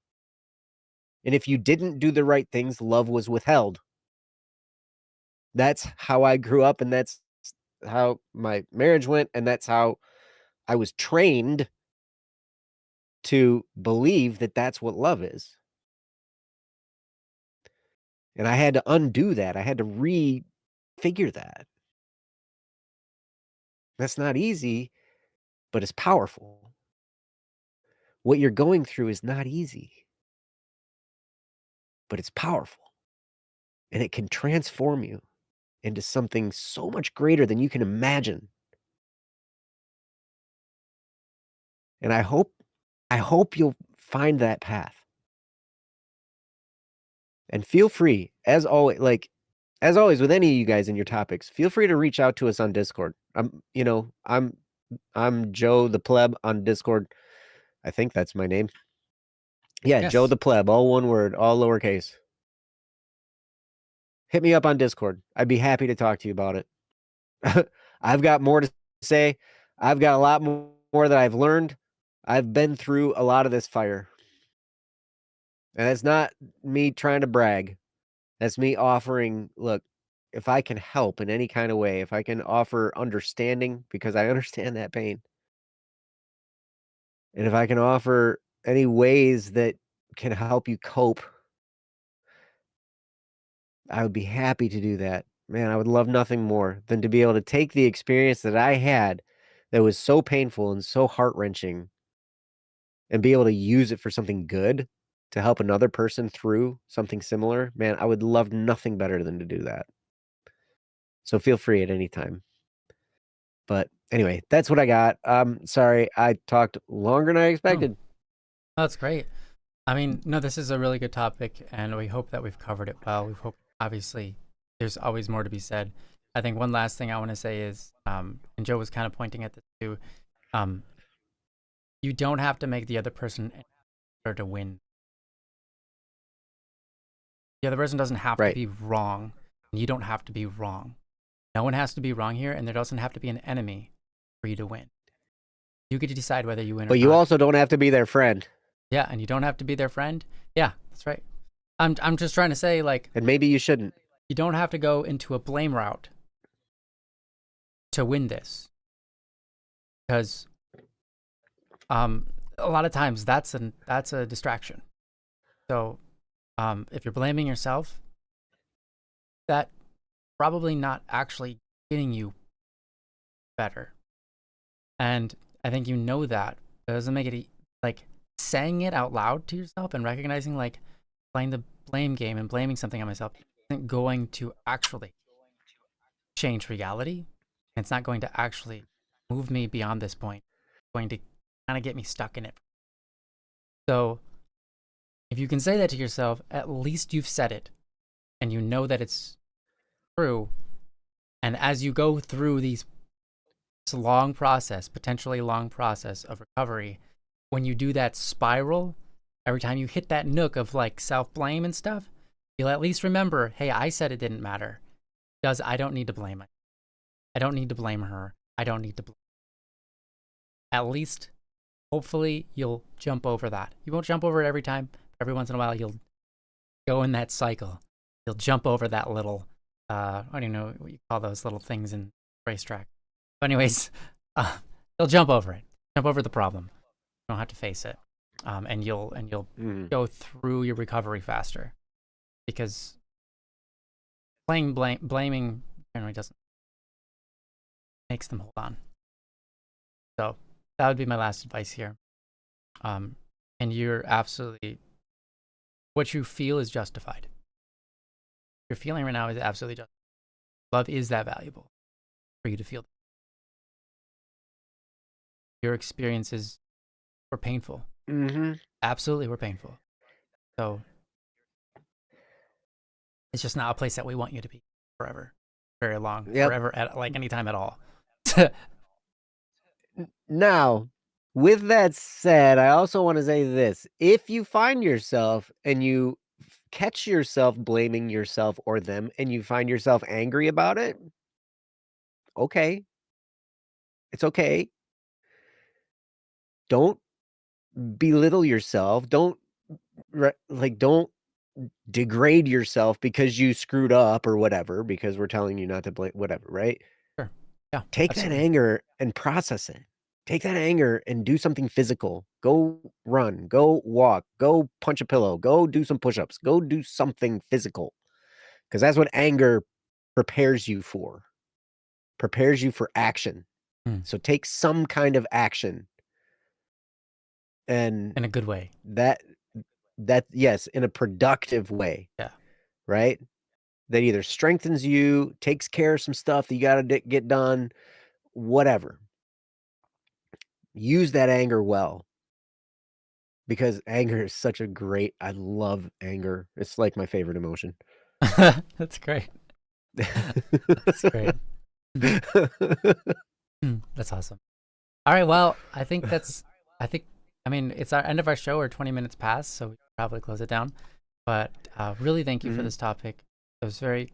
Speaker 2: And if you didn't do the right things, love was withheld. That's how I grew up, and that's how my marriage went, and that's how I was trained to believe that that's what love is. And I had to undo that. I had to refigure that. That's not easy, but it's powerful. What you're going through is not easy, but it's powerful, and it can transform you into something so much greater than you can imagine. And I hope you'll find that path. And feel free, as always with any of you guys in your topics, feel free to reach out to us on Discord. I'm Joe the Pleb on Discord. I think that's my name. Yeah, Joe
Speaker 1: Yes.
Speaker 2: the Pleb, all one word, all lowercase. Hit me up on Discord. I'd be happy to talk to you about it. I've got more to say. I've got a lot more that I've learned. I've been through a lot of this fire. And it's not me trying to brag. That's me offering, look, if I can help in any kind of way, if I can offer understanding because I understand that pain, and if I can offer any ways that can help you cope, I would be happy to do that. Man, I would love nothing more than to be able to take the experience that I had that was so painful and so heart-wrenching and be able to use it for something good to help another person through something similar. Man, I would love nothing better than to do that. So feel free at any time. But anyway, that's what I got. Sorry, I talked longer than I
Speaker 1: Oh,
Speaker 2: expected.
Speaker 1: that's great. I mean, no, this is a really good topic, and we hope that we've covered it well. We hope, obviously, there's always more to be said. I think one last thing I want to say is, and Joe was kind of pointing at this too, um, you don't have to make the other person in order to win. The other person doesn't have to
Speaker 2: Right.
Speaker 1: be wrong, and you don't have to be wrong. No one has to be wrong here, and there doesn't have to be an enemy for you to win. You get to decide whether you win or
Speaker 2: But you
Speaker 1: not.
Speaker 2: also don't have to be their friend.
Speaker 1: Yeah, and you don't have to be their friend. Yeah, that's right. I'm just trying to say, like,
Speaker 2: And maybe you shouldn't.
Speaker 1: you don't have to go into a blame route to win this, because a lot of times that's a distraction. So if you're blaming yourself, that probably not actually getting you better. And I think you know that. It doesn't make it like saying it out loud to yourself and recognizing like playing the blame game and blaming something on myself isn't going to actually change reality. It's not going to actually move me beyond this point. It's going to kind of get me stuck in it. So if you can say that to yourself, at least you've said it and you know that it's true. And as you go through this long process, potentially long process of recovery, when you do that spiral, every time you hit that nook of like self-blame and stuff, you'll at least remember, hey, I said it didn't matter. I don't need to blame it. I don't need to blame her. I don't need to blame. At least, hopefully, you'll jump over that. You won't jump over it every time. Every once in a while, you'll go in that cycle. You'll jump over that little, I don't know what you call those little things in racetrack. But anyways, you'll jump over it. Jump over the problem. You don't have to face it. And you'll go through your recovery faster. Because blaming generally doesn't makes them hold on. So that would be my last advice here. And you're absolutely, what you feel is justified. What you're feeling right now is absolutely justified. Love is that valuable for you to feel. Your experiences were painful. Absolutely were painful. So it's just not a place that we want you to be forever, very long, forever, at like any time at all.
Speaker 2: Now, with that said, I also want to say this. If you find yourself and you catch yourself blaming yourself or them and you find yourself angry about it, okay. It's okay. Don't belittle yourself. Don't degrade yourself because you screwed up or whatever, because we're telling you not to blame whatever, right?
Speaker 1: Sure. Yeah.
Speaker 2: Take
Speaker 1: absolutely.
Speaker 2: that anger and process it. Take that anger and do something physical. Go run, go walk, go punch a pillow, go do some push-ups, go do something physical. Because that's what anger prepares you for. Prepares you for action. So take some kind of action. And
Speaker 1: in a good way.
Speaker 2: That yes, in a productive way.
Speaker 1: Yeah.
Speaker 2: Right? That either strengthens you, takes care of some stuff that you got to get done, whatever. Use that anger well. Because anger is such a great, I love anger. It's like my favorite emotion.
Speaker 1: That's great. That's great. That's awesome. All right. Well, I mean, it's our end of our show. We're 20 minutes past, so we should probably close it down. But really, thank you for this topic. It was very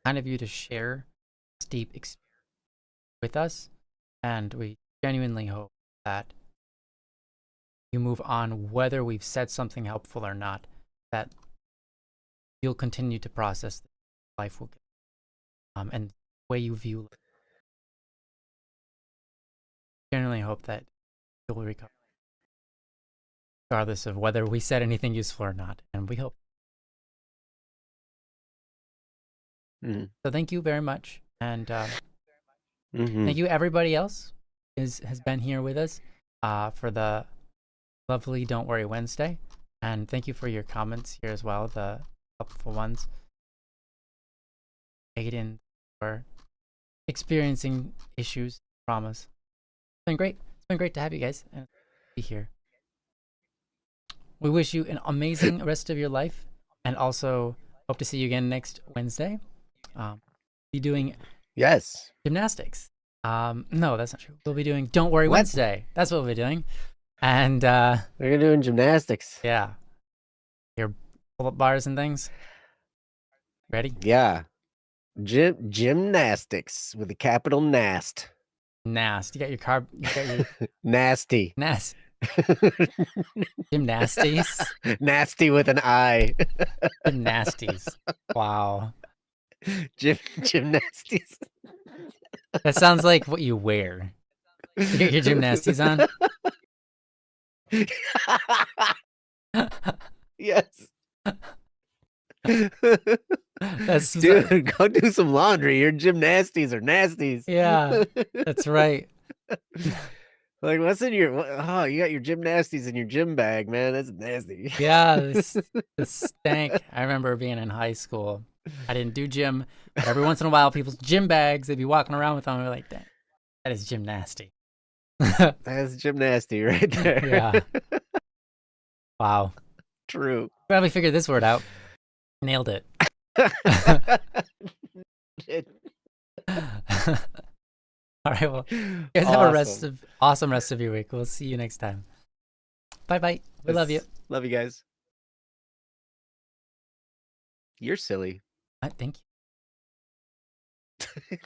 Speaker 1: kind of you to share this deep experience with us. And we genuinely hope that you move on, whether we've said something helpful or not, that you'll continue to process life will give, and the way you view life. Generally hope that you'll recover, regardless of whether we said anything useful or not, and we hope. So thank you very much, and thank you everybody else has been here with us for the lovely Don't Worry Wednesday, and thank you for your comments here as well, the helpful ones. Aiden, for experiencing issues, traumas. It's been great. It's been great to have you guys and be here. We wish you an amazing rest of your life, and also hope to see you again next Wednesday. Be doing gymnastics. No, that's not true. We'll be doing Don't Worry Wednesday. That's what we'll be doing. And
Speaker 2: we're doing gymnastics.
Speaker 1: Yeah. Your pull-up bars and things. Ready?
Speaker 2: Yeah. Gymnastics with a capital NAST.
Speaker 1: NAST. You got your
Speaker 2: nasty.
Speaker 1: NAST. Gymnasties.
Speaker 2: Nasty with an I.
Speaker 1: Gymnasties. Wow.
Speaker 2: Gymnasties.
Speaker 1: That sounds like what you wear. You get your gymnasties on?
Speaker 2: Yes.
Speaker 1: Dude,
Speaker 2: go do some laundry. Your gymnasties are nasties.
Speaker 1: Yeah, that's right.
Speaker 2: Like, what's in your oh, you got your gymnasties in your gym bag, man. That's nasty.
Speaker 1: Yeah, this stank. I remember being in high school. I didn't do gym, but every once in a while, people's gym bags, they'd be walking around with them. And we're like, that is gym nasty.
Speaker 2: That's gymnasty right there.
Speaker 1: Yeah. Wow.
Speaker 2: True.
Speaker 1: Probably figured this word out. Nailed it. All right. Well, you guys have a awesome rest of your week. We'll see you next time. Bye bye. We love you.
Speaker 2: Love you guys. You're silly.
Speaker 1: Thank you.